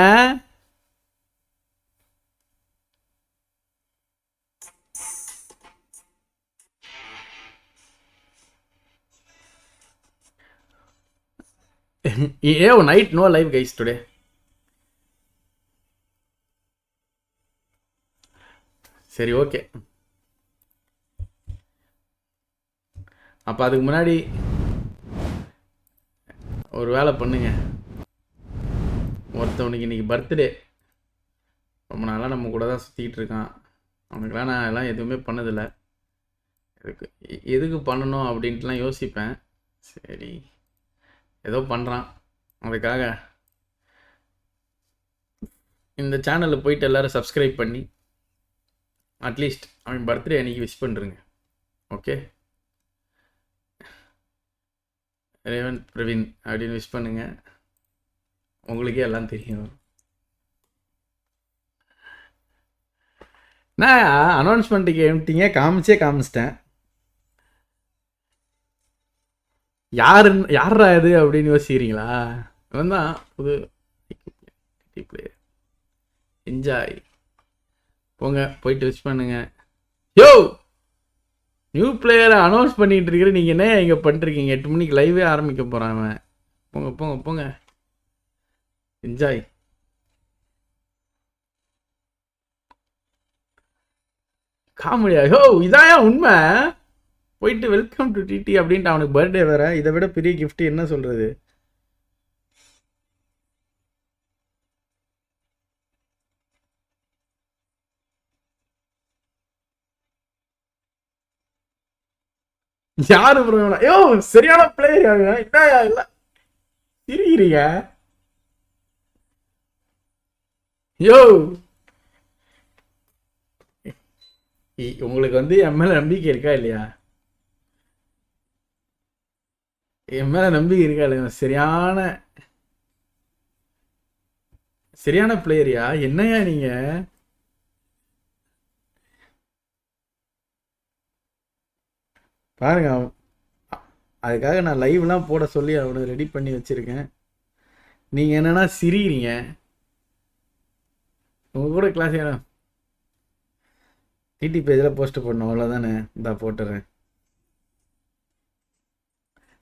night no live guys today. சரி ஓகே, அப்போ அதுக்கு முன்னாடி ஒரு வேலை பண்ணுங்க. ஒருத்தவனுக்கு இன்னைக்கு பர்த்டே, ரொம்ப நாளாக நம்ம கூட தான் சுற்றிக்கிட்டு இருக்கான். அவனுக்கெல்லாம் நான் எல்லாம் எதுவுமே பண்ணதில்லை. எதுக்கு பண்ணணும் அப்படின்ட்டுலாம் யோசிப்பேன். சரி ஏதோ பண்ணுறான், அதுக்காக இந்த சேனலில் போயிட்டு எல்லோரும் சப்ஸ்கிரைப் பண்ணி அட்லீஸ்ட் அவன் பர்த்டே அன்றைக்கி விஷ் பண்ணுறேங்க, ஓகே? ரேவந்த் பிரவீன் அப்படின்னு விஷ் பண்ணுங்க, உங்களுக்கே எல்லாம் தெரியும். நான் அனௌன்ஸ்மெண்ட்டுக்கு எம்டிங்க காமிச்சிட்டேன். யாரா இது அப்படின்னு யோசிக்கிறீங்களா? இவன் தான் புது பிளேயர். என்ஜாய், போங்க போயிட்டு விஷ் பண்ணுங்க. யோ நியூ பிளேயரை அனௌன்ஸ் பண்ணிட்டு இருக்கிற நீங்கள் என்ன இங்கே பண்ணிருக்கீங்க? 8 மணிக்கு லைவே ஆரம்பிக்க போகிறான் அவன். போங்க போங்க போங்க, என்ஜாய். காமெடியா? யோ இதாயா உண்மை? போயிட்டு வெல்கம் டு டிடி அப்படின்ட்டு அவனுக்கு பர்த்டே வேற, இதை விட பெரிய கிஃப்ட் என்ன சொல்றது? யாரு ப்ரோ? யோ சரியான பிளேயர் என்னயா இல்ல சிரிக்கிறீங்க? யோ உங்களுக்கு வந்து என் மேல நம்பிக்கை இருக்கா இல்லையா? என் மேல நம்பிக்கை இருக்கா இல்லையா? சரியான பிளேயரியா? என்னையா நீங்க? பாருங்க, அதுக்காக நான் லைவ்லாம் போட சொல்லி அவனை ரெடி பண்ணி வச்சிருக்கேன். நீங்க என்னன்னா சிரிக்கிறீங்க. உங்க கூட கிளாஸ் ஏன்னா டிடி பேஜில் போஸ்ட் பண்ணோம், அவ்வளோதானே? இந்தா போட்டுறேன்.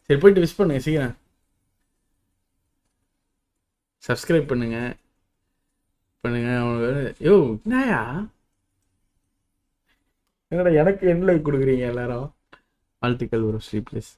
சரி போயிட்டு விஷ் பண்ணுங்க, சீக்கிரம் சப்ஸ்கிரைப் பண்ணுங்க அவனுக்கு. யோ என்னயா என்னடா எனக்கு என் லைக் கொடுக்குறீங்க எல்லாரும்? வாழ்த்துக்கள் ஒரு ஸ்ரீ பிளேஸ்.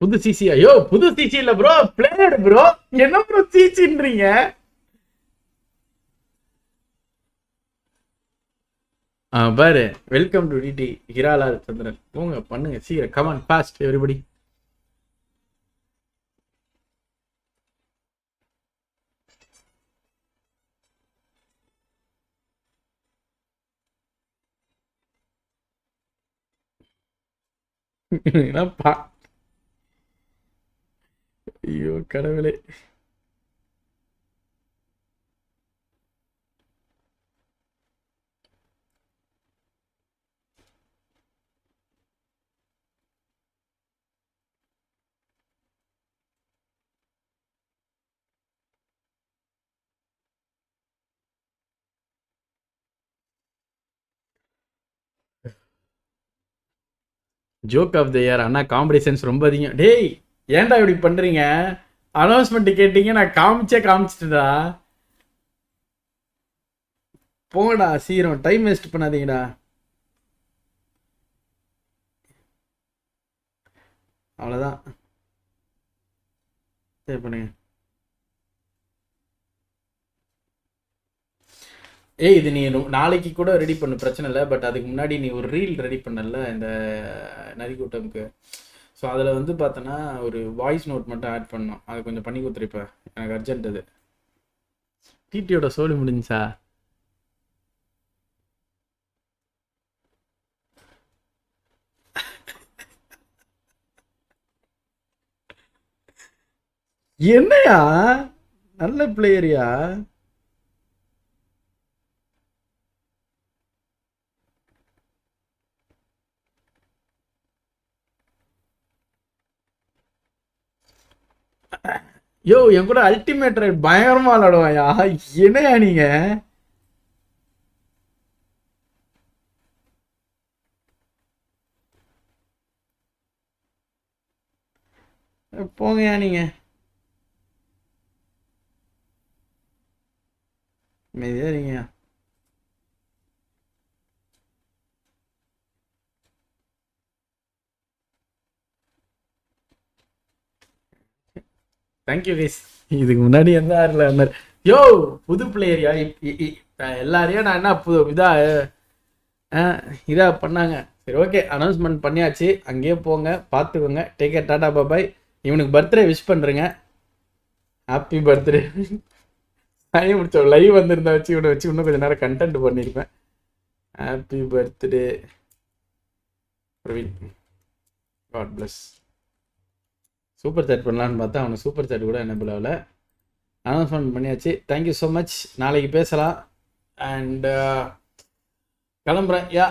புது சிசி? ஐயோ புது சிசி இல்ல ப்ரோ, பிளேயர் ப்ரோ. என்ன ப்ரோ சிசின்றீங்க? பாரு, welcome to TT Hiralal Chandran. போங்க பண்ணுங்க சீக்கிரம், கமான் ஃபாஸ்ட் எவ்ரிபடி. என்னப்பா, ஐயோ கடவுளே. Joke of the year. அண்ணா காம்படிஷன்ஸ் ரொம்ப அதிகம். டேய் ஏன்டா இப்படி பண்றீங்க? அனௌன்ஸ்மெண்ட் கேட்டீங்க, நான் காமிச்சிட்டா. போங்கடா சீக்கிரம், டைம் வேஸ்ட் பண்ணாதீங்கடா. அவ்வளோதான், சரி பண்ணுங்க. ஏய் இது நீ நாளைக்கு கூட ரெடி பண்ணு, பிரச்சனை இல்லை. பட் அதுக்கு முன்னாடி நீ ஒரு ரீல் ரெடி பண்ணல இந்த நரிக்கூட்டமுக்கு. ஸோ அதில் வந்து பார்த்தோன்னா ஒரு வாய்ஸ் நோட் மட்டும் ஆட் பண்ணோம். அது கொஞ்சம் பண்ணி கொடுத்துருப்ப, எனக்கு அர்ஜென்ட் அது. டிடியோட சோலி முடிஞ்சா? என்னையா நல்ல பிளேயரியா? யோ என் கூட அல்டிமேட் ரைட் பயங்கரமா விளாடுவாயா? என்னையா நீங்க? போங்கயா நீங்க. மெதியா இருக்கீங்க. Thank you guys. இதுக்கு முன்னாடி எந்த ஆரில் இருந்தார்? யோ புது பிளேயரியா? எல்லாரையும் நான் என்ன இதா பண்ணாங்க. சரி ஓகே, அனௌன்ஸ்மெண்ட் பண்ணியாச்சு. அங்கேயே போங்க, பார்த்துக்கோங்க. Take care, Tata bye bye. இவனுக்கு பர்த்டே விஷ் பண்ணுறேங்க. Happy birthday. டைம் முடிச்ச லைவ் வந்திருந்தா வச்சு இவனை வச்சு இன்னும் கொஞ்சம் நேரம் கண்டென்ட் பண்ணியிருப்பேன். Happy birthday Praveen, God bless. Super chat பண்ணலான்னு பார்த்தா அவனை சூப்பர் சேட் கூட எனபிள் ஆகல. அனௌன்ஸ்மெண்ட் பண்ணியாச்சு. Thank you so much. நாளைக்கு பேசலாம். அண்ட் கிளம்புறேன். Yeah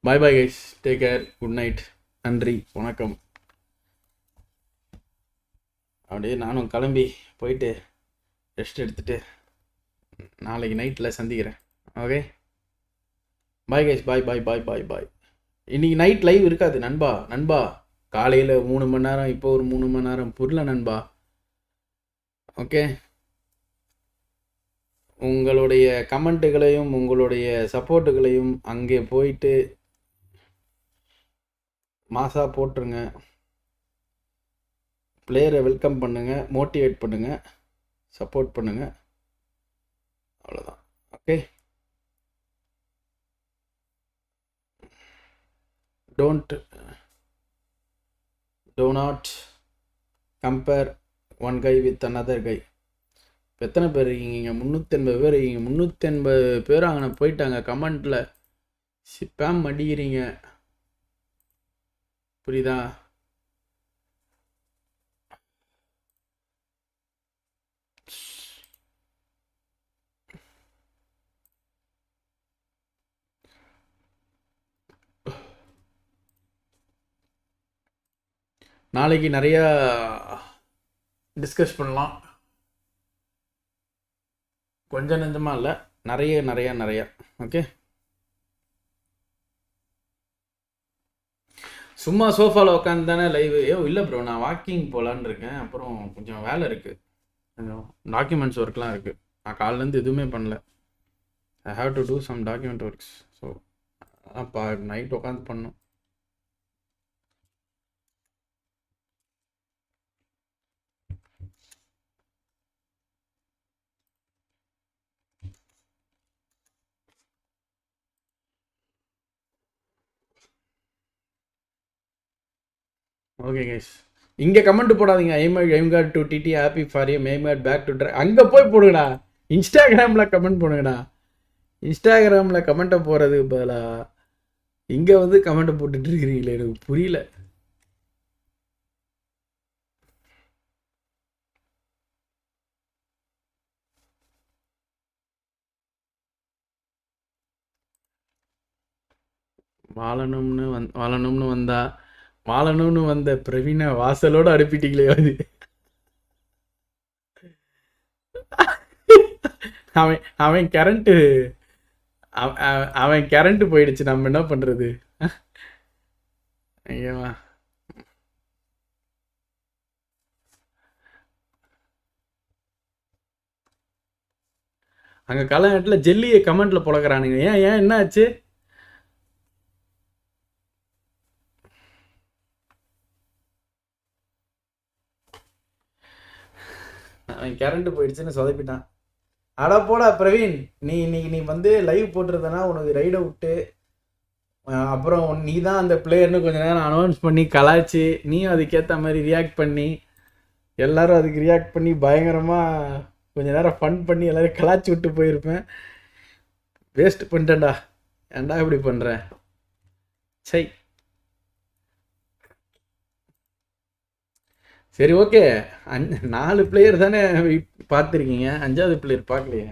bye bye guys, take care, good night, நன்றி, வணக்கம். அப்படியே நானும் கிளம்பி போயிட்டு ரெஸ்ட் எடுத்துட்டு நாளைக்கு நைட்டில் சந்திக்கிறேன். ஓகே பாய் கைஸ், பாய் பாய் பாய் பாய் பாய். இன்னைக்கு நைட் லைவ் இருக்காது நண்பா. காலையில் 3 மணி நேரம், இப்போ ஒரு 3 மணி நேரம், புரியல நண்பா. ஓகே, உங்களுடைய கமெண்ட்டுகளையும் உங்களுடைய சப்போர்ட்டுகளையும் அங்கே போயிட்டு மாசா போட்டுருங்க. பிளேயரை வெல்கம் பண்ணுங்க, மோட்டிவேட் பண்ணுங்க, சப்போர்ட் பண்ணுங்க. அவ்வளோதான். Okay, do not compare one guy with another guy. இப்போ எத்தனை பேர் இருக்கீங்க? 380 பேர் இருக்கீங்க. 380 பேர் அங்கே போயிட்டாங்க. கமெண்ட்டில் ஸ்பேம் அடிக்கிறீங்க, புரியுதா? நாளைக்கு நிறையா டிஸ்கஸ் பண்ணலாம். கொஞ்சம் நெஞ்சமாக இல்லை, நிறைய. ஓகே, சும்மா சோஃபாவில் உட்காந்து தானே லைவ். இல்லை ப்ரோ, நான் வாக்கிங் போகலான்னு இருக்கேன். அப்புறம் கொஞ்சம் வேலை இருக்குது, கொஞ்சம் டாக்குமெண்ட்ஸ் ஒர்க்லாம் இருக்குது. நான் காலிலேருந்து எதுவுமே பண்ணல. I have to do some document works. So அதான் நைட் உட்காந்து பண்ணணும். ஓகே கைஸ், இங்கே கமெண்ட் போடாதீங்க. I'm got to TT happy for you, may got back to try. அங்கே போய் போடுங்கடா, இன்ஸ்டாகிராமில் கமெண்ட் பண்ணுங்கடா. இன்ஸ்டாகிராமில் கமெண்ட்டை போகிறதுக்கு பதிலாக இங்கே வந்து கமெண்ட்டை போட்டுட்டு இருக்கிறீங்களே, எனக்கு புரியல. வாழணும்னு வந்த பிரவீனை வாசலோடு அனுப்பிட்டீங்களே. அது அவன் கரண்ட்டு போயிடுச்சு, நம்ம என்ன பண்றது? ஐயவா, அங்க காலகட்டத்தில் ஜெல்லியை கமெண்ட்ல புழக்கிறானுங்க. ஏன் என்ன ஆச்சு? கரண்ட் போயிடுச்சுன்னு சொதப்பிட்டான். அட போடா பிரவீன், நீ வந்து லைவ் போட்டிருந்தனா உனக்கு ரைடை விட்டு அப்புறம் நீ தான் அந்த பிளேயர்னு கொஞ்ச நேரம் அனௌன்ஸ் பண்ணி கலாய்ச்சி நீயும் அதுக்கேற்ற மாதிரி ரியாக்ட் பண்ணி எல்லாரும் அதுக்கு ரியாக்ட் பண்ணி பயங்கரமாக கொஞ்ச நேரம் ஃபன் பண்ணி எல்லாரும் கலாய்ச்சி விட்டு போயிருப்பேன். வேஸ்ட் பண்ணிட்டேன்டா, ஏன்டா இப்படி பண்ணுறேன்? சை. சரி ஓகே, 4 பிளேயர் தானே பார்த்துருக்கீங்க, 5வது பிளேயர் பார்க்கலையே.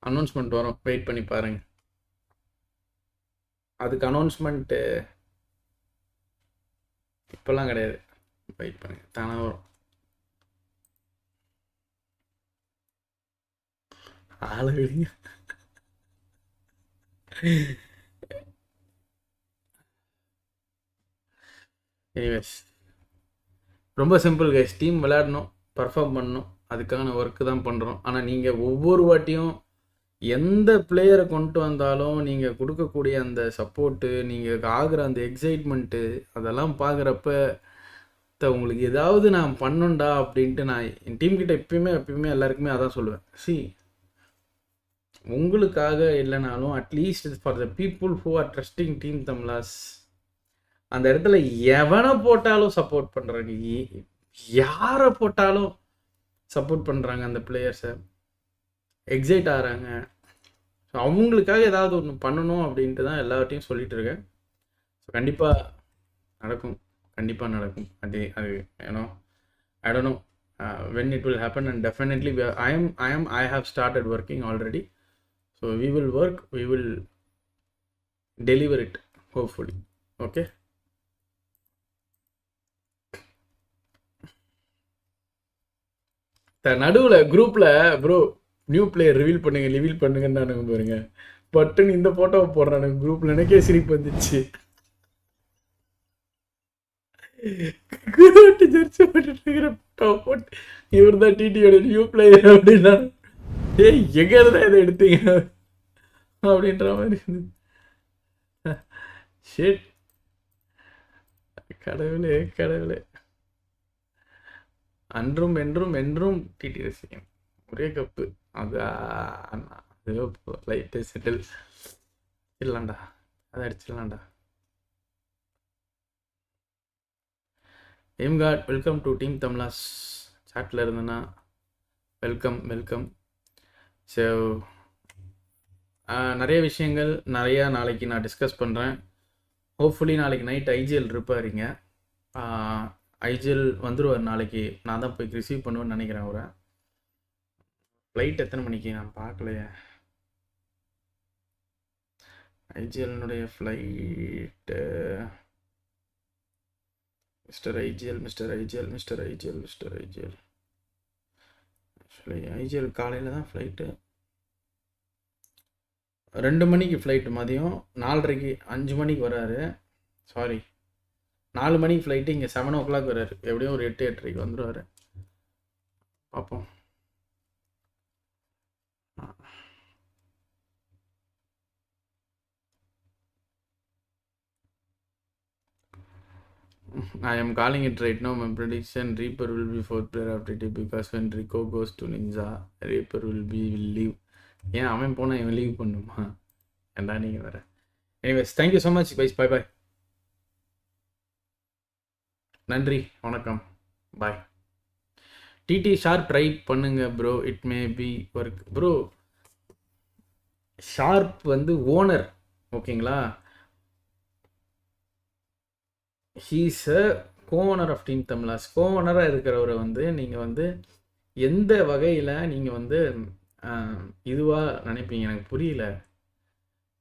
அனௌன்ஸ்மெண்ட் வரும், வெயிட் பண்ணி பாருங்க. அதுக்கு அனௌன்ஸ்மெண்ட்டு இப்போல்லாம் கிடையாது, வெயிட் பண்ணுங்க, தானே வரும். ஆளை விடுங்க. எனிவேஸ், ரொம்ப சிம்பிள் கைஸ். டீம் விளையாடணும், பர்ஃபார்ம் பண்ணணும், அதுக்கான ஒர்க்கு தான் பண்ணுறோம். ஆனால் நீங்கள் ஒவ்வொரு வாட்டியும் எந்த பிளேயரை கொண்டு வந்தாலும் நீங்கள் கொடுக்கக்கூடிய அந்த சப்போர்ட்டு, நீங்கள் ஆகிற அந்த எக்ஸைட்மெண்ட்டு, அதெல்லாம் பார்க்குறப்ப உங்களுக்கு ஏதாவது நான் பண்ணணும்டா அப்படின்ட்டு நான் என் டீம்கிட்ட எப்பயுமே எல்லாருக்குமே அதான் சொல்லுவேன். உங்களுக்காக இல்லைனாலும் at least for the people who are trusting team Tamilas, அந்த இடத்துல எவனை போட்டாலும் சப்போர்ட் பண்ணுறாங்க, யாரை போட்டாலும் சப்போர்ட் பண்ணுறாங்க, அந்த பிளேயர்ஸை எக்ஸைட் ஆகிறாங்க. ஸோ அவங்களுக்காக ஏதாவது ஒன்று பண்ணணும் அப்படின்ட்டு தான் எல்லார்ட்டையும் சொல்லிட்டு இருக்கேன். ஸோ கண்டிப்பாக நடக்கும், கண்டிப்பாக நடக்கும். அது ஏன்னோ I don't know when it will happen, and definitely I have started working already. So we will work, we will deliver it hopefully. Okay. நடுவில் குரூப்பில் ப்ரோ நியூ பிளேயர் ரிவீல் பண்ணுங்கன்னு நான் பாருங்க, பட்டுன்னு இந்த ஃபோட்டோவை போடுறானுங்க குரூப்பில். எனக்கே சிரிப்பு வந்துச்சு. ஜெர்சி போட்டுட்டு இருக்கிற ஃபோட்டோ போட்டு இவர் தான் டிடியோட நியூ பிளேயர் அப்படின்னா, ஏய் எங்க இருந்தா இதை எடுத்தீங்க அப்படின்ற மாதிரி. ஷிட், கடவுளே. அன்றும் என்றும் டிடி ரசிகன், ஒரே கப்பு. அது லைட்டு செட்டில் இல்லைண்டா, அதை அடிச்சிடலாம்டா. எம்காட், வெல்கம் டு டீம் தமிழாஸ். சாட்டில் இருந்தேன்னா வெல்கம். ஸோ நிறைய விஷயங்கள் நாளைக்கு நான் டிஸ்கஸ் பண்ணுறேன். ஹோப்ஃபுல்லி நாளைக்கு நைட் ஐஜிஎல் இருப்பாருங்க. ஐஜிஎல் வந்துடுவார் நாளைக்கு. நான் தான் போய் ரிசீவ் பண்ணுவேன்னு நினைக்கிறேன் அவரை. ஃப்ளைட் எத்தனை மணிக்கு நான் பார்க்கலையே. ஐஜிஎல்னுடைய flight mister IGL actually IGL காலையில் தான் ஃப்ளைட்டு. 2 மணிக்கு ஃப்ளைட்டு, மதியம் 4:30க்கு 5 மணிக்கு வராரு. சாரி 4 மணிக்கு ஃப்ளைட்டு, இங்கே 7 o'clock வராரு. எப்படியும் ஒரு 8:30க்கு வந்துடுவார். பார்ப்போம். I am calling it right now. My prediction, Reaper will be 4th player of TT because when Rico goes to Ninja, Reaper will leave. ஏன் அவன் போனால் இவன் லீவ் பண்ணுமா? ஏன்டா நீங்கள் வேறு. Anyways, thank you so much byes. Bye. நன்றி, வணக்கம், பாய். டிடி ஷார்ப் ட்ரை பண்ணுங்க bro, it may be work bro. Sharp வந்து ஓனர், ஓகேங்களா? He's a co-owner of team Tamilas. கோனராக இருக்கிறவரை வந்து நீங்கள் வந்து எந்த வகையில் நீங்கள் வந்து இதுவாக நினைப்பீங்க? எனக்கு புரியல.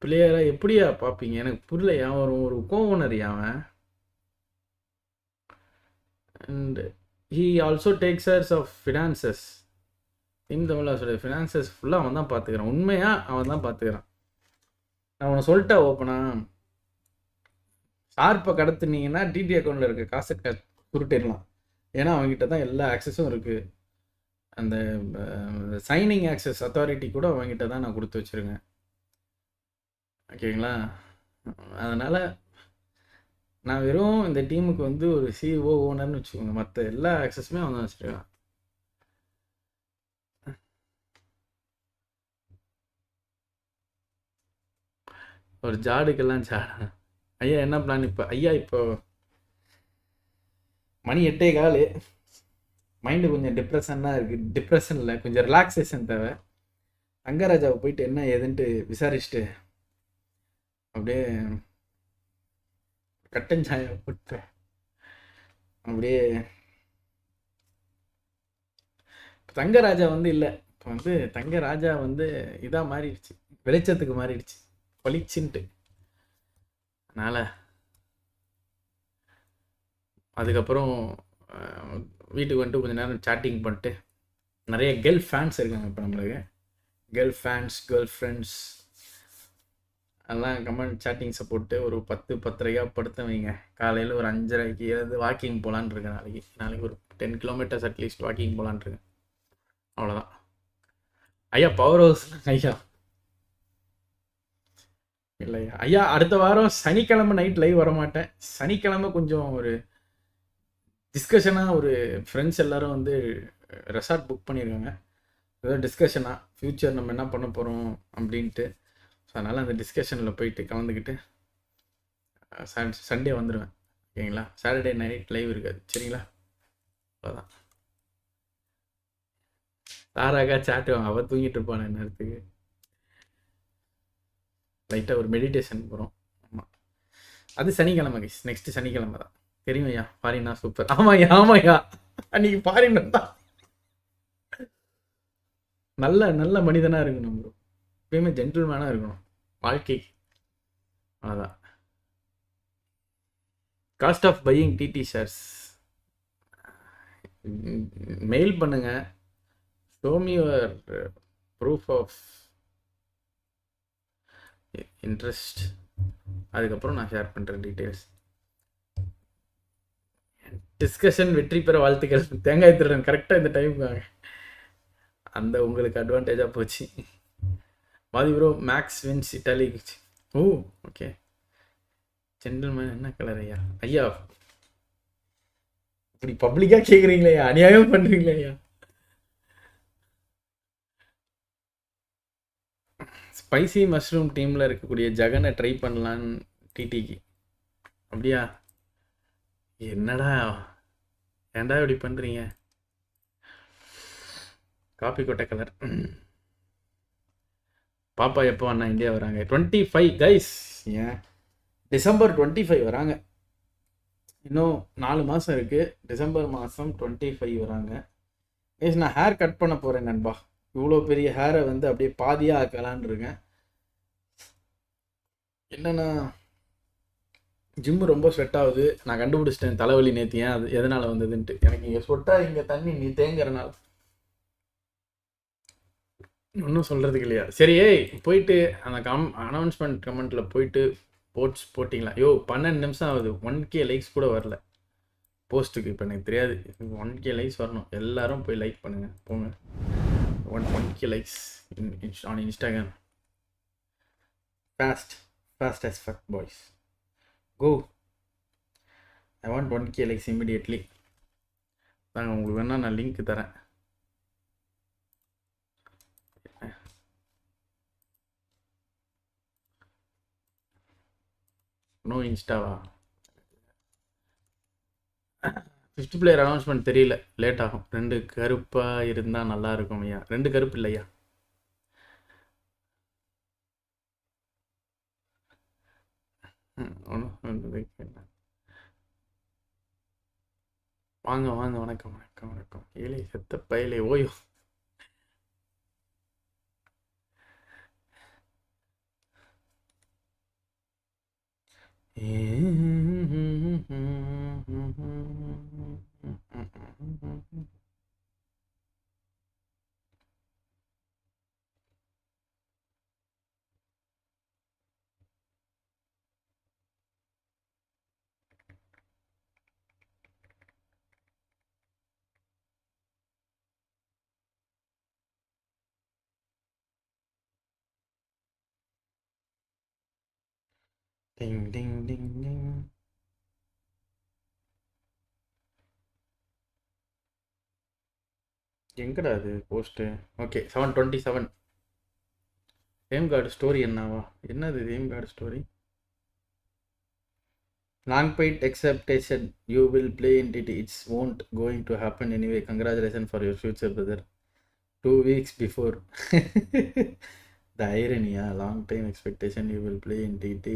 பிளேயராக எப்படியா பார்ப்பீங்க? எனக்கு புரியல. ஒரு கோனர் அவன். And he also takes cares of finances. Team தமிழாஸோட ஃபினான்சஸ் ஃபுல்லாக அவன் தான் பார்த்துக்கிறான். உண்மையாக அவன் தான் பார்த்துக்கிறான். நான் அவனை சொல்லிட்டா ஓப்பனா, ஷார்ப்பை கடத்துனீங்கன்னா டிடி அக்கௌண்ட்டில் இருக்க காசை சுருட்டிடலாம். ஏன்னா அவங்ககிட்ட தான் எல்லா ஆக்சஸும் இருக்குது. அந்த சைனிங் ஆக்சஸ் அத்தாரிட்டி கூட அவங்ககிட்ட தான் நான் கொடுத்து வச்சுருக்கேன், ஓகேங்களா? அதனால் நான் வெறும் இந்த டீமுக்கு வந்து ஒரு சிஓ ஓனர்னு வச்சுக்கோங்க, மற்ற எல்லா ஆக்சஸுமே அவன் தான் வச்சுருக்கான். ஒரு ஜாடுக்கெல்லாம் ஜாடா. ஐயா என்ன பிளான் இப்போ? ஐயா இப்போ மணி 8:15, மைண்டு கொஞ்சம் டிப்ரெஷனாக இருக்குது. டிப்ரெஷன் இல்லை, கொஞ்சம் ரிலாக்ஸேஷன் தேவை. தங்கராஜாவை போயிட்டு என்ன ஏதுன்ட்டு விசாரிச்சுட்டு அப்படியே கட்டன் சாயை போட்டு அப்படியே தங்கராஜா வந்து இல்லை, இப்போ வந்து தங்கராஜா வந்து இதாக மாறிடுச்சு, வெளிச்சத்துக்கு மாறிடுச்சு பளிச்சுன்ட்டு. அதனால் அதுக்கப்புறம் வீட்டுக்கு வந்துட்டு கொஞ்சம் நேரம் சாட்டிங் பண்ணிட்டு, நிறைய கேர்ள் ஃபேன்ஸ் இருக்காங்க இப்போ நம்மளுக்கு, கேர்ள் ஃபேன்ஸ், கேர்ள் ஃப்ரெண்ட்ஸ் எல்லாம் கமெண்ட் சாட்டிங்ஸை போட்டு ஒரு 10-10:30 படுத்த வைங்க. காலையில் ஒரு 5:30க்கு எழுந்து வாக்கிங் போகலான் இருக்கேன். நாளைக்கு ஒரு 10 கிலோமீட்டர்ஸ் அட்லீஸ்ட் வாக்கிங் போகலான் இருக்கேன். அவ்வளோதான் ஐயா. பவர் ஹவுஸ் ஐயா இல்லையா ஐயா, அடுத்த வாரம் சனிக்கிழமை நைட் லைவ் வர மாட்டேன். சனிக்கிழமை கொஞ்சம் ஒரு டிஸ்கஷனாக, ஒரு ஃப்ரெண்ட்ஸ் எல்லோரும் வந்து ரெசார்ட் புக் பண்ணியிருக்காங்க. ஏதோ டிஸ்கஷனாக ஃப்யூச்சர் நம்ம என்ன பண்ண போகிறோம் அப்படின்ட்டு. ஸோ அதனால் அந்த டிஸ்கஷனில் போயிட்டு கலந்துக்கிட்டு சண்டே வந்துடுவேன். ஓகேங்களா? சாட்டர்டே நைட் லைவ் இருக்காது. சரிங்களா? அவ்வளோதான். தாராக்கா சாட்டுவாங்க, அவள் தூங்கிட்டு இருப்பான் நேரத்துக்கு. லைட்டாக ஒரு மெடிடேஷன் போகிறோம். ஆமாம், அது சனிக்கிழமை கைஸ், நெக்ஸ்ட் சனிக்கிழமை தான். தெரியும் ஐயா, ஃபாரினா சூப்பர். ஆமாய்யா ஆமாய்யா, அன்றைக்கி ஃபாரின் தான். நல்ல நல்ல மனிதனாக இருக்கணும் ப்ரோ, எப்பயுமே ஜென்டில்மேனாக இருக்கணும் வாழ்க்கைக்கு. அதான். Cost of buying DD shares mail பண்ணுங்க. Show me your proof of interest, அதுக்கப்புறம் நான் ஷேர் பண்ணுறேன் டீட்டெயில்ஸ். டிஸ்கஷன் வெற்றி பெற வாழ்த்துக்கள். தேங்காய் திருடன் கரெக்டாக இந்த டைமுக்கு வாங்க, அந்த உங்களுக்கு அட்வான்டேஜாக போச்சு. வாதி ப்ரோ, மேக்ஸ் வின்ஸ் இட்டாலி. ஓ ஓகே. ஜென்டில்மேன் என்ன கலர் ஐயா? ஐயா இப்படி பப்ளிக்காக கேட்குறீங்களே, அநியாயம் பண்ணுறீங்களே ஐயா. ஸ்பைசி மஷ்ரூம் டீமில் இருக்கக்கூடிய ஜெகனை ட்ரை பண்ணலான்னு டிடிக்கு. அப்படியா? என்னடா ஏன்டா இப்படி பண்ணுறீங்க? காப்பி கொட்டை கலர். பாப்பா எப்போ அண்ணா இந்தியா வராங்க? 25 கைஸ். ஏன் டிசம்பர் 25 வராங்க. இன்னும் 4 மாதம் இருக்குது. டிசம்பர் மாதம் 25 வராங்க கைஸ். நான் ஹேர் கட் பண்ண போகிறேன் நண்பா. இவ்வளோ பெரிய ஹேரை வந்து அப்படியே பாதியாக ஆக்கலான்னு இருக்கேன். என்னன்னா ஜிம்மு ரொம்ப ஸ்வெட் ஆகுது. நான் கண்டுபிடிச்சிட்டேன் தலைவலி நேற்று ஏன் அது எதனால் வந்ததுன்ட்டு. எனக்கு இங்கே ஸ்வெட்டாக இங்கே தண்ணி நீ தேங்குறனால ஒன்றும் சொல்கிறதுக்கு இல்லையா? சரி, போயிட்டு அந்த அனௌன்ஸ்மெண்ட் கமெண்ட்டில் போயிட்டு போட்டிங்களா? 12 நிமிஷம் ஆகுது, 1K லைக்ஸ் கூட வரல போஸ்ட்டுக்கு. இப்போ எனக்கு தெரியாது, 1K லைக்ஸ் வரணும். எல்லாரும் போய் லைக் பண்ணுங்கள் போங்க. 1K likes on Instagram. fast as fuck boys, go. I want 1K likes immediately. தாங்க உங்களுக்கு வேணால் நான் லிங்க் தரேன். நோ இன்ஸ்டாவா? 5th பிளேயர் அனௌன்ஸ்மெண்ட் தெரியல, லேட் ஆகும். 2 கருப்பாக இருந்தால் நல்லா இருக்கும் ஐயா. 2 கருப்பு இல்லையா? வாங்க வாங்க, வணக்கம் வணக்கம் வணக்கம். ஏழை செத்த பயலே ஓயோ. Ding ding ding ding. எங்கடா அது போஸ்ட்டு? ஓகே 727. ஏம் கார்டு ஸ்டோரி என்னவா? என்னது இது ஏம் card story? Long paid acceptation. You will play in it. It's won't going to happen anyway. Congratulations for your future, brother. 2 weeks before. The irony, yeah. Long time expectation. You will play in it.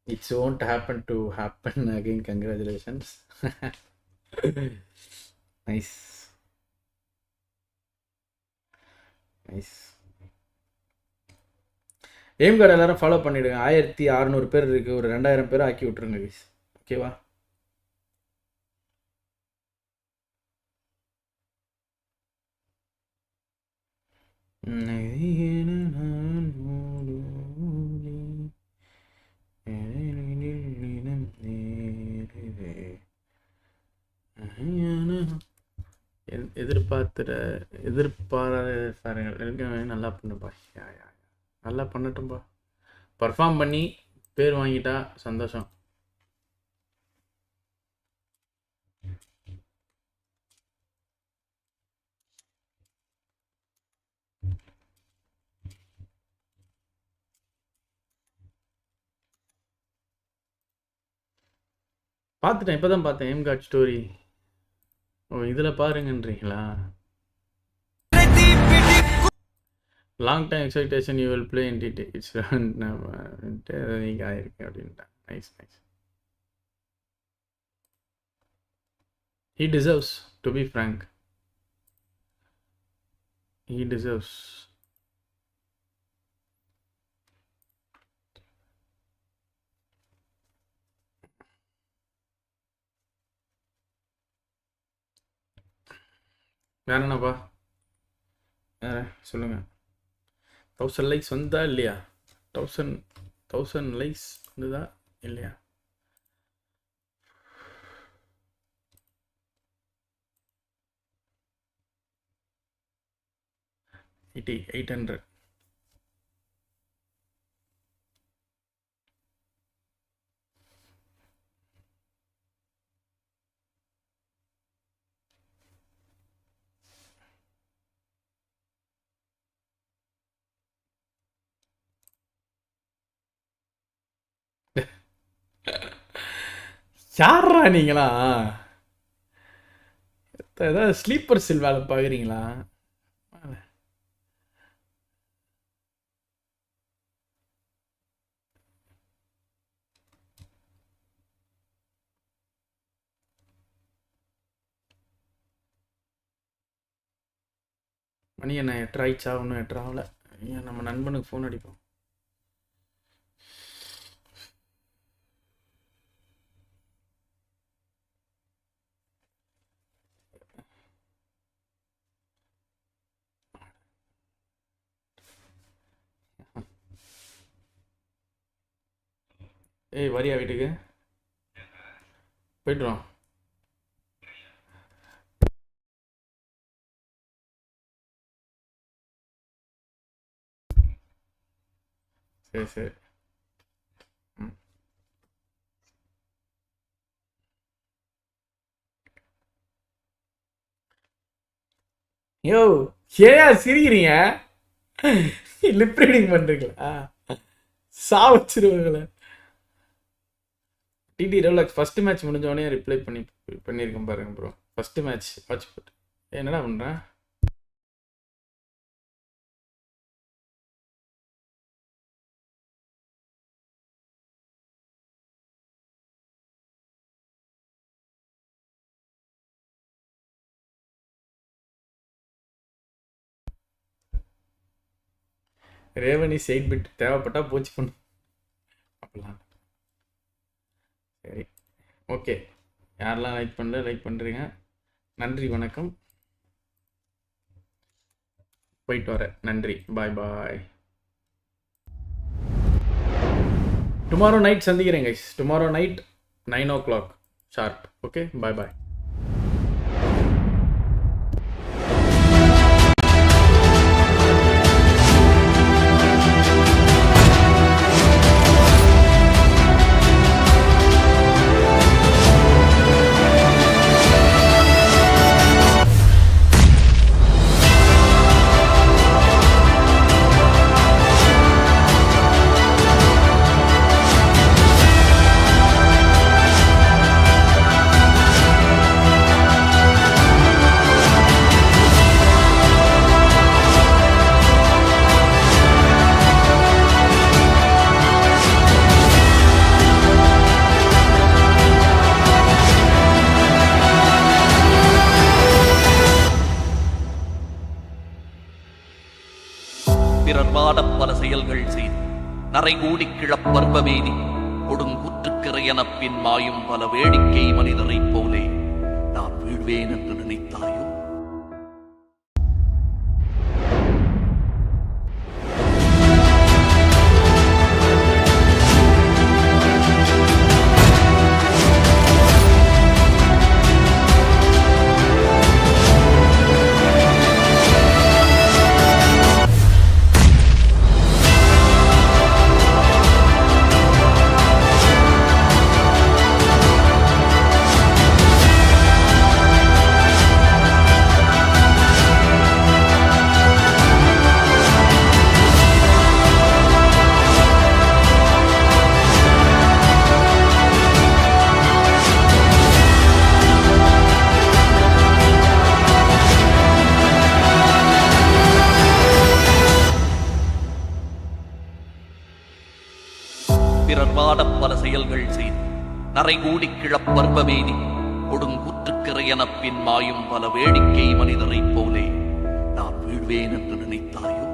It won't happen to happen again. Congratulations. Nice. Nice. Aim card எல்லாரும் follow பண்ணிவிடுங்க. 1600 பேர் இருக்குது. ஒரு 2000 பேர் ஆக்கி விட்ருங்க guys. ஓகேவா? எதிர்பாராத பாருங்கள். நல்லா பண்ணுப்பா. நல்லா பண்ணட்டும்பா. பர்ஃபார்ம் பண்ணி பேர் வாங்கிட்டா சந்தோஷம். பார்த்துட்டேன், இப்போ தான் பார்த்தேன் எம் கார்ட் ஸ்டோரி. ஓ இதில் பாருங்கன்றீங்களா? Long time expectation you will play in DD. It's நீங்கள் ஆயிருக்கு அப்படின்ட்டேன். Nice nice. He deserves, to be frank. He deserves. வேற என்னப்பா? வேற சொல்லுங்கள். 1000 லைக்ஸ் வந்தா இல்லையா? 1000 லைக்ஸ் வந்துதா இல்லையா? இடி 800. யாரா நீங்களா? ஏதாவது ஸ்லீப்பர் செல் வேலை பார்க்குறீங்களா? மணி என்ன 8 ஆயிடுச்சா? ஒன்றும் 8 ஆகல. நம்ம நண்பனுக்கு ஃபோன் அடிப்போம். ஏய் வரியா வீட்டுக்கு? போய்ட்டு வா. சரி சரி. யோ ஏயா சிரிக்கிறீங்க? லிப் ரீடிங் பண்ணுறீங்களா? சாவச்சிருவாங்களே. டிடி ரெவலாக்ஸ் ஃபஸ்ட்டு மேட்ச் முடிஞ்சோடனே ரிப்ளை பண்ணியிருக்கேன் பாருங்க ப்ரோ. ஃபஸ்ட்டு மேட்ச் வாட்ச் போட்டு என்னடா பண்ணுறேன்? ரேவனி சைட் பிட் தேவைப்பட்டா போச்சு பண்ணு அப்படிலாம். சரி ஓகே. யாரெல்லாம் லைக் பண்ணல லைக் பண்ணுறீங்க. நன்றி வணக்கம். போயிட்டு வரேன். நன்றி. Bye bye. டுமாரோ நைட் சந்திக்கிறேன் guys. Tomorrow night 9 o'clock sharp. Okay bye bye. பிறர் வாடப் பல செயல்கள் செய்து நரைகூடி கிளப்பர்வமேனி கொடுங்கூற்றுக்கிறையெனப் பின் மாயும் பல வேடிக்கை மனிதரைப் போலே நான் வீழ்வேன் என்று நினைத்தாயோ? பிறர் வாடப் பல செயல்கள் செய்து நரைகூடி கிளப்பர்வமேனி கொடுங்கூற்றுக்கிறையெனப் பின் மாயும் பல வேடிக்கை மனிதரைப் போலே நான் வீழ்வேன் என்று நினைத்தாயோ?